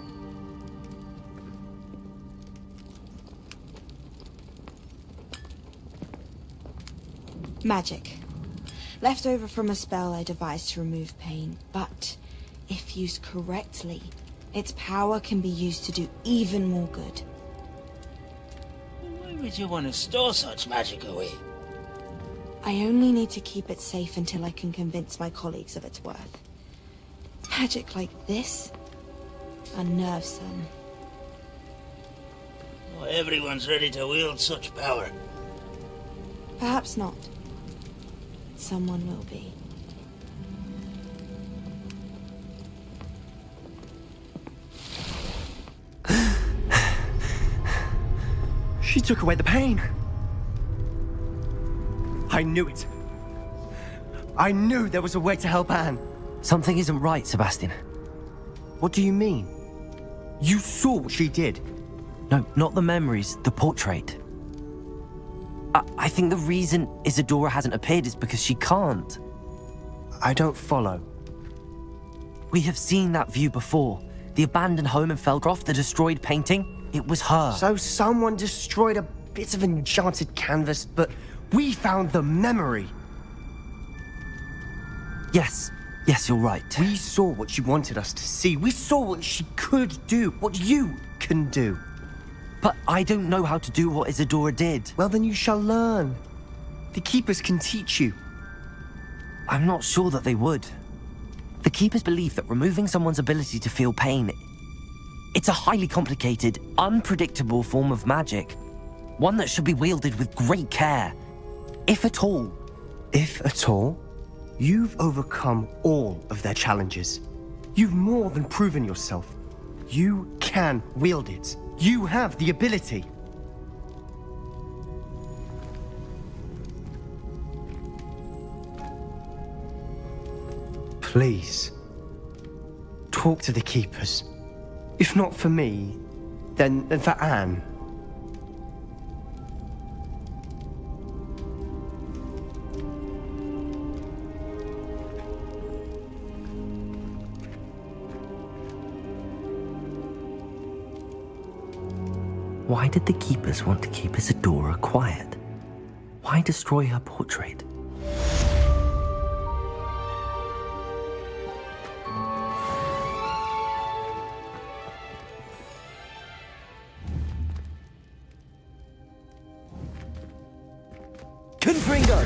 Magic. Left over from a spell I devised to remove pain, but if used correctly, its power can be used to do even more good. Why would you want to store such magic away? I only need to keep it safe until I can convince my colleagues of its worth. Magic like this unnerves them. Not everyone's ready to wield such power. Perhaps not. Someone will be. She took away the pain. I knew it. I knew there was a way to help Anne. Something isn't right, Sebastian. What do you mean? You saw what she did. No, not the memories, the portrait. I think the reason Isadora hasn't appeared is because she can't. I don't follow. We have seen that view before. The abandoned home in Felcroft, the destroyed painting. It was her. So someone destroyed a bit of enchanted canvas, but we found the memory. Yes, you're right. We saw what she wanted us to see. We saw what she could do, what you can do. But I don't know how to do what Isadora did. Well, then you shall learn. The Keepers can teach you. I'm not sure that they would. The Keepers believe that removing someone's ability to feel pain, it's a highly complicated, unpredictable form of magic. One that should be wielded with great care. If at all. If at all? You've overcome all of their challenges. You've more than proven yourself. You can wield it. You have the ability. Please, talk to the Keepers. If not for me, then for Anne. Why did the Keepers want to keep Isadora quiet? Why destroy her portrait? Confringo!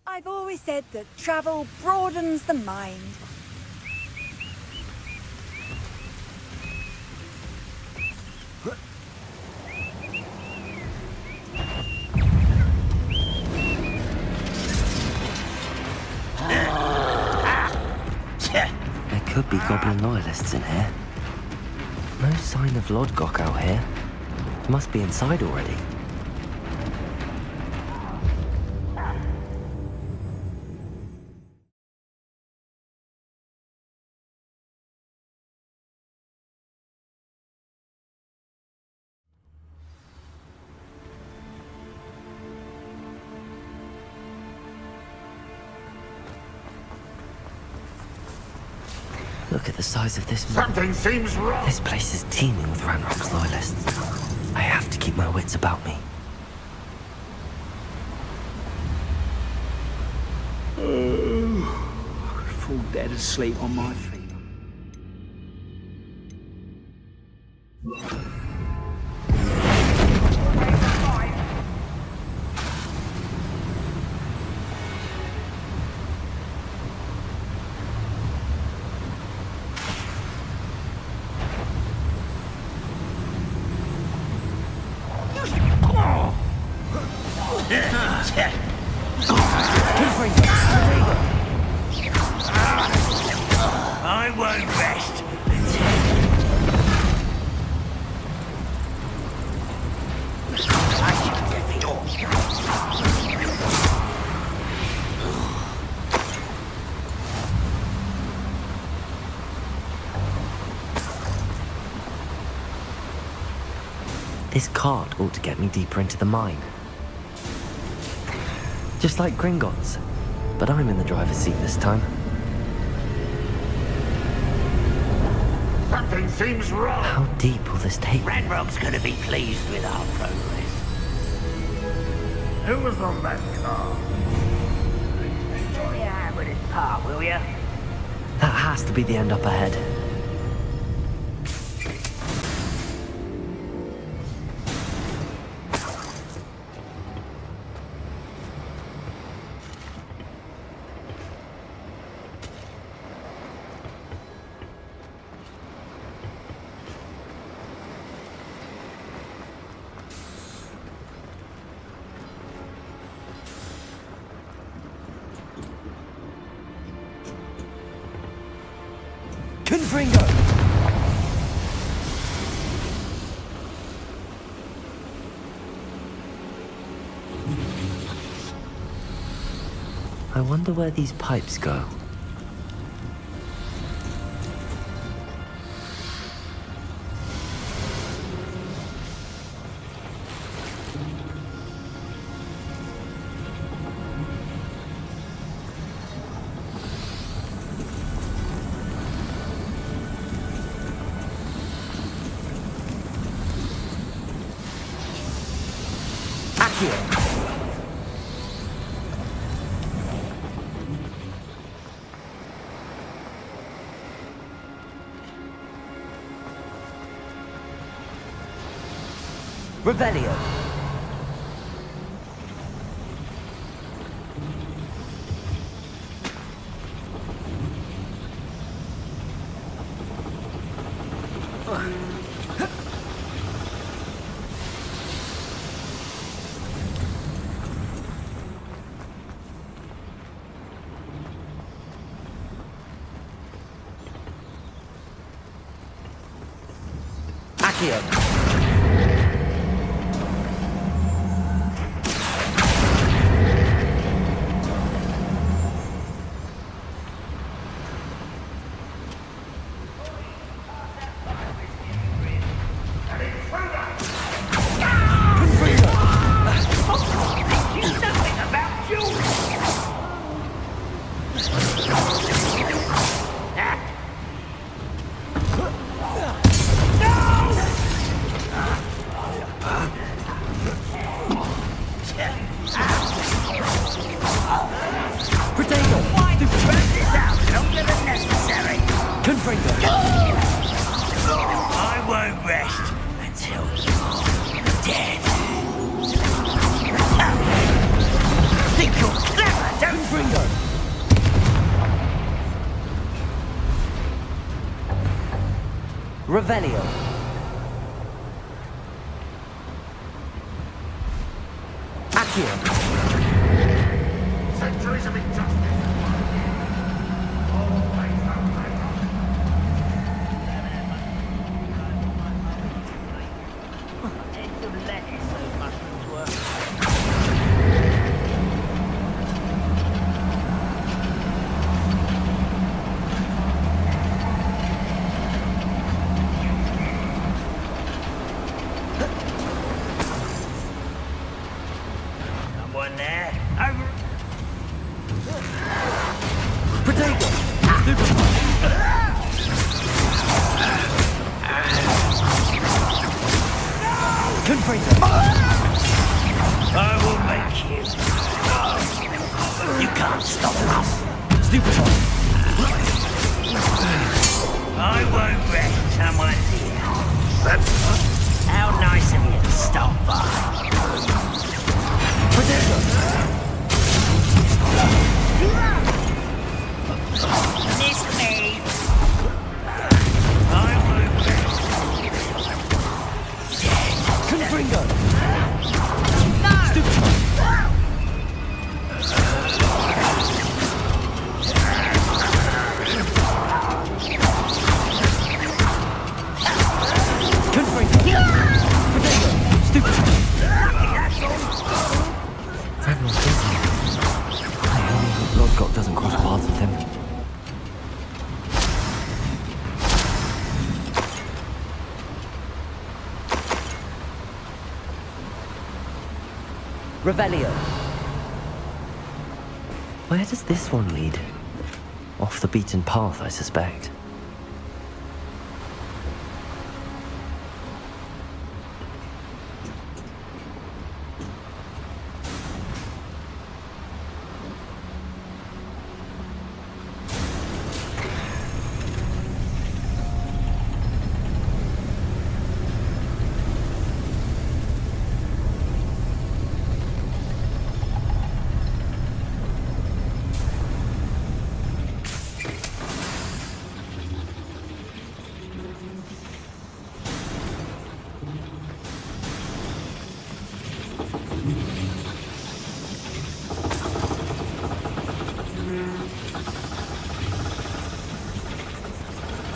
I've always said that travel broadens the mind. There could be goblin loyalists in here. No sign of Lodgok out here. Must be inside already. Look at the size of this map. Something seems wrong. This place is teeming with Ranrock's loyalists. I have to keep my wits about me. I could fall dead asleep on my feet. I won't rest. This cart ought to get me deeper into the mine. Just like Gringotts, but I'm in the driver's seat this time. Something seems wrong. How deep will this take me? Ranrock's gonna be pleased with our progress. Who was on that car? Enjoy your hand with this part, will ya? That has to be the end up ahead. Confringo! I wonder where these pipes go. Accio. Revelio. Accio. Revelio. Accio. Centuries of injustice. Eggs of lettuce, those mushrooms were. Someone there? Over. Potato. Confringo. I will make you. You can't stop us. Stupid. I won't wreck someone's ear. That's how nice of you to stop by. Miss me. I won't wreck. Confringo. No. Stupid. Lodgott doesn't cross paths with him. Revelio. Where does this one lead? Off the beaten path, I suspect.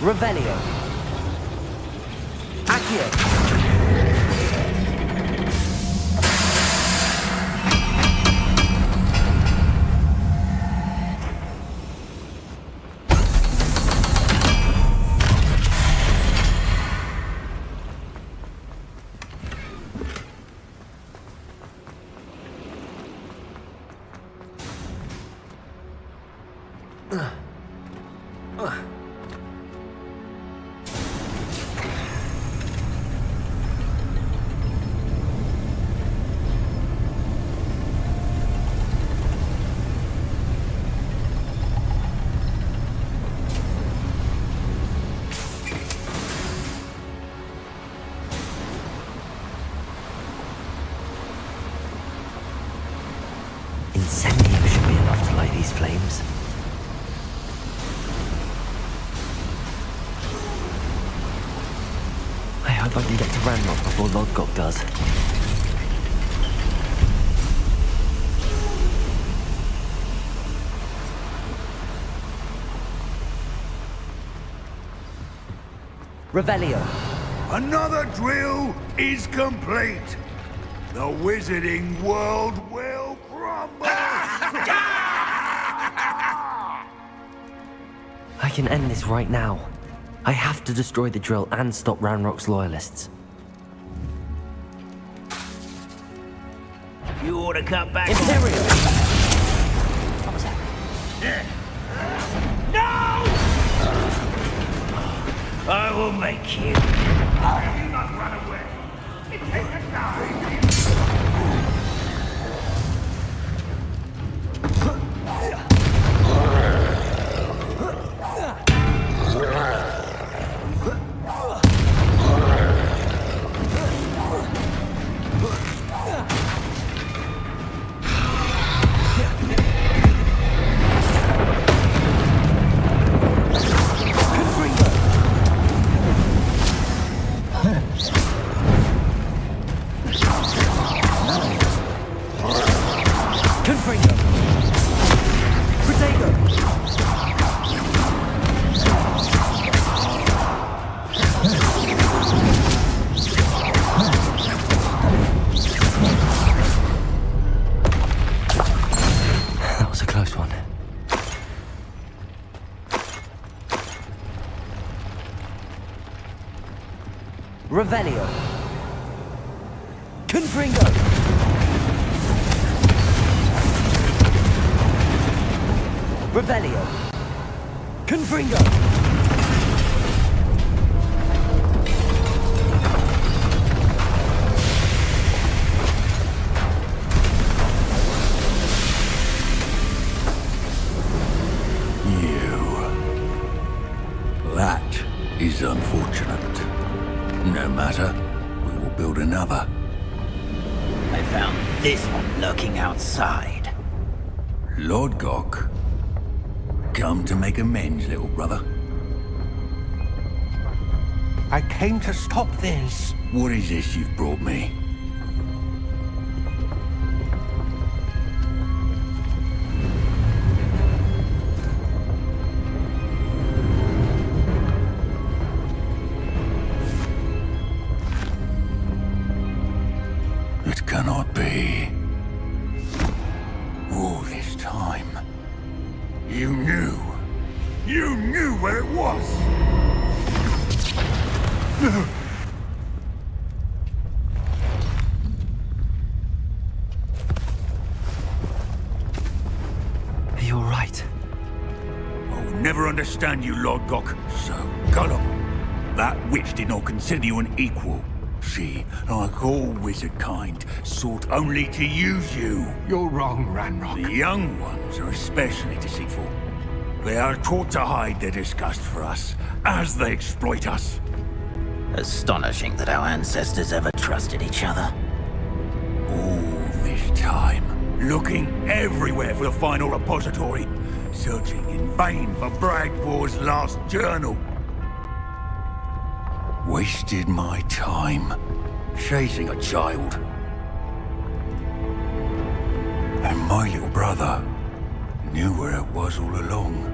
Revelio. Accio. Incendium should be enough to light these flames. I hope I can get to Ranrock before Lodgok does. Revelio. Another drill is complete. The wizarding world will crumble. I can end this right now. I have to destroy the drill and stop Ranrock's loyalists. You ought to cut back Imperial. What was that? No! I will make you. Do not run away. It takes time. Revelio. Confringo. Revelio. Confringo. That is unfortunate. No matter, we will build another. I found this one lurking outside. Lodgok, come to make amends, little brother. I came to stop this. What is this you've brought me? It cannot be. All this time, you knew where it was. Are you all right? I'll never understand you, Lodgok. So gullible. That witch did not consider you an equal. She, like all wizard kind, sought only to use you. You're wrong, Ranrock. The young ones are especially deceitful. They are taught to hide their disgust for us, as they exploit us. Astonishing that our ancestors ever trusted each other. All this time, looking everywhere for the final repository, searching in vain for Bragbor's last journal. Wasted my time chasing a child. And my little brother knew where it was all along.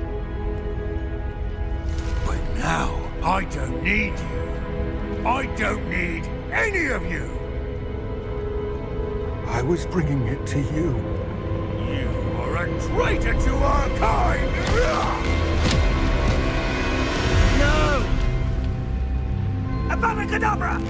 But now, I don't need you. I don't need any of you. I was bringing it to you. You are a traitor to our kind! No! Avada Kedavra!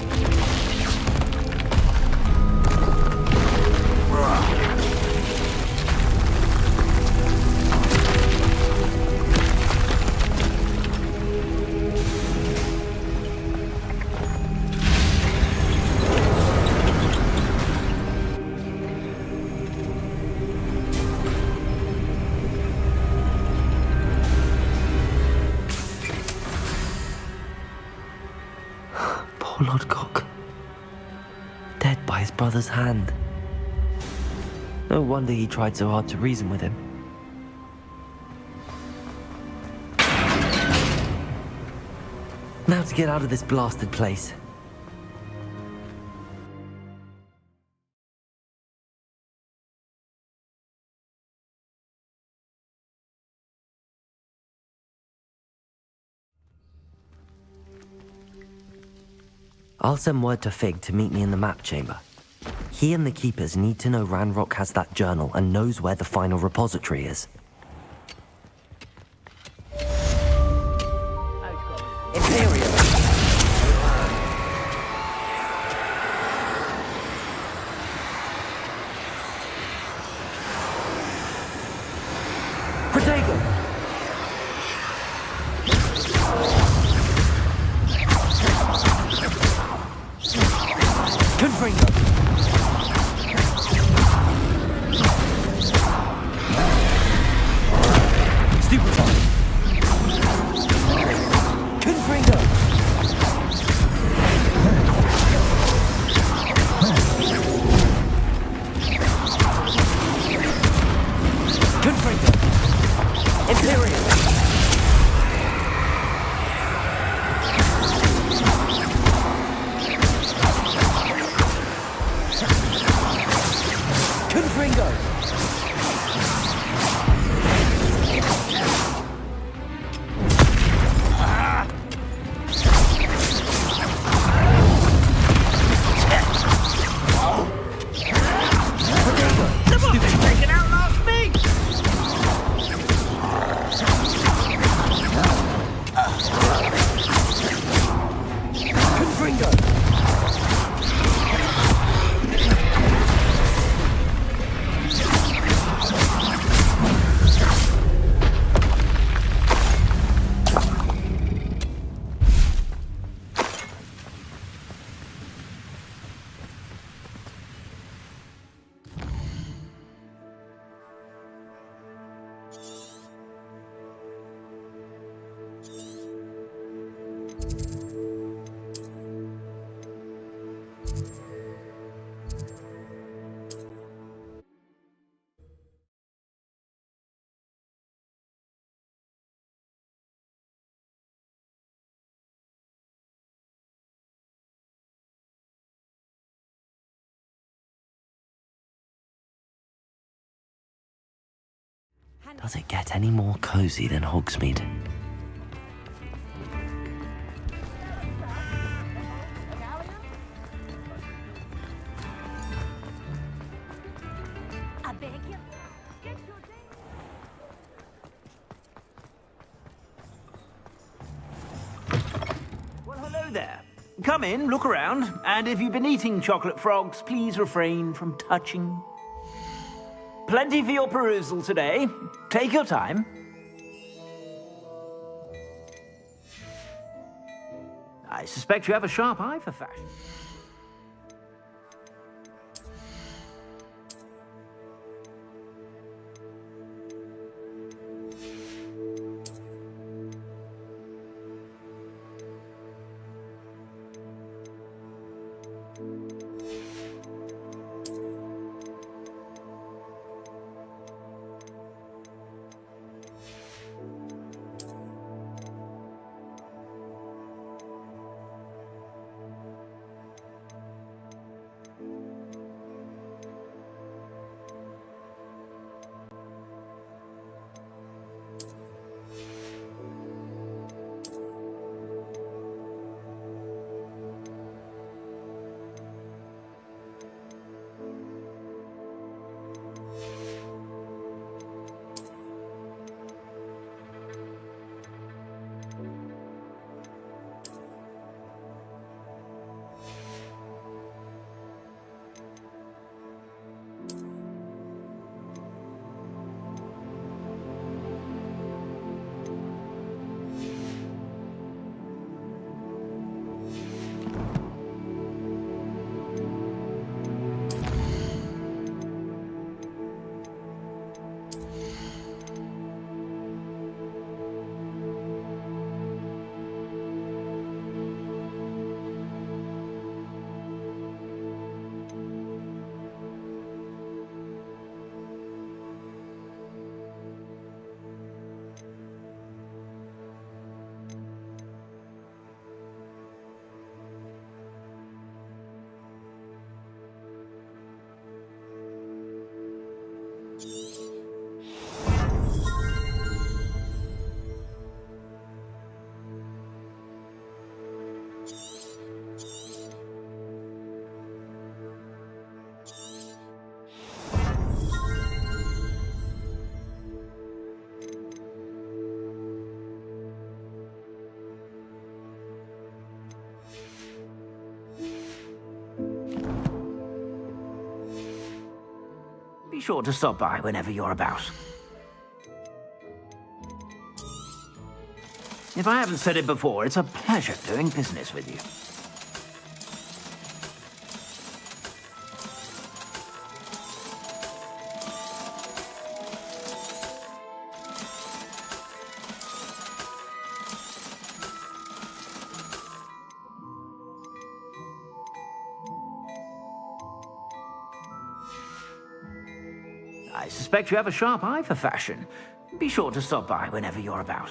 Poor Lodgok. Dead by his brother's hand. No wonder he tried so hard to reason with him. Now to get out of this blasted place. I'll send word to Fig to meet me in the map chamber. He and the Keepers need to know Ranrock has that journal and knows where the final repository is. Imperial! Protego! Confringo! Stupefy! Confringo! Confringo! Imperial! Confringo! Someone's taken out last meat! Confringo! Does it get any more cozy than Hogsmeade? I beg you. Well, hello there. Come in, look around, and if you've been eating chocolate frogs, please refrain from touching. Plenty for your perusal today. Take your time. I suspect you have a sharp eye for fashion. Be sure to stop by whenever you're about. If I haven't said it before, it's a pleasure doing business with you. I suspect you have a sharp eye for fashion. Be sure to stop by whenever you're about.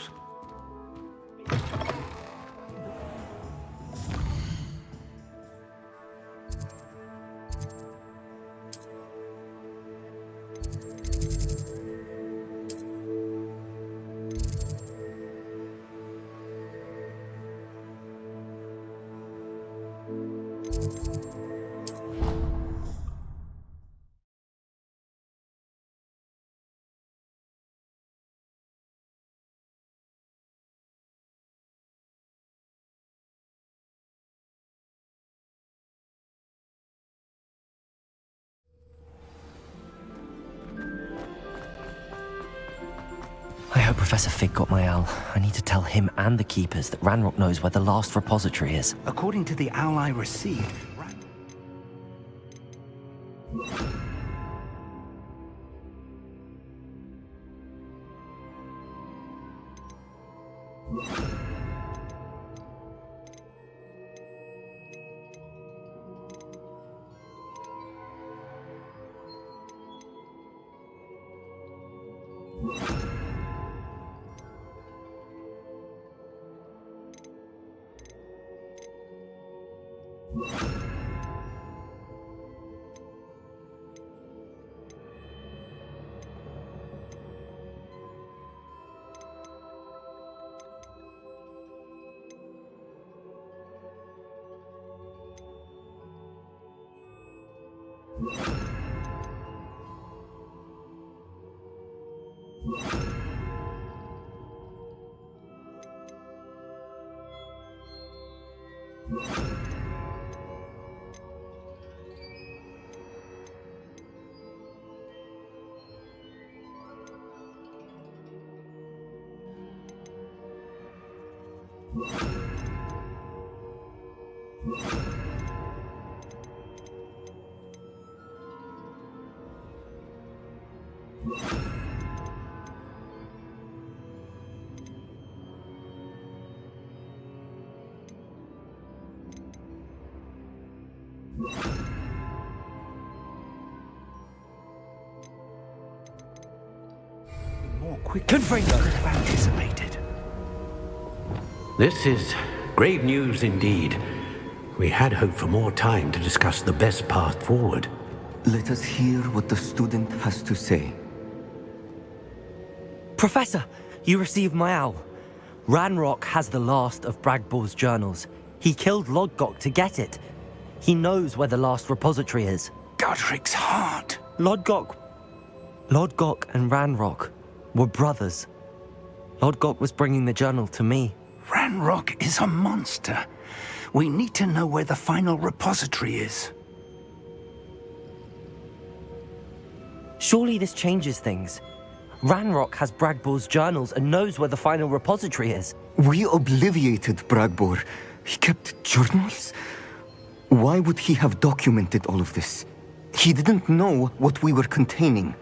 I hope Professor Fig got my owl. I need to tell him and the Keepers that Ranrock knows where the last repository is. According to the owl I received, more quickly than I anticipated. This is grave news indeed. We had hoped for more time to discuss the best path forward. Let us hear what the student has to say. Professor, you received my owl. Ranrock has the last of Bragbor's journals. He killed Lodgok to get it. He knows where the last repository is. Godric's heart. Lodgok and Ranrock were brothers. Lodgok was bringing the journal to me. Ranrock is a monster. We need to know where the final repository is. Surely this changes things. Ranrock has Bragbor's journals and knows where the final repository is. We obliviated Bragbor. He kept journals? Why would he have documented all of this? He didn't know what we were containing.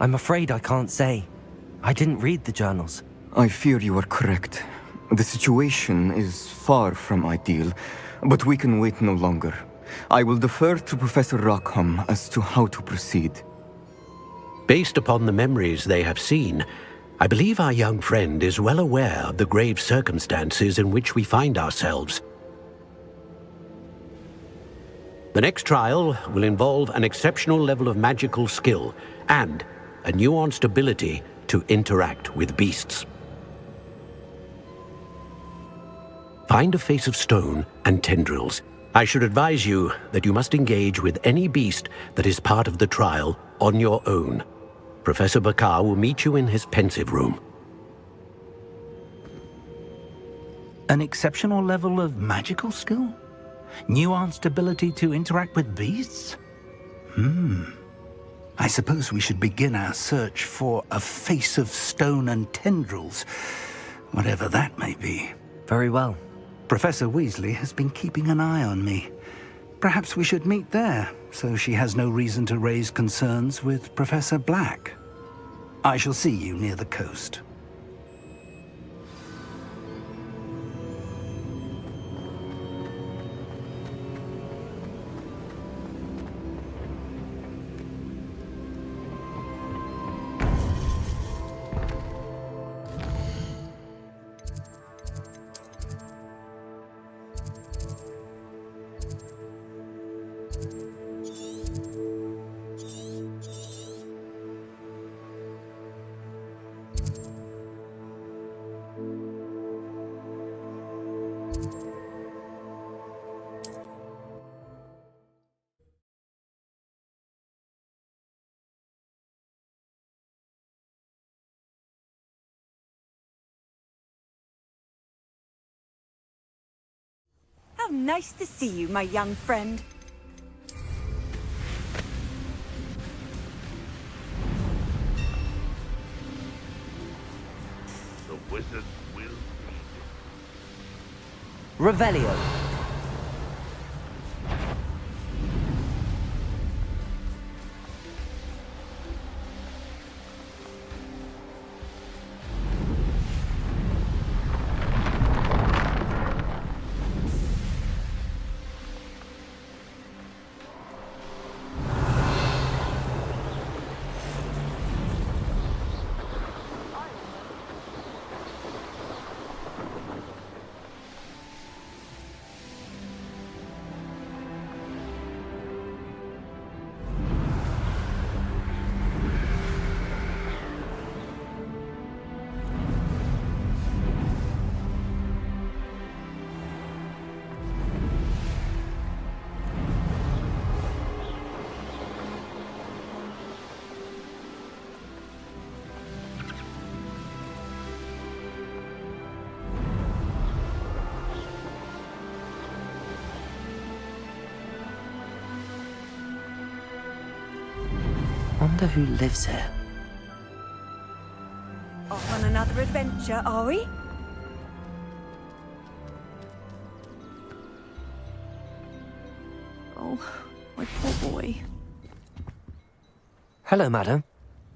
I'm afraid I can't say. I didn't read the journals. I fear you are correct. The situation is far from ideal, but we can wait no longer. I will defer to Professor Rockham as to how to proceed. Based upon the memories they have seen, I believe our young friend is well aware of the grave circumstances in which we find ourselves. The next trial will involve an exceptional level of magical skill and a nuanced ability to interact with beasts. Find a face of stone and tendrils, I should advise you that you must engage with any beast that is part of the trial on your own. Professor Bakar will meet you in his pensive room. An exceptional level of magical skill? Nuanced ability to interact with beasts? I suppose we should begin our search for a face of stone and tendrils, whatever that may be. Very well. Professor Weasley has been keeping an eye on me. Perhaps we should meet there, so she has no reason to raise concerns with Professor Black. I shall see you near the coast. How nice to see you, my young friend. The wizard will Revelio. Wonder who lives here. Off on another adventure, are we? Oh, my poor boy. Hello, madam.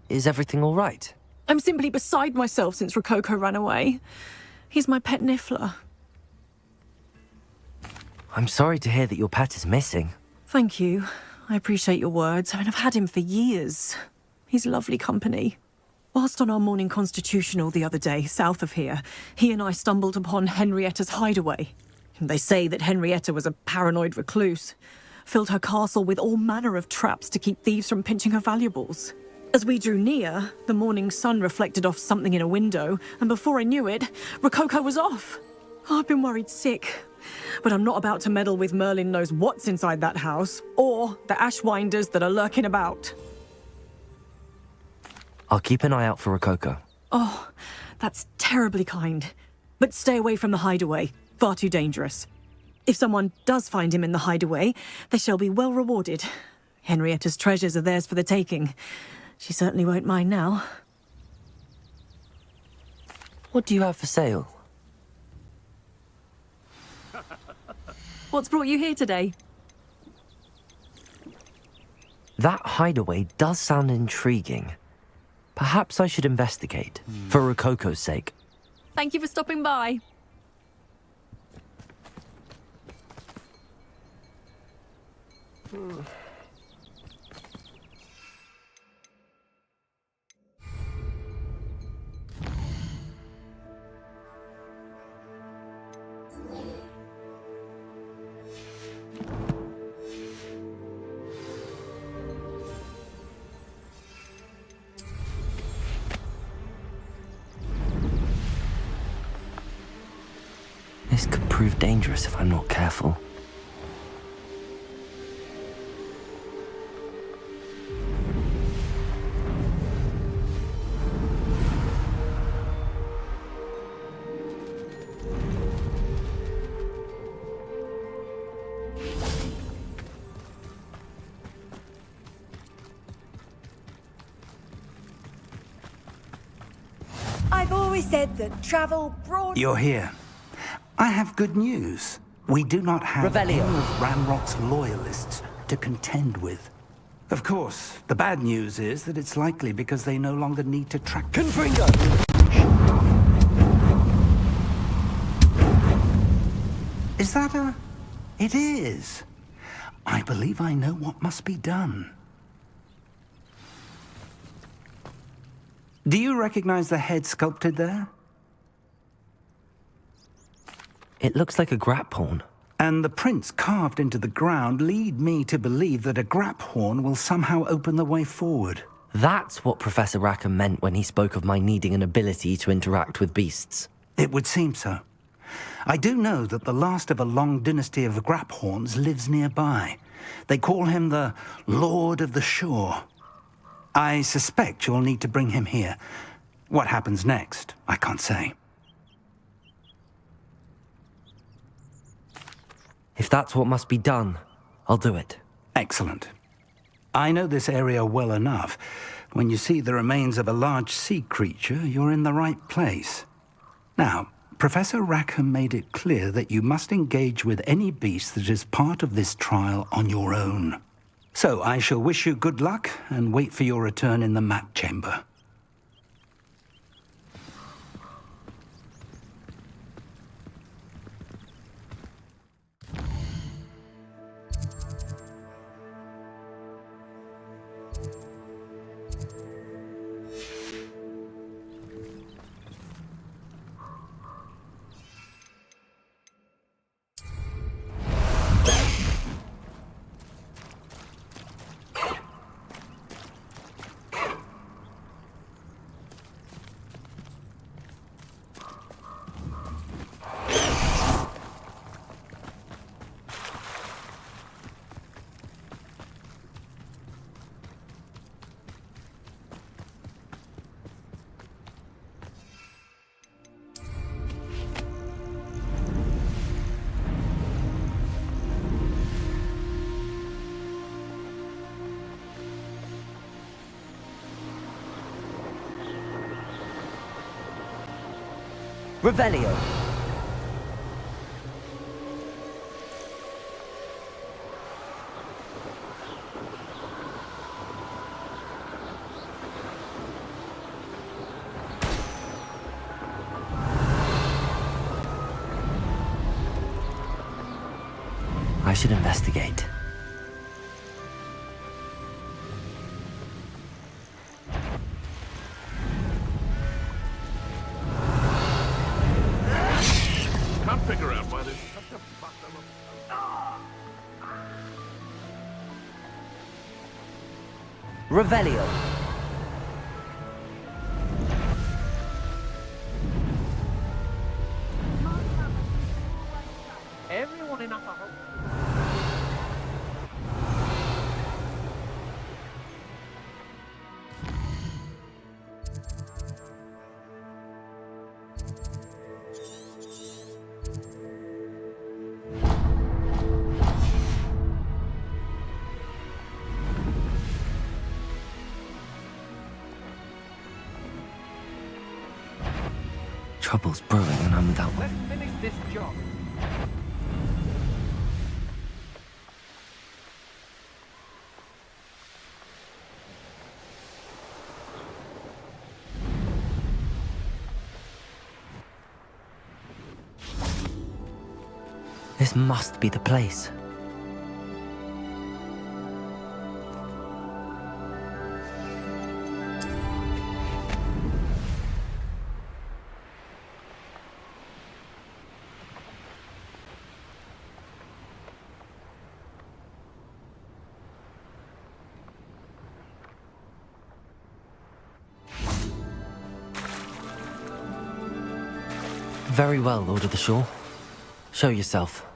Is everything all right? I'm simply beside myself since Rococo ran away. He's my pet Niffler. I'm sorry to hear that your pet is missing. Thank you. I appreciate your words. I mean, I've had him for years. He's lovely company. Whilst on our morning constitutional the other day, south of here, he and I stumbled upon Henrietta's hideaway. They say that Henrietta was a paranoid recluse, filled her castle with all manner of traps to keep thieves from pinching her valuables. As we drew near, the morning sun reflected off something in a window, and before I knew it, Rococo was off. Oh, I've been worried sick. But I'm not about to meddle with Merlin knows what's inside that house, or the Ashwinders that are lurking about. I'll keep an eye out for Rococo. Oh, that's terribly kind. But stay away from the hideaway. Far too dangerous. If someone does find him in the hideaway, they shall be well rewarded. Henrietta's treasures are theirs for the taking. She certainly won't mind now. What do you have for sale? What's brought you here today? That hideaway does sound intriguing. Perhaps I should investigate, for Rococo's sake. Thank you for stopping by. This could prove dangerous if I'm not careful. I've always said that travel broad... You're here. I have good news. We do not have any of Ranrock's loyalists to contend with. Of course, the bad news is that it's likely because they no longer need to track... Confringo! Is that a... It is. I believe I know what must be done. Do you recognize the head sculpted there? It looks like a grap horn. And the prints carved into the ground lead me to believe that a grap horn will somehow open the way forward. That's what Professor Rackham meant when he spoke of my needing an ability to interact with beasts. It would seem so. I do know that the last of a long dynasty of grap horns lives nearby. They call him the Lord of the Shore. I suspect you'll need to bring him here. What happens next, I can't say. If that's what must be done, I'll do it. Excellent. I know this area well enough. When you see the remains of a large sea creature, you're in the right place. Now, Professor Rackham made it clear that you must engage with any beast that is part of this trial on your own. So I shall wish you good luck and wait for your return in the map chamber. Revelio. I should investigate. Can't figure out why there's such a bundle of... Revelio. Everyone in Upper Hope. Trouble's brewing and I'm without one. Let's finish this job. This must be the place. Very well, Lord of the Shore. Show yourself.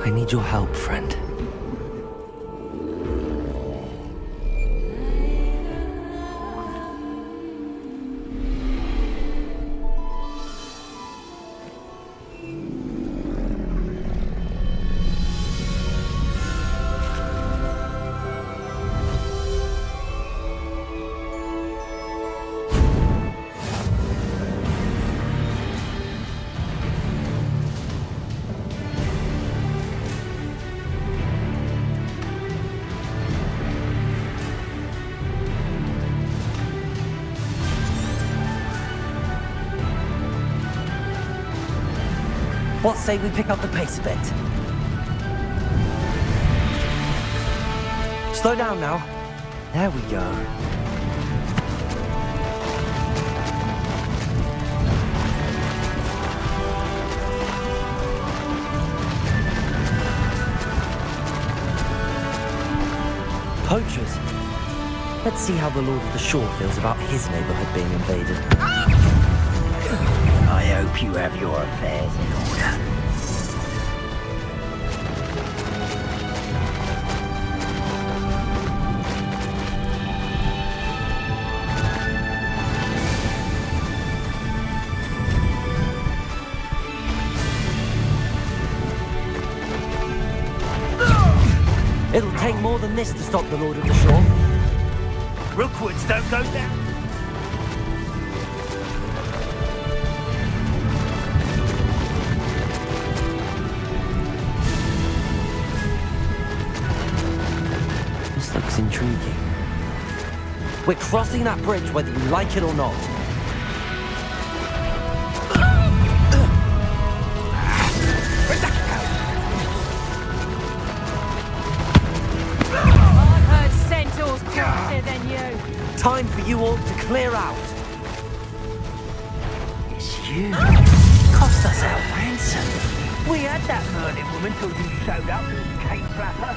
I need your help, friend. What say we pick up the pace a bit? Slow down now. There we go. Poachers. Let's see how the Lord of the Shore feels about his neighborhood being invaded. I hope you have your affairs in order. It'll take more than this to stop the Lord of the Shore. Rookwoods don't go down. This looks intriguing. We're crossing that bridge whether you like it or not. I've heard centaurs craftier than you. Time for you all to clear out. It's you. Cost us our ransom. We had that murdered woman till you showed up, little cake flapper.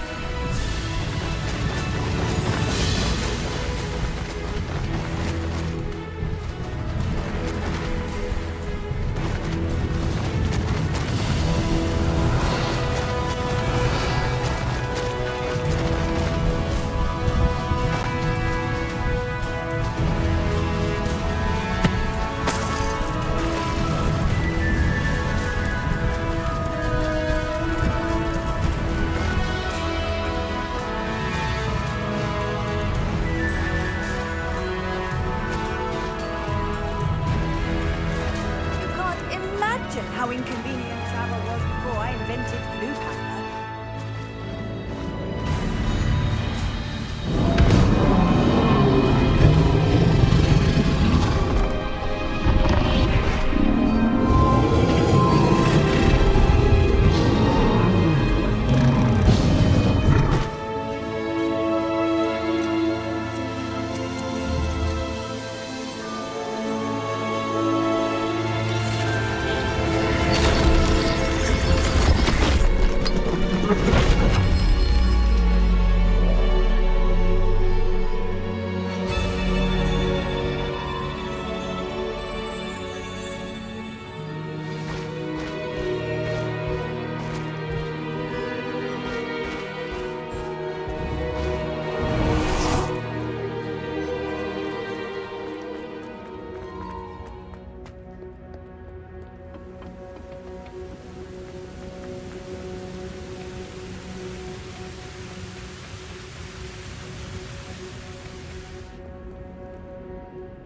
How inconvenient travel was before I invented flue power.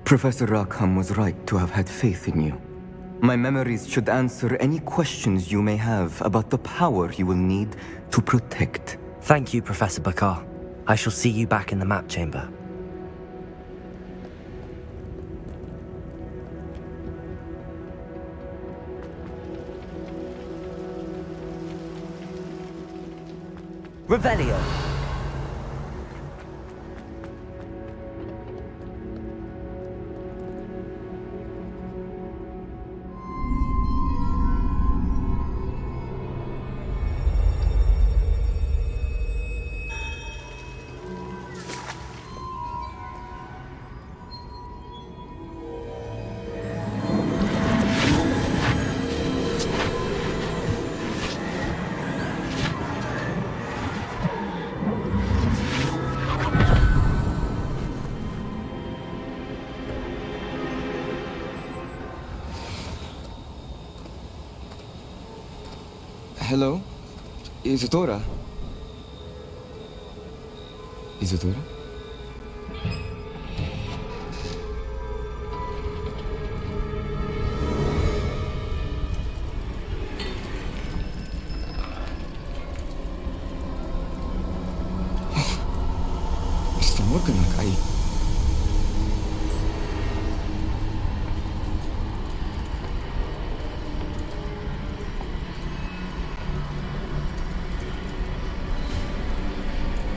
Professor Rackham was right to have had faith in you. My memories should answer any questions you may have about the power you will need to protect. Thank you, Professor Bakar. I shall see you back in the map chamber. Revelio. Hello? Isadora? Isadora? Mr. Morganach,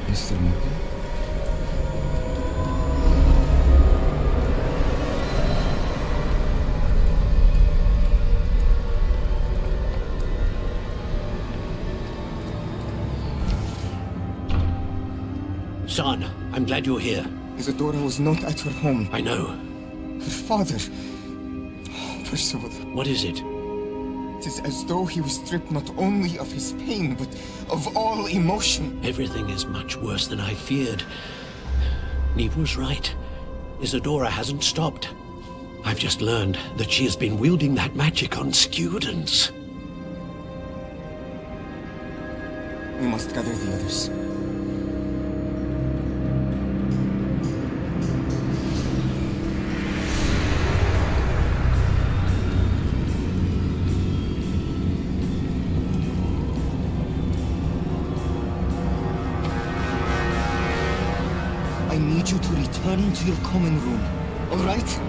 Mr. Morgan? Son, I'm glad you're here. Isadora was not at her home. I know. Her father. Percival. What is it? It is as though he was stripped not only of his pain, but of all emotion. Everything is much worse than I feared. Neve was right. Isadora hasn't stopped. I've just learned that she has been wielding that magic on students. We must gather the others. I need you to return to your common room, all right?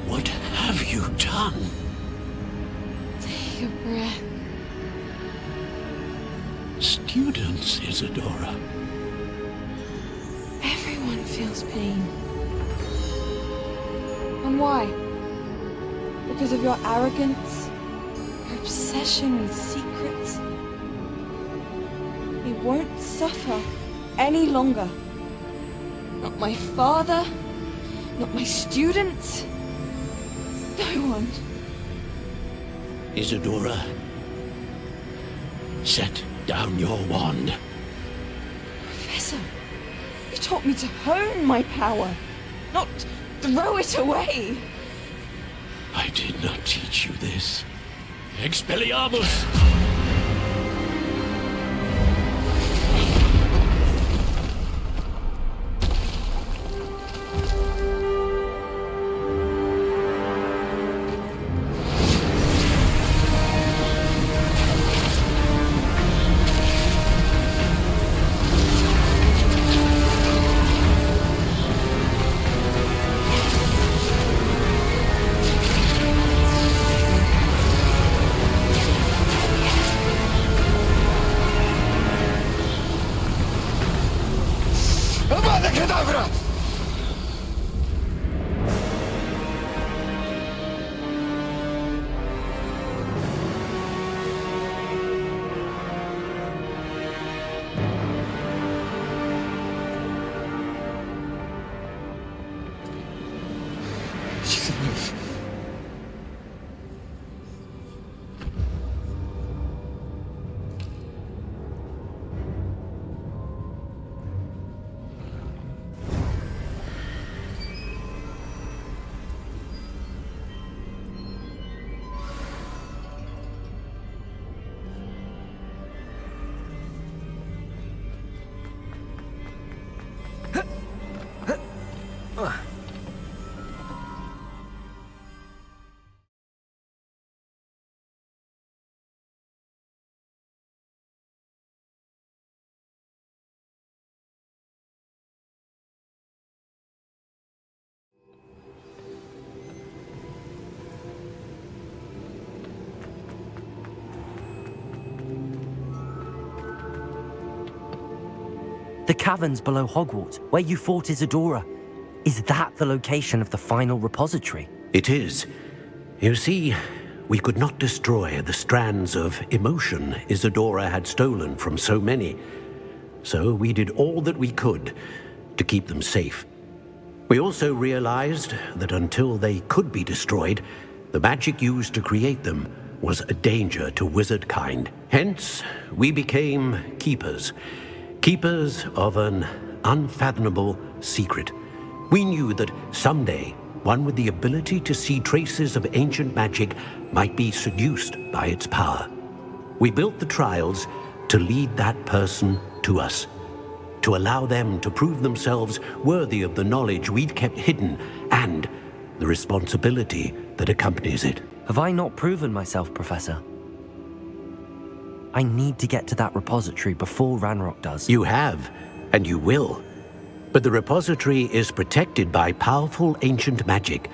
What have you done? Take a breath. Students, Isadora. Everyone feels pain. And why? Because of your arrogance? Your obsession with secrets? We won't suffer any longer. Not my father, not my students, no one. Isadora, set down your wand. Professor, you taught me to hone my power, not throw it away. I did not teach you this. Expelliarmus! Avada Kedavra! She's alive. The caverns below Hogwarts, where you fought Isadora. Is that the location of the final repository? It is. You see, we could not destroy the strands of emotion Isadora had stolen from so many. So we did all that we could to keep them safe. We also realized that until they could be destroyed, the magic used to create them was a danger to wizard kind. Hence, we became keepers. Keepers of an unfathomable secret. We knew that someday, one with the ability to see traces of ancient magic might be seduced by its power. We built the trials to lead that person to us, to allow them to prove themselves worthy of the knowledge we'd kept hidden and the responsibility that accompanies it. Have I not proven myself, Professor? I need to get to that repository before Ranrock does. You have, and you will. But the repository is protected by powerful ancient magic.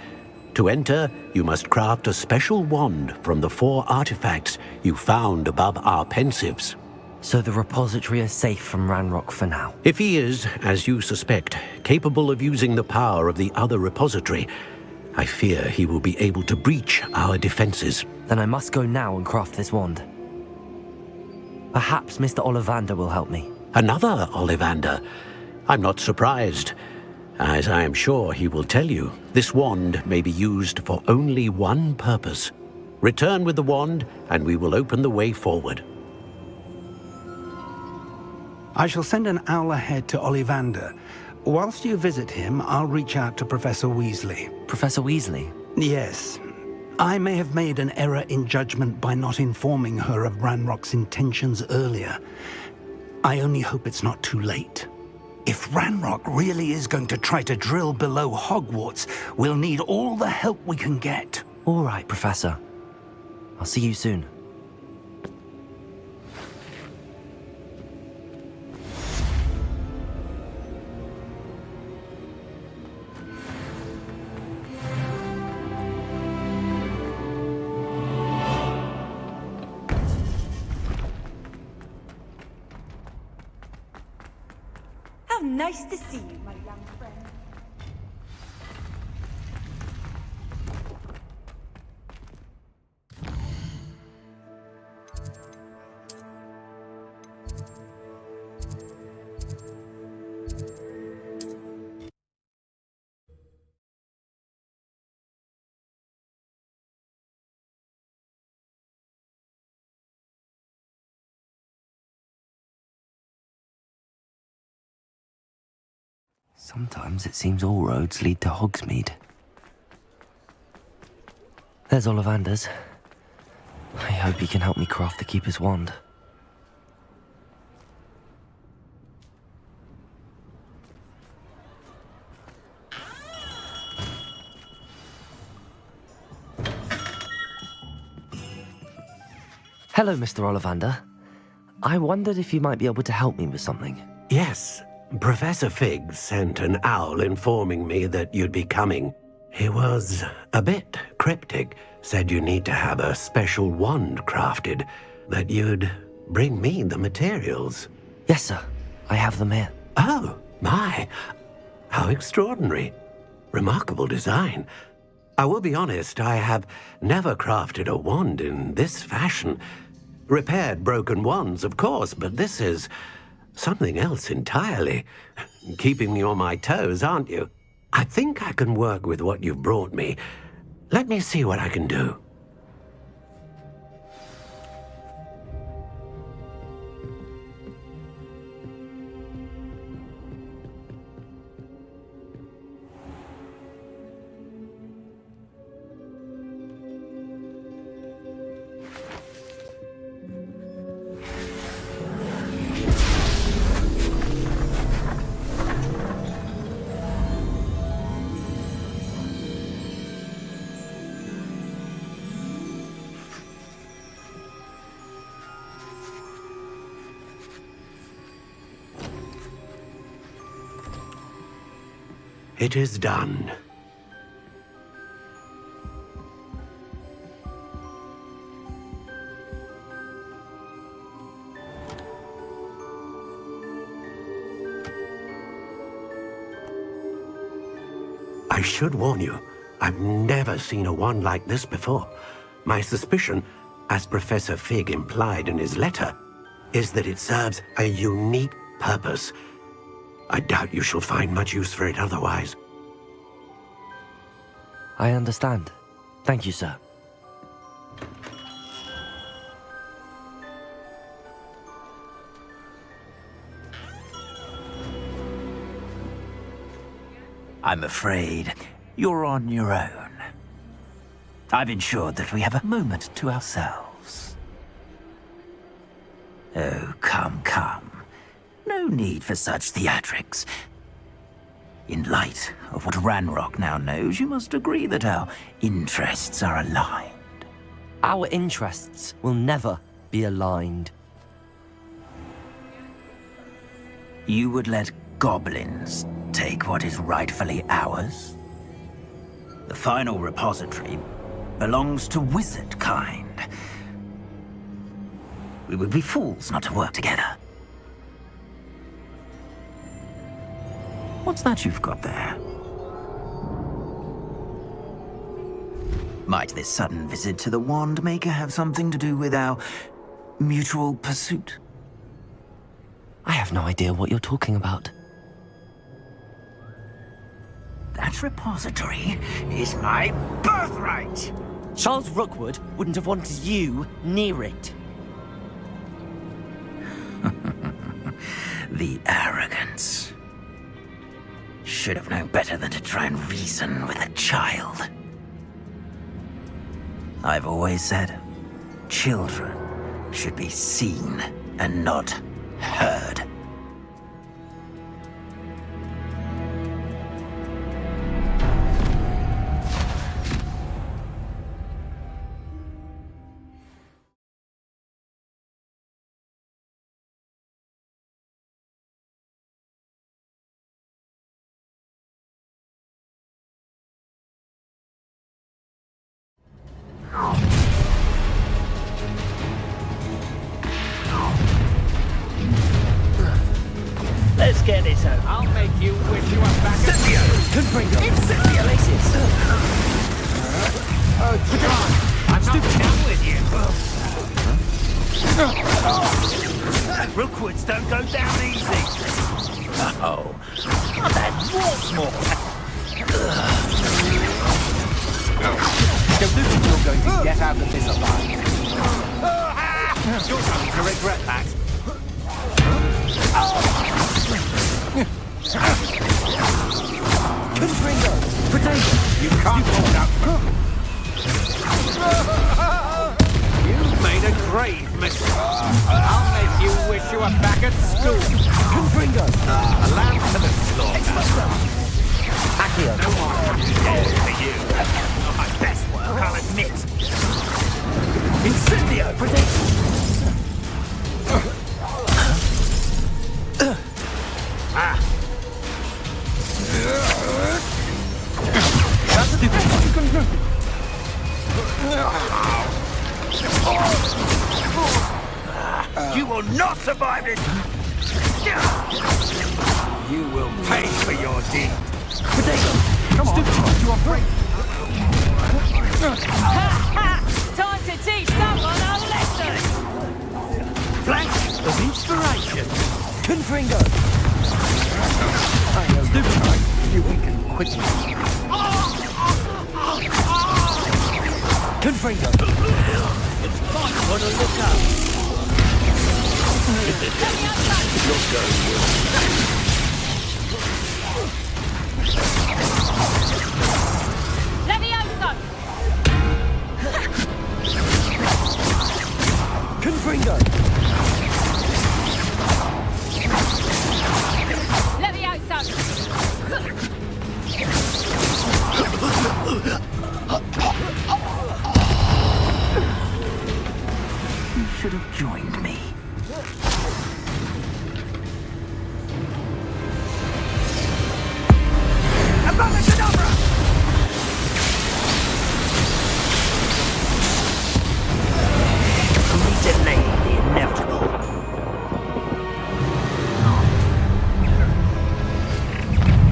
To enter, you must craft a special wand from the 4 artifacts you found above our pensives. So the repository is safe from Ranrock for now? If he is, as you suspect, capable of using the power of the other repository, I fear he will be able to breach our defenses. Then I must go now and craft this wand. Perhaps Mr. Ollivander will help me. Another Ollivander? I'm not surprised. As I am sure he will tell you, this wand may be used for only one purpose. Return with the wand, and we will open the way forward. I shall send an owl ahead to Ollivander. Whilst you visit him, I'll reach out to Professor Weasley. Professor Weasley? Yes. I may have made an error in judgment by not informing her of Ranrock's intentions earlier. I only hope it's not too late. If Ranrock really is going to try to drill below Hogwarts, we'll need all the help we can get. All right, Professor. I'll see you soon. Nice to see you, my young friend. Sometimes it seems all roads lead to Hogsmeade. There's Ollivander's. I hope he can help me craft the Keeper's wand. Hello, Mr. Ollivander. I wondered if you might be able to help me with something. Yes. Professor Fig sent an owl informing me that you'd be coming. He was a bit cryptic, said you need to have a special wand crafted, that you'd bring me the materials. Yes, sir. I have them here. Oh, my. How extraordinary. Remarkable design. I will be honest, I have never crafted a wand in this fashion. Repaired broken wands, of course, but this is something else entirely. Keeping me on my toes, aren't you? I think I can work with what you've brought me. Let me see what I can do. It is done. I should warn you, I've never seen a wand like this before. My suspicion, as Professor Fig implied in his letter, is that it serves a unique purpose. I doubt you shall find much use for it otherwise. I understand. Thank you, sir. I'm afraid you're on your own. I've ensured that we have a moment to ourselves. Oh, come. No need for such theatrics. In light of what Ranrock now knows, you must agree that our interests are aligned. Our interests will never be aligned. You would let goblins take what is rightfully ours? The final repository belongs to wizard kind. We would be fools not to work together. What's that you've got there? Might this sudden visit to the Wand Maker have something to do with our mutual pursuit? I have no idea what you're talking about. That repository is my birthright! Charles Rookwood wouldn't have wanted you near it. The arrogance. Should have known better than to try and reason with a child. I've always said, children should be seen and not heard. Let's get this over. I'll make you wish you were back at Cynthia! Cynthia Laces! Oh, John! I'm not down with you. Rookwoods don't go down easy. Oh, I've had warts more. Don't you think you're going to get out of this alive? You're going to regret that. Confringo! Potato! You can't hold up. You've made a grave mistake. I'll make you wish you were back at school. Confringo! A lamb to the slaughter. Accio! No one comes dead for you. Not my best work, I'll admit. Incendio! Potato! That's stupid. You will not survive this. You will pay for your deed. Potato! Come on! You are afraid? Time to teach someone a lesson! Flank of inspiration. Confringo! Stupid! You weaken quickly. Confringo! Might want to look up. You're going well. Levioso! Confringo! Levioso! You should have joined me. Abracadabra! Only delay the inevitable.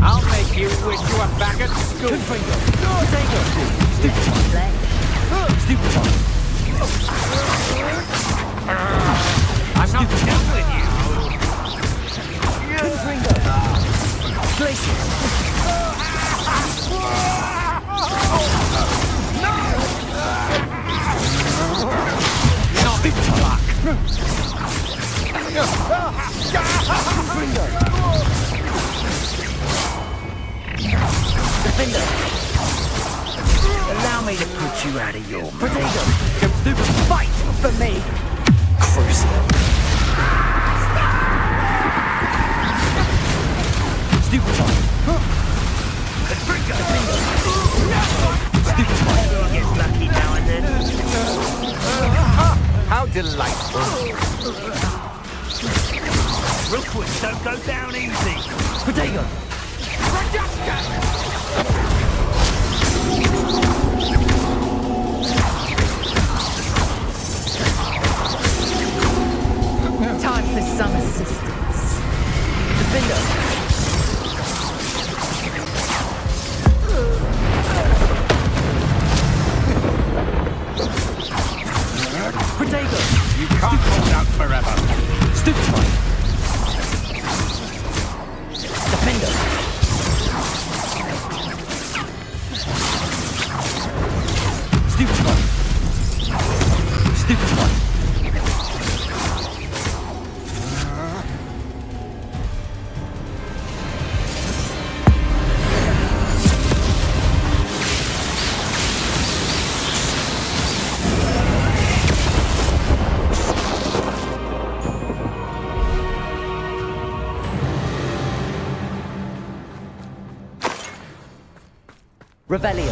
I'll make you wish you were back at school. Confringo! Potato! Stupid! Stupid! I'm not done with you. Confringo! Glacier! Defender! Allow me to put you out of your potato! Stupid fight for me! Crucible. Stupid fight. Stupid fight! Gets lucky now and then. How delightful. Rookwoods don't go down easy! Potato! Time for some assistance. Defender! Potato! You can't hold out forever. Stupid fight! Defender! Stupid fight! Stupid fight! Revelio.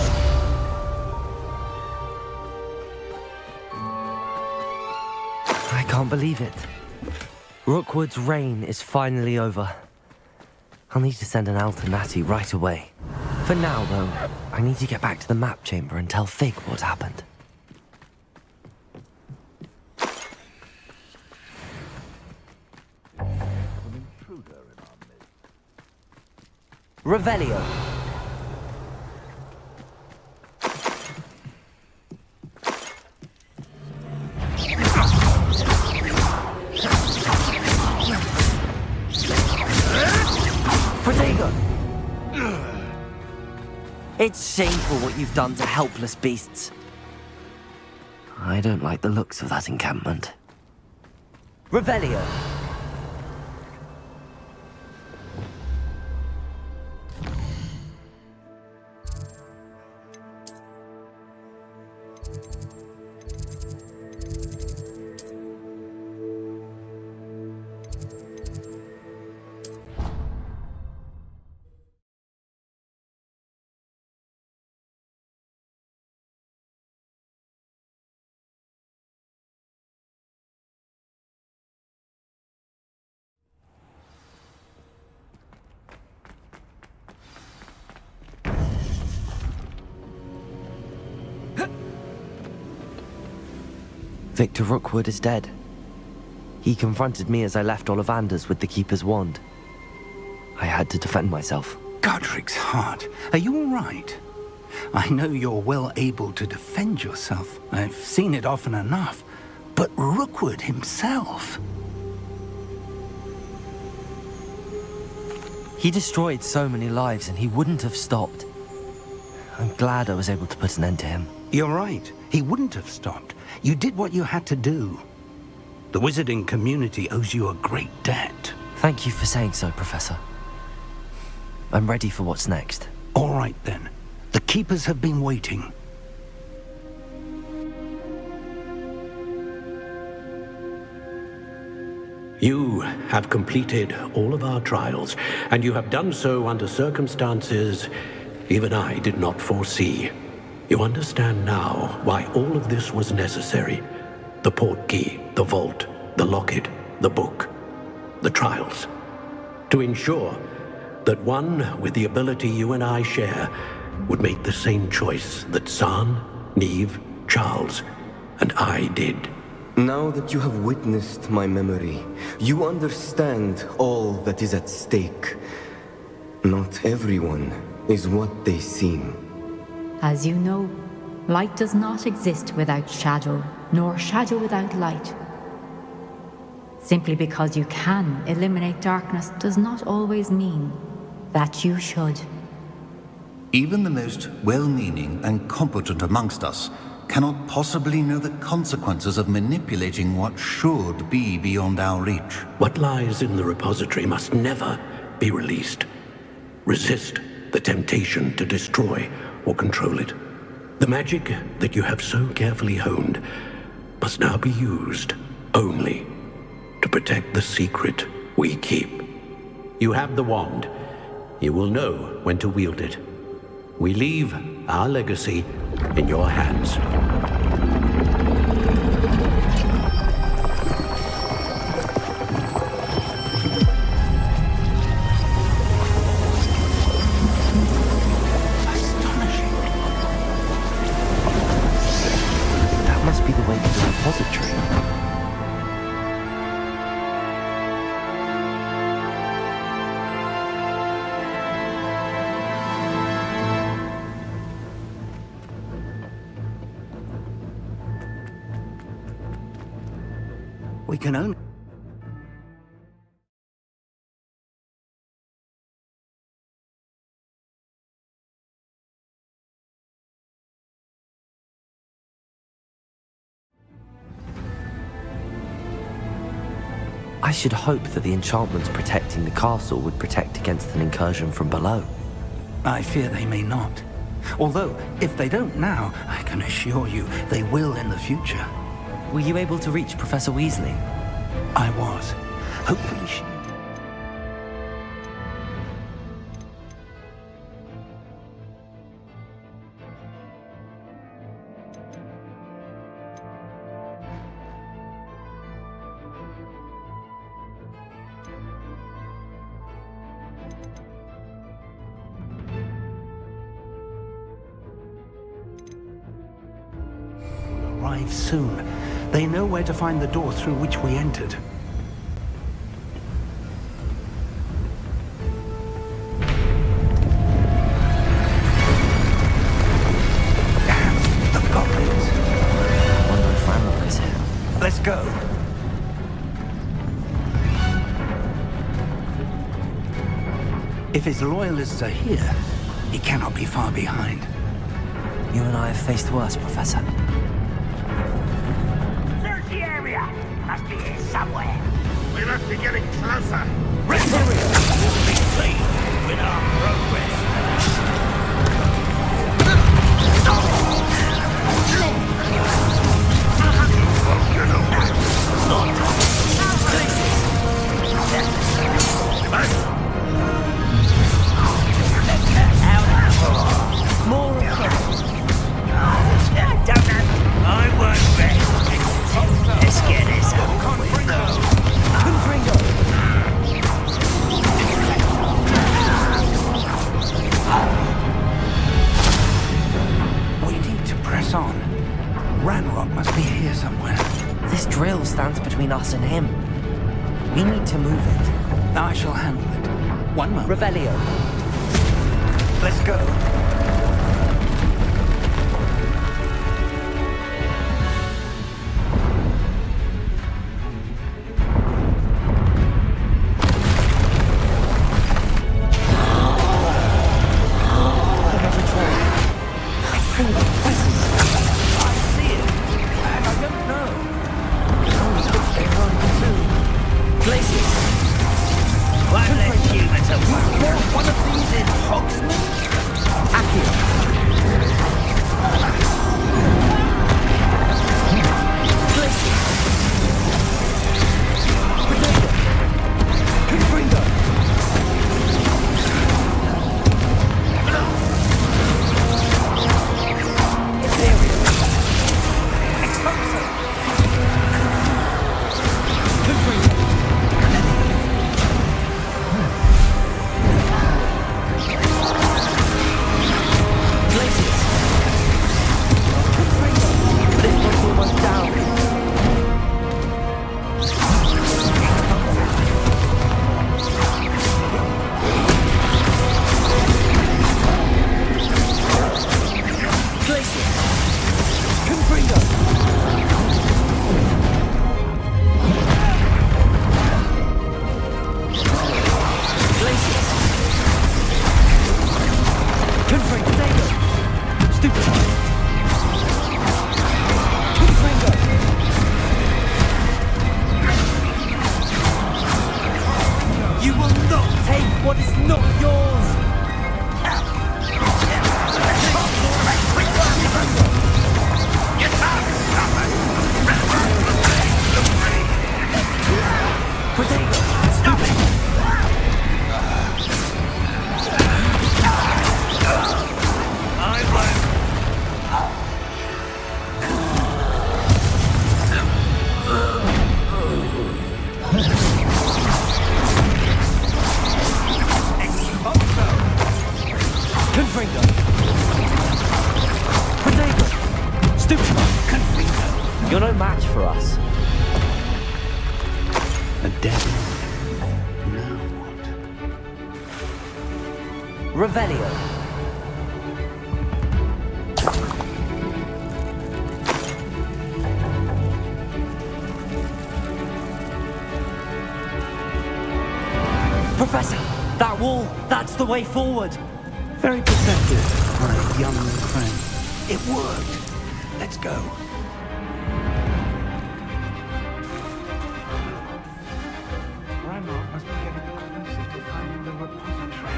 I can't believe it. Rookwood's reign is finally over. I'll need to send an Alternati right away. For now, though, I need to get back to the map chamber and tell Fig what happened. Revelio. It's shameful what you've done to helpless beasts. I don't like the looks of that encampment. Revelio. Victor Rookwood is dead. He confronted me as I left Ollivander's with the Keeper's wand. I had to defend myself. Godric's heart, are you all right? I know you're well able to defend yourself. I've seen it often enough. But Rookwood himself... He destroyed so many lives and he wouldn't have stopped. I'm glad I was able to put an end to him. You're right. He wouldn't have stopped. You did what you had to do. The wizarding community owes you a great debt. Thank you for saying so, Professor. I'm ready for what's next. All right, then. The Keepers have been waiting. You have completed all of our trials, and you have done so under circumstances even I did not foresee. You understand now why all of this was necessary. The portkey, the vault, the locket, the book, the trials. To ensure that one with the ability you and I share would make the same choice that San, Neve, Charles, and I did. Now that you have witnessed my memory, you understand all that is at stake. Not everyone is what they seem. As you know, light does not exist without shadow, nor shadow without light. Simply because you can eliminate darkness does not always mean that you should. Even the most well-meaning and competent amongst us cannot possibly know the consequences of manipulating what should be beyond our reach. What lies in the repository must never be released. Resist the temptation to destroy or control it. The magic that you have so carefully honed must now be used only to protect the secret we keep. You have the wand. You will know when to wield it. We leave our legacy in your hands. That must be the way to the repository. We can only... I should hope that the enchantments protecting the castle would protect against an incursion from below. I fear they may not. Although, if they don't now, I can assure you they will in the future. Were you able to reach Professor Weasley? I was. Hopefully she... arrive soon. They know where to find the door through which we entered. The goblins. I wonder if Ranrock is here. Let's go. If his loyalists are here, he cannot be far behind. You and I have faced worse, Professor. Search the area! Must be here somewhere. We must be getting closer. Be pleased with our progress. More I won't rest. Let's get this over with. We need to press on. Ranrock must be here somewhere. This drill stands between us and him. We need to move it. I shall handle it. One moment. Revelio. Let's go. Confringo! Protego! Stupefy! Confringo! You're no match for us. A dead end. Revelio. Professor, that wall, that's the way forward. Very perceptive, my young friend. It worked. Let's go. Ranrock must be getting closer to finding the repository.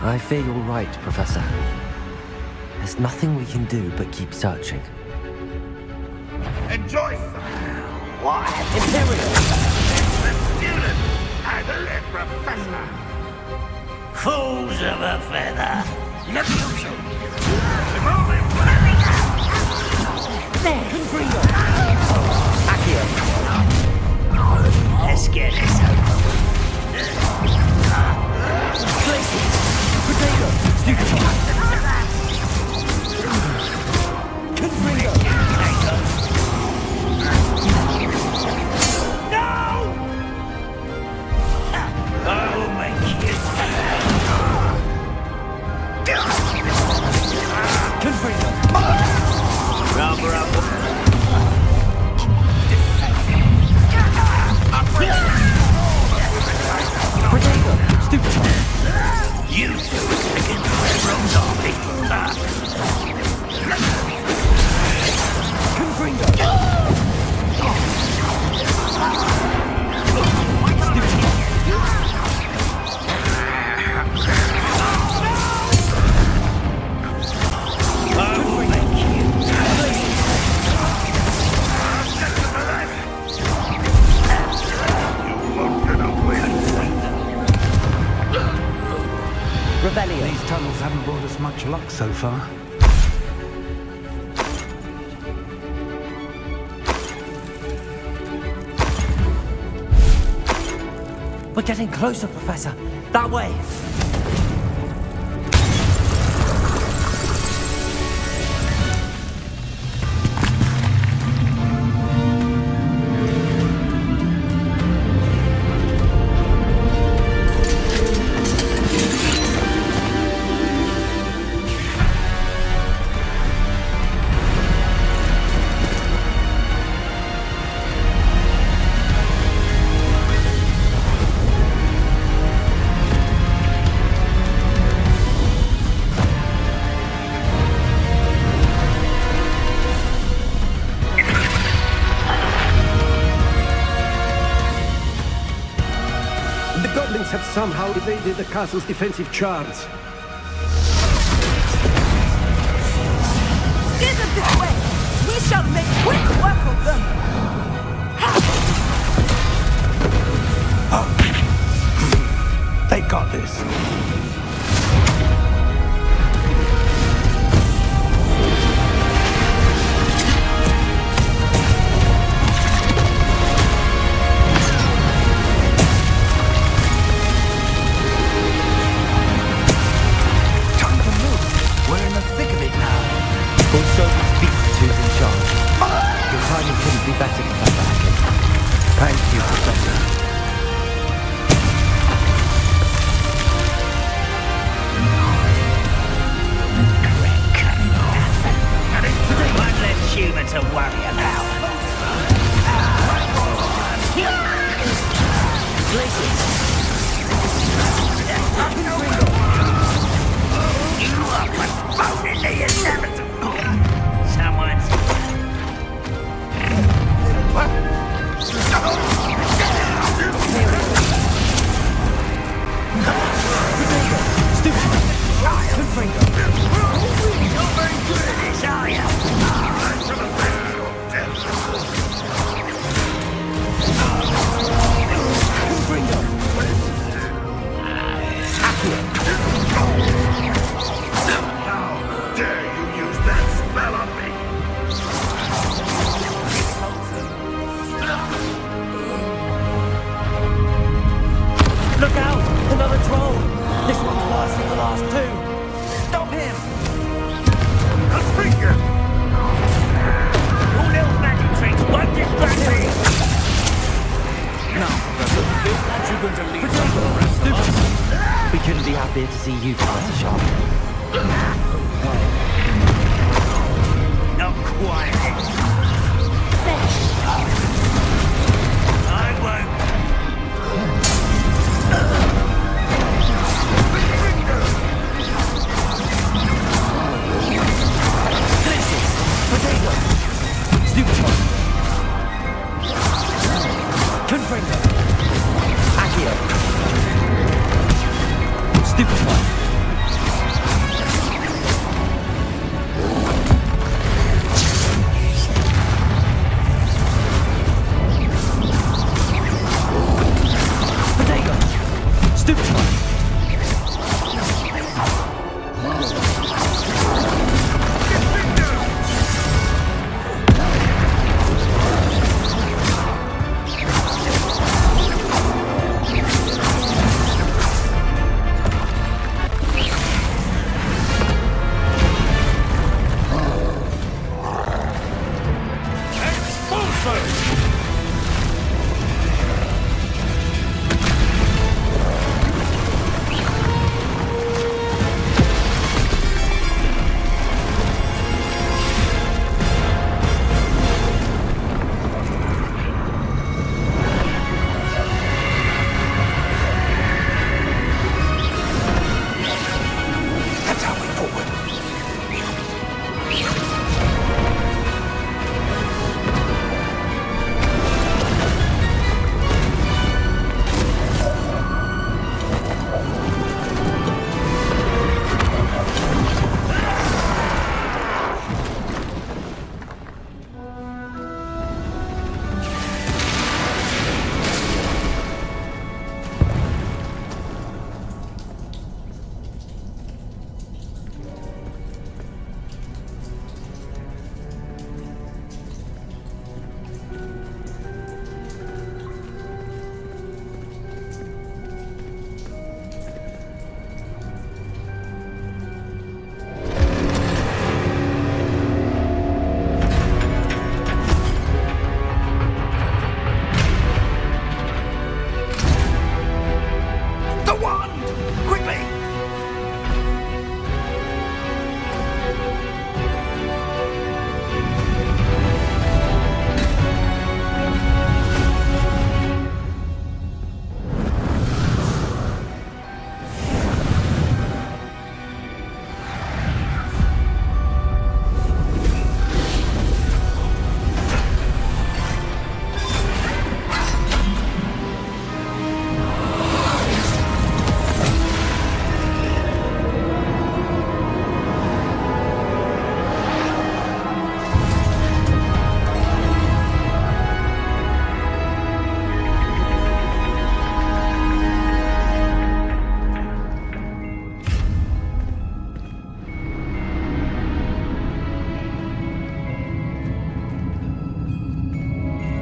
I fear you're right, Professor. There's nothing we can do but keep searching. Enjoy some. What? Imperial! The student and the professor. Fools of a feather. Look you. There, Confringo! Accio! Let's get this over with. Glacius! Protego! Stupefy! Confringo! No! I will make you Confringo! rubber up. Protego! Stupefy! You two against the Rose Army. Confringo! Revelio. These tunnels haven't brought us much luck so far. We're getting closer, Professor. That way. The goblins have somehow evaded the castle's defensive charms. Steer them this way! We shall make quick work of them! They got this. Better, Professor Hackett. Thank you, Professor. One less human to worry about. You are postponing the inevitable. Someone's... Look out! Another troll! This one's worse than the last two! Stop quiet. I won't. Glimpses! Potato! Stupefy! Confringo! Accio! Stupefy! Potato! Stupefy!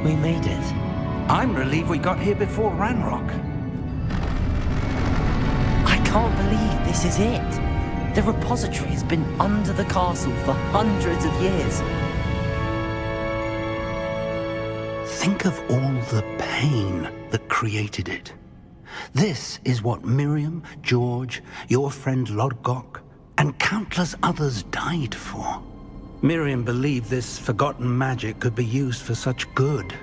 We made it. I'm relieved we got here before Ranrock. I can't believe this is it. The repository has been under the castle for hundreds of years. Think of all the pain that created it. This is what Miriam, George, your friend Lodgok, and countless others died for. Miriam believed this forgotten magic could be used for such good.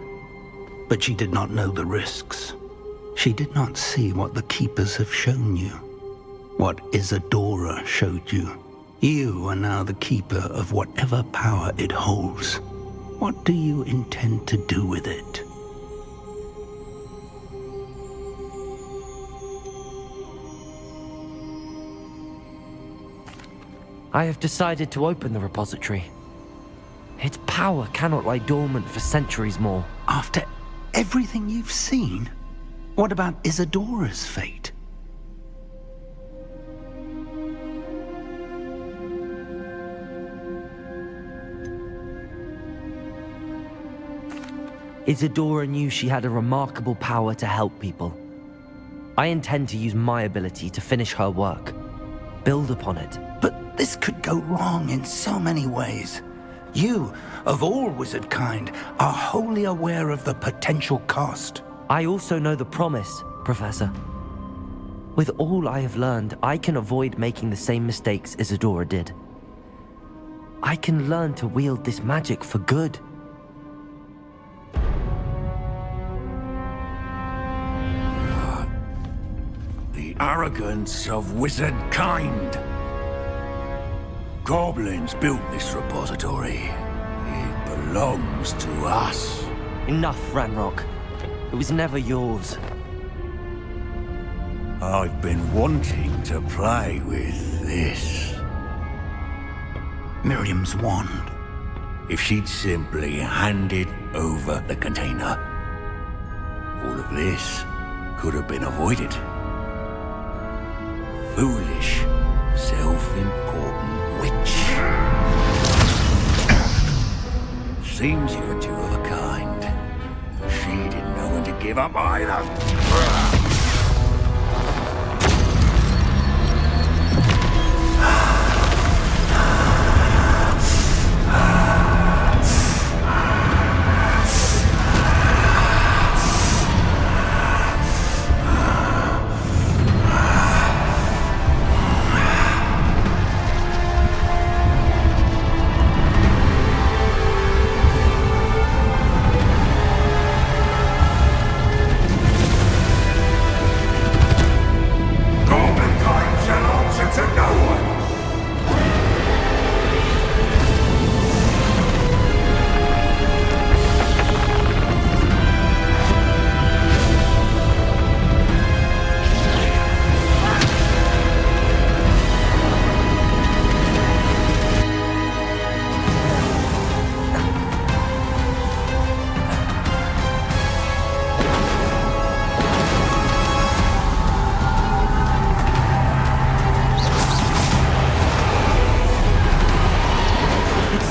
But she did not know the risks. She did not see what the Keepers have shown you. What Isadora showed you. You are now the Keeper of whatever power it holds. What do you intend to do with it? I have decided to open the repository. Its power cannot lie dormant for centuries more. After everything you've seen, what about Isadora's fate? Isadora knew she had a remarkable power to help people. I intend to use my ability to finish her work, build upon it. But this could go wrong in so many ways. You, of all wizard kind, are wholly aware of the potential cost. I also know the promise, Professor. With all I have learned, I can avoid making the same mistakes Isadora did. I can learn to wield this magic for good. The arrogance of wizard kind. Goblins built this repository. It belongs to us. Enough, Ranrock. It was never yours. I've been wanting to play with this. Miriam's wand. If she'd simply handed over the container, all of this could have been avoided. Foolish, self-important witch. Seems you're two of a kind. She didn't know when to give up either.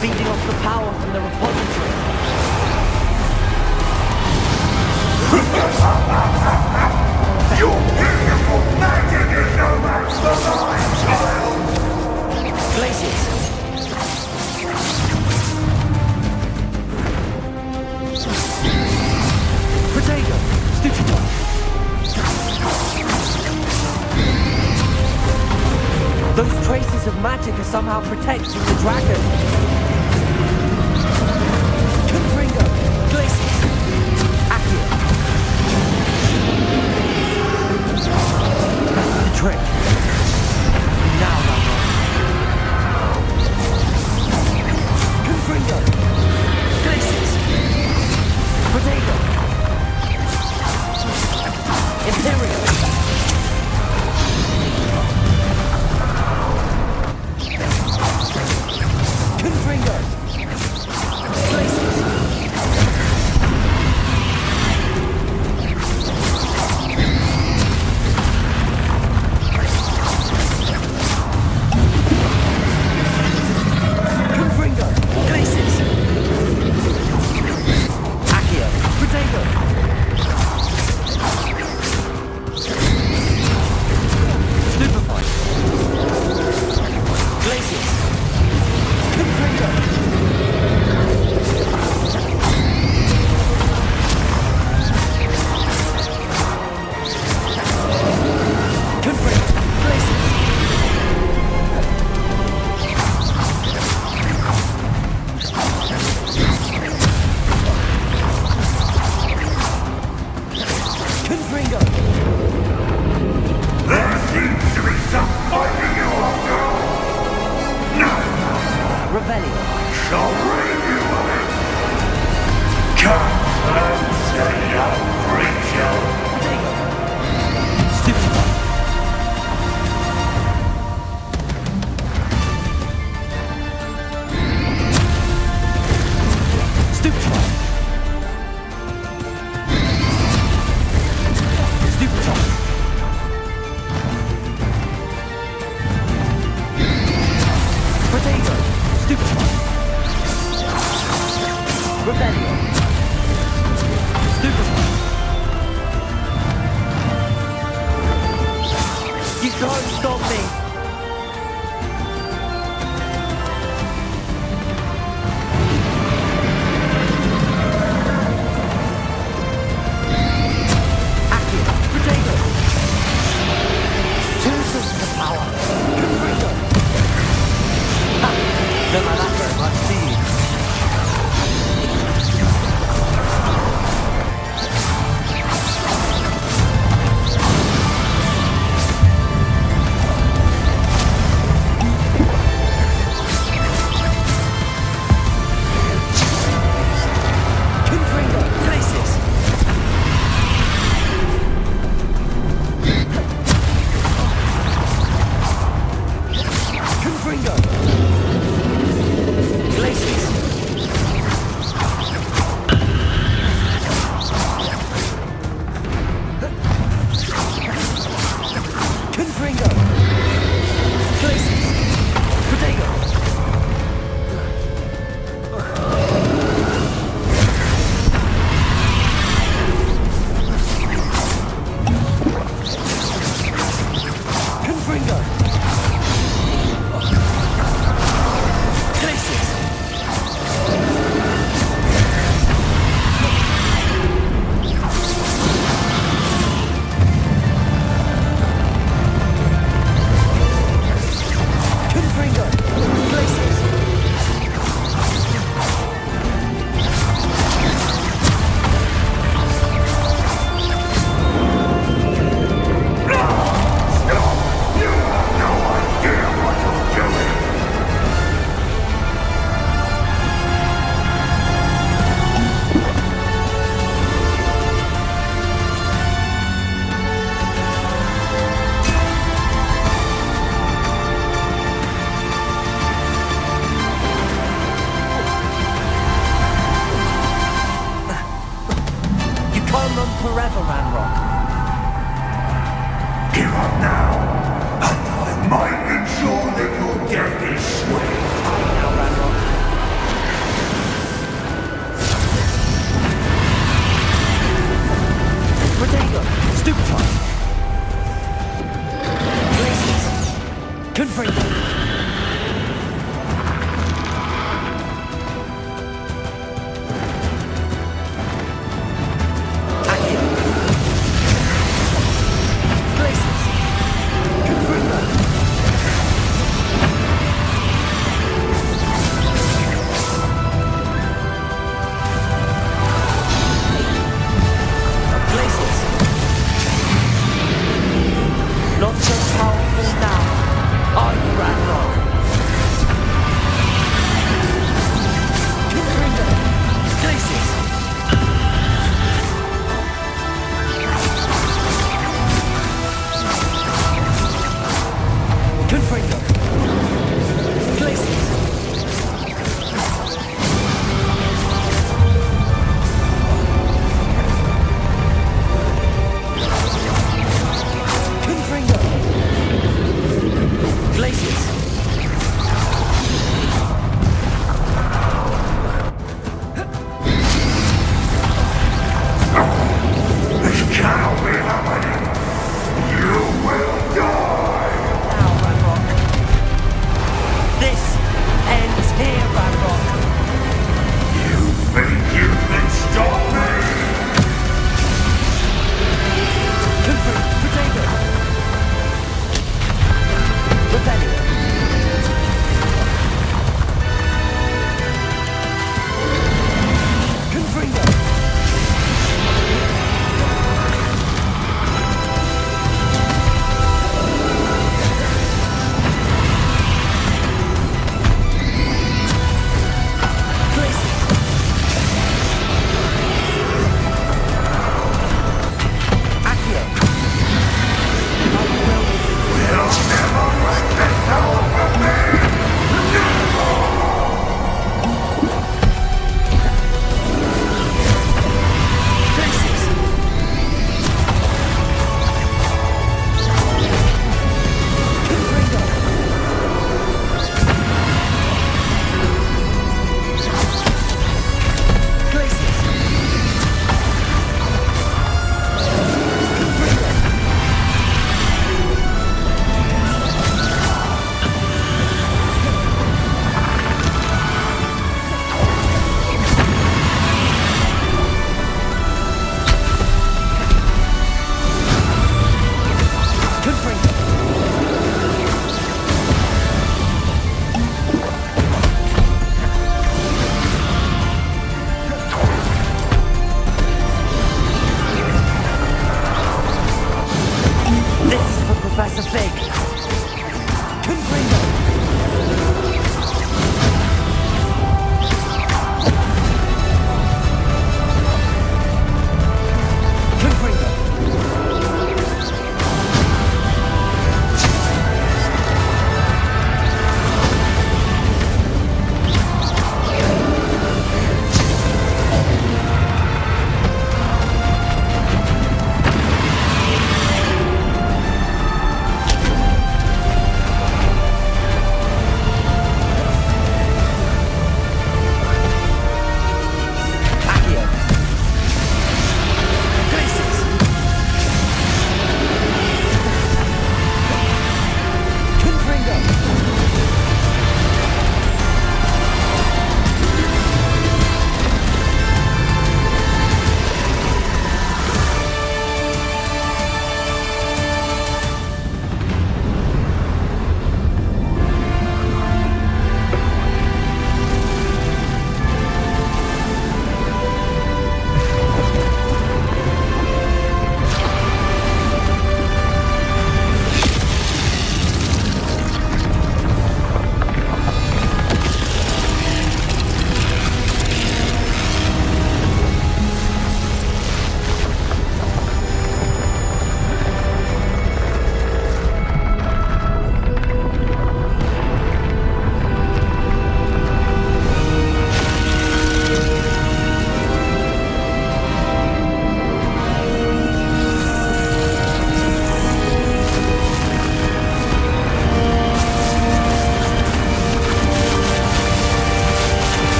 Feeding off the power from the repository. Your beautiful magic is no match for mine, child! Glaciers! Potato! Stupid! Those traces of magic are somehow protecting the dragon. Confringo! Glaciers! Accio! The trick. Now, Confringo! Glaciers! Potato! Imperial! Confringo! No, my last Confringo! Glaciers! Confringo! Glaciers! Protego! Confringo! Glaciers! Confringo! Glaciers! You can't run forever, Ranrock. Give up now, and I might ensure that your death is swift. Now, Ranrock. Protego! Stupefy! Glaciers! Confringo! Accio! Glaciers! Confringo! Glaciers! Not so powerful now, are you, Ranrock?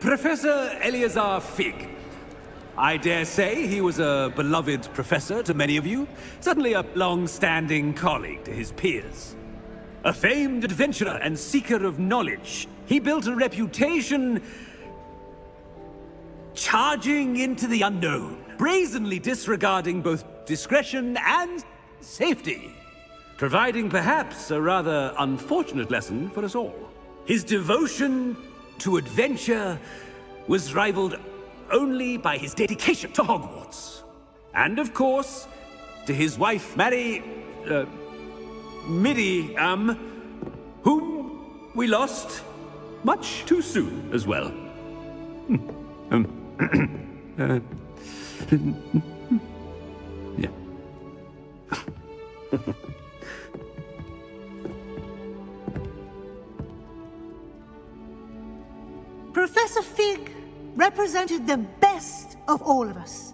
Professor Eleazar Fig. I dare say he was a beloved professor to many of you, certainly a long-standing colleague to his peers. A famed adventurer and seeker of knowledge, he built a reputation charging into the unknown, brazenly disregarding both discretion and safety, providing perhaps a rather unfortunate lesson for us all. His devotion to adventure was rivaled only by his dedication to Hogwarts. And of course, to his wife, Midi, whom we lost much too soon as well. Yeah. Professor Fig represented the best of all of us.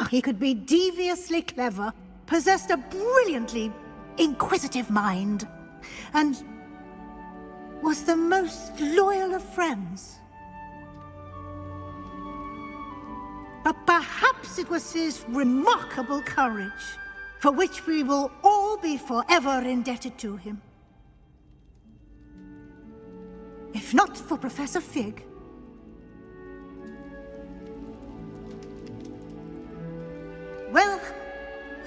He could be deviously clever, possessed a brilliantly inquisitive mind, and was the most loyal of friends. But perhaps it was his remarkable courage, for which we will all be forever indebted to him. If not for Professor Fig, well,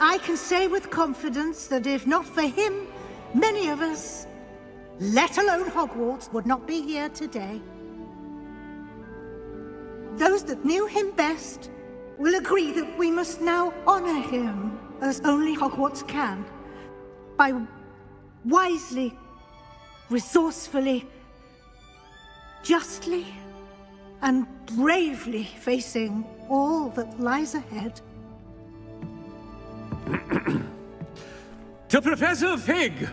I can say with confidence that if not for him, many of us, let alone Hogwarts, would not be here today. Those that knew him best will agree that we must now honor him as only Hogwarts can, by wisely, resourcefully, justly, and bravely facing all that lies ahead. To Professor Fig!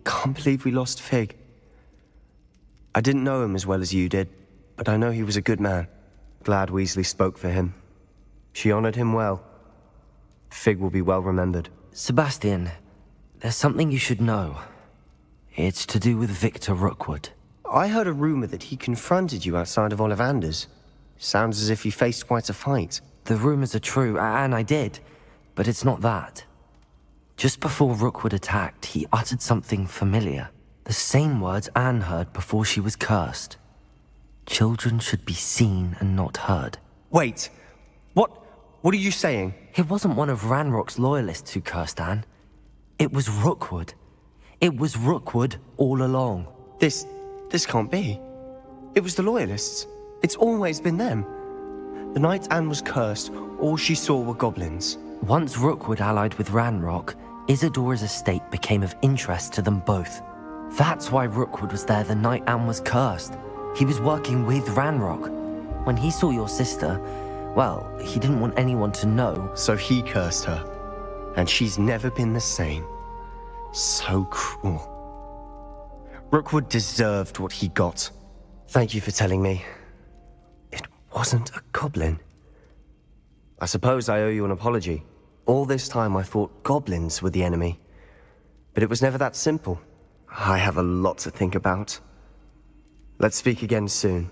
Can't believe we lost Fig. I didn't know him as well as you did, but I know he was a good man. Glad Weasley spoke for him. She honored him well. Fig will be well remembered. Sebastian, there's something you should know. It's to do with Victor Rookwood. I heard a rumor that he confronted you outside of Ollivander's. Sounds as if you faced quite a fight. The rumors are true, and I did, but it's not that. Just before Rookwood attacked, he uttered something familiar. The same words Anne heard before she was cursed. Children should be seen and not heard. Wait, what are you saying? It wasn't one of Ranrock's loyalists who cursed Anne. It was Rookwood. It was Rookwood all along. This can't be. It was the loyalists. It's always been them. The night Anne was cursed, all she saw were goblins. Once Rookwood allied with Ranrock, Isadora's estate became of interest to them both. That's why Rookwood was there the night Anne was cursed. He was working with Ranrock. When he saw your sister, well, he didn't want anyone to know. So he cursed her. And she's never been the same. So cruel. Rookwood deserved what he got. Thank you for telling me. It wasn't a goblin. I suppose I owe you an apology. All this time I thought goblins were the enemy. But it was never that simple. I have a lot to think about. Let's speak again soon.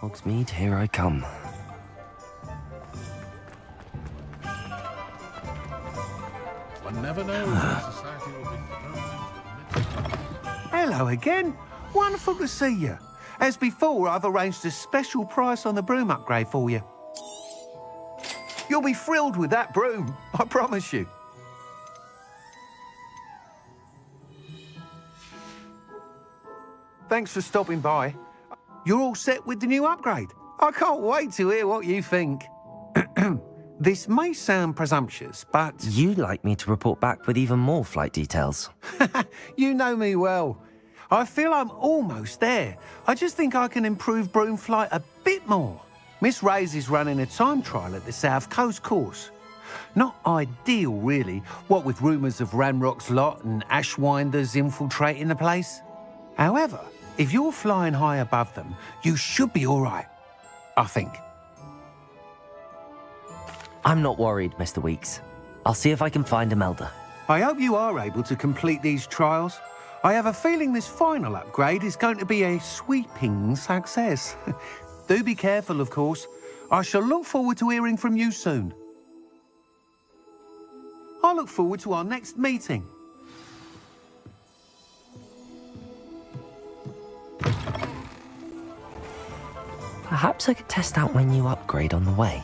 Hogsmeade, here I come. One never knows when society will be thrown. Hello again. Wonderful to see you. As before, I've arranged a special price on the broom upgrade for you. You'll be thrilled with that broom, I promise you. Thanks for stopping by. You're all set with the new upgrade. I can't wait to hear what you think. This may sound presumptuous, but... You'd like me to report back with even more flight details. You know me well. I feel I'm almost there. I just think I can improve broom flight a bit more. Miss Ray's is running a time trial at the South Coast course. Not ideal, really, what with rumours of Ranrock's lot and Ashwinders infiltrating the place. However, if you're flying high above them, you should be all right, I think. I'm not worried, Mr. Weeks. I'll see if I can find Imelda. I hope you are able to complete these trials. I have a feeling this final upgrade is going to be a sweeping success. Do be careful, of course. I shall look forward to hearing from you soon. I look forward to our next meeting. Perhaps I could test out my new upgrade on the way.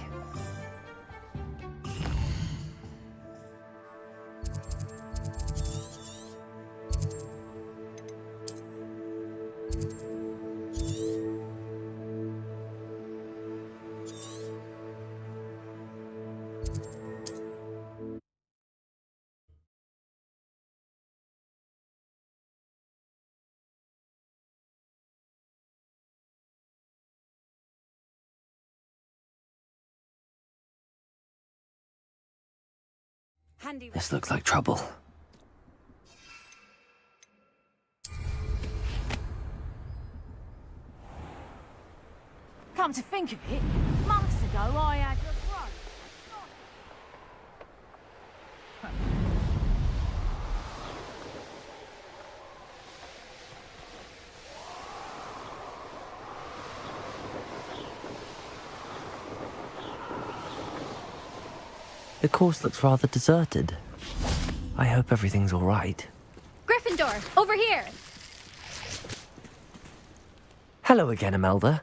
This looks like trouble. Come to think of it, months ago I had your throat. The course looks rather deserted. I hope everything's all right. Gryffindor, over here! Hello again, Imelda.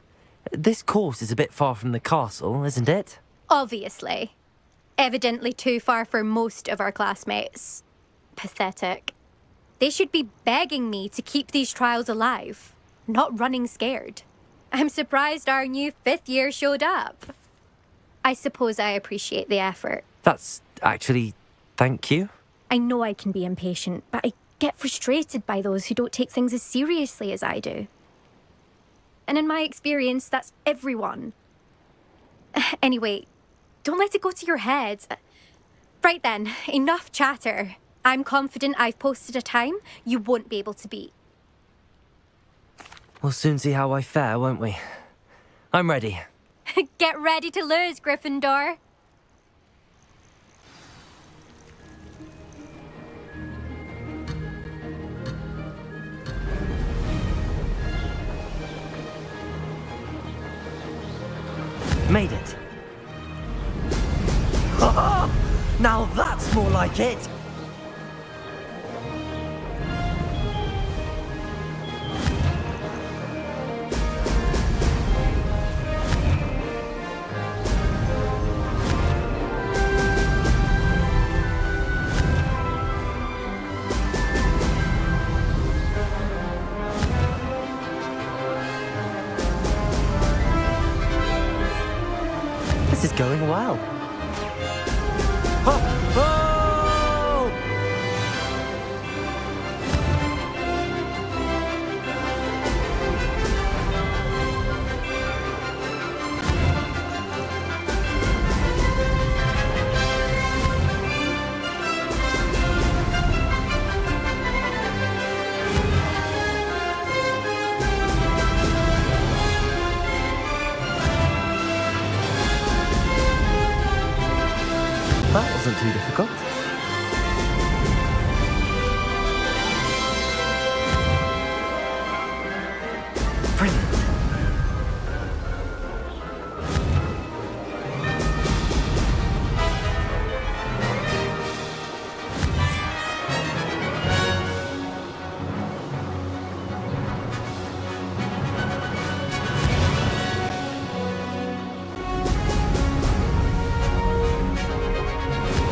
This course is a bit far from the castle, isn't it? Obviously. Evidently too far for most of our classmates. Pathetic. They should be begging me to keep these trials alive, not running scared. I'm surprised our new 5th year showed up. I suppose I appreciate the effort. That's actually... thank you. I know I can be impatient, but I get frustrated by those who don't take things as seriously as I do. And in my experience, that's everyone. Anyway, don't let it go to your head. Right then, enough chatter. I'm confident I've posted a time you won't be able to beat. We'll soon see how I fare, won't we? I'm ready. Get ready to lose, Gryffindor. Made it. Now that's more like it. This is going well. That wasn't too difficult. Brilliant.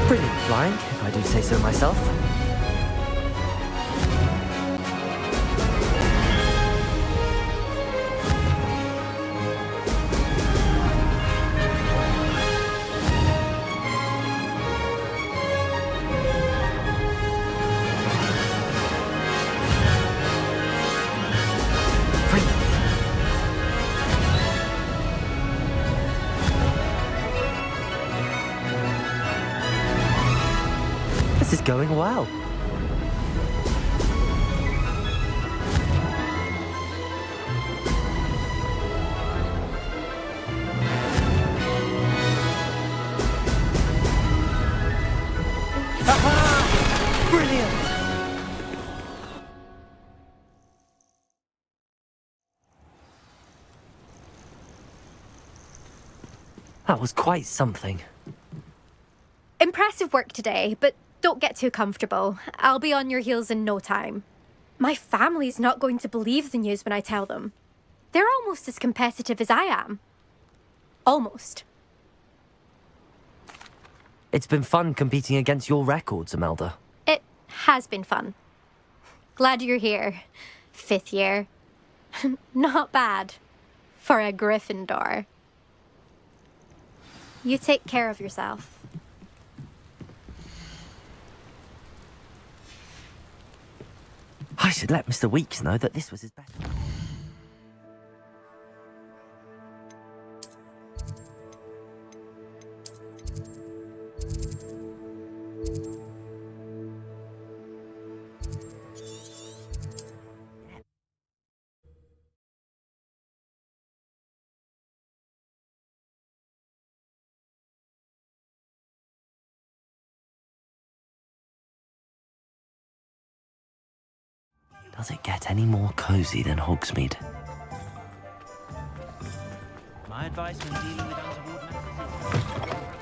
Brilliant flying, if I do say so myself. This is going well. Aha! Brilliant! That was quite something. Impressive work today, but don't get too comfortable. I'll be on your heels in no time. My family's not going to believe the news when I tell them. They're almost as competitive as I am. Almost. It's been fun competing against your records, Imelda. It has been fun. Glad you're here. 5th year. Not bad. For a Gryffindor. You take care of yourself. I should let Mr. Weeks know that this was his best. Does it get any more cozy than Hogsmeade? My advice when dealing with untoward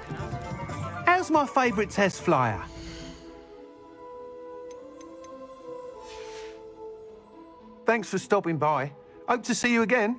matters. How's my favourite test flyer? Thanks for stopping by. Hope to see you again.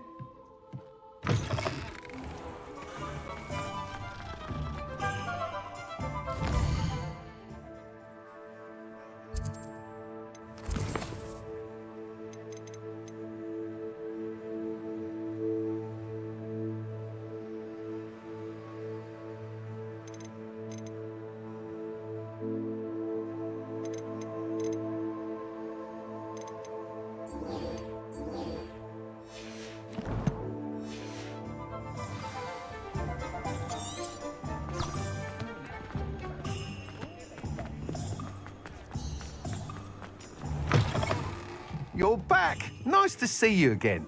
You're back. Nice to see you again.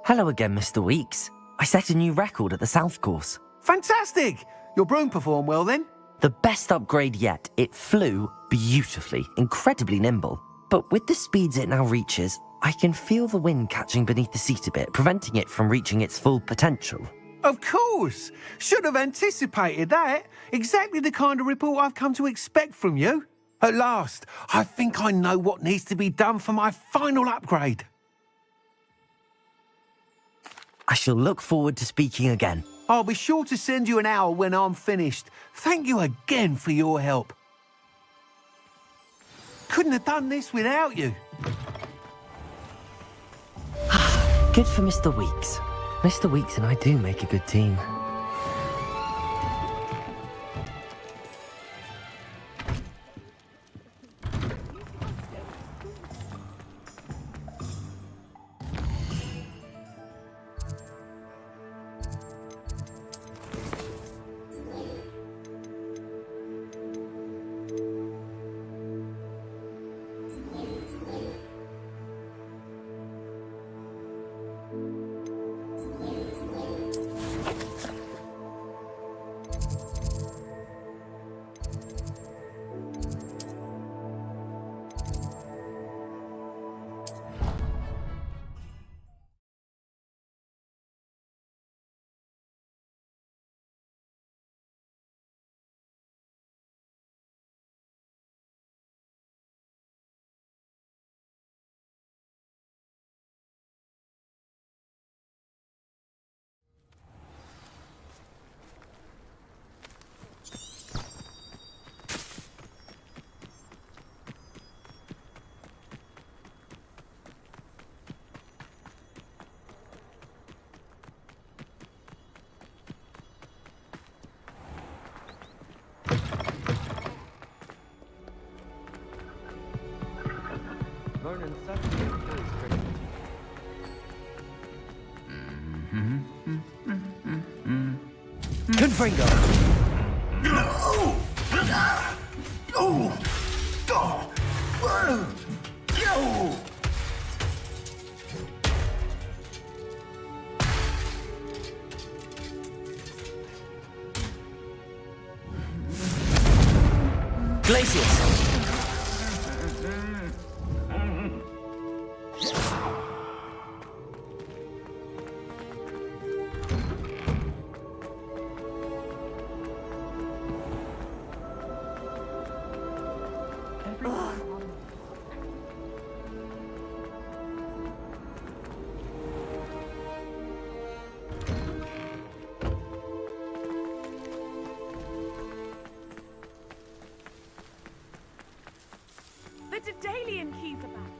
Hello again, Mr. Weeks. I set a new record at the South Course. Fantastic! Your broom performed well then? The best upgrade yet. It flew beautifully, incredibly nimble. But with the speeds it now reaches, I can feel the wind catching beneath the seat a bit, preventing it from reaching its full potential. Of course! Should have anticipated that. Exactly the kind of report I've come to expect from you. At last, I think I know what needs to be done for my final upgrade. I shall look forward to speaking again. I'll be sure to send you an owl when I'm finished. Thank you again for your help. Couldn't have done this without you. Good for Mr. Weeks. Mr. Weeks and I do make a good team. and certainly always pretty. Confringo! Glacius! The Daedalian keys are back.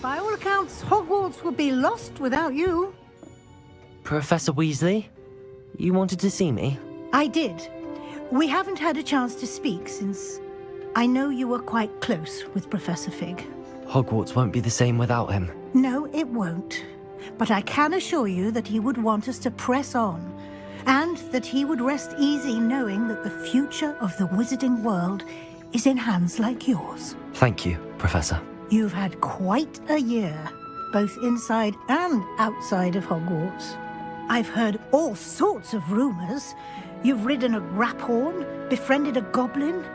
By all accounts, Hogwarts would be lost without you. Professor Weasley? You wanted to see me? I did. We haven't had a chance to speak since I know you were quite close with Professor Fig. Hogwarts won't be the same without him. No, it won't. But I can assure you that he would want us to press on, and that he would rest easy knowing that the future of the wizarding world is in hands like yours. Thank you, Professor. You've had quite a year, both inside and outside of Hogwarts. I've heard all sorts of rumors. You've ridden a graphorn, befriended a goblin,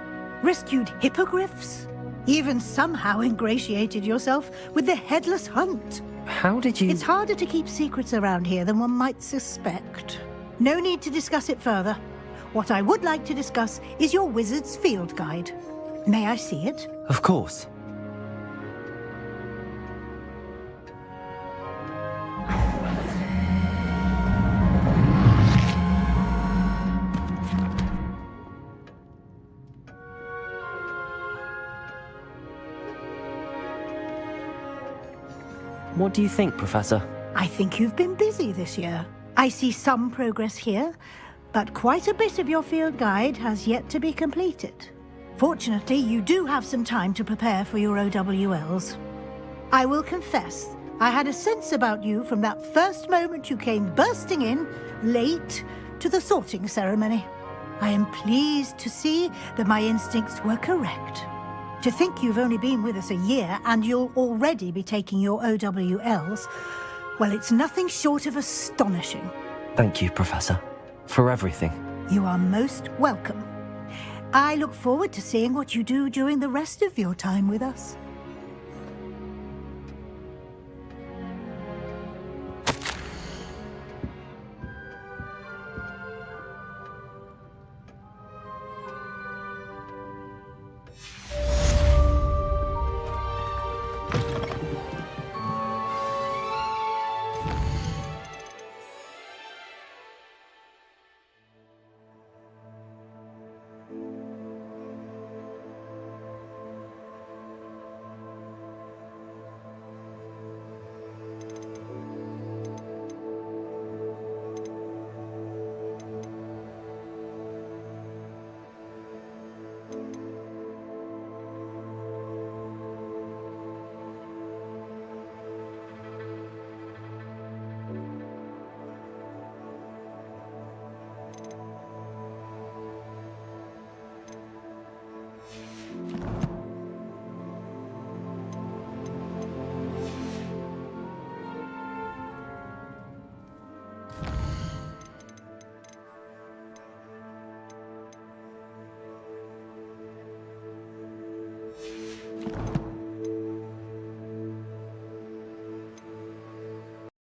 rescued hippogriffs, even somehow ingratiated yourself with the Headless Hunt. How did you... It's harder to keep secrets around here than one might suspect. No need to discuss it further. What I would like to discuss is your wizard's field guide. May I see it? Of course. What do you think, Professor? I think you've been busy this year. I see some progress here, but quite a bit of your field guide has yet to be completed. Fortunately, you do have some time to prepare for your OWLs. I will confess, I had a sense about you from that first moment you came bursting in, late, to the sorting ceremony. I am pleased to see that my instincts were correct. To think you've only been with us a year and you'll already be taking your OWLs, well, it's nothing short of astonishing. Thank you, Professor, for everything. You are most welcome. I look forward to seeing what you do during the rest of your time with us.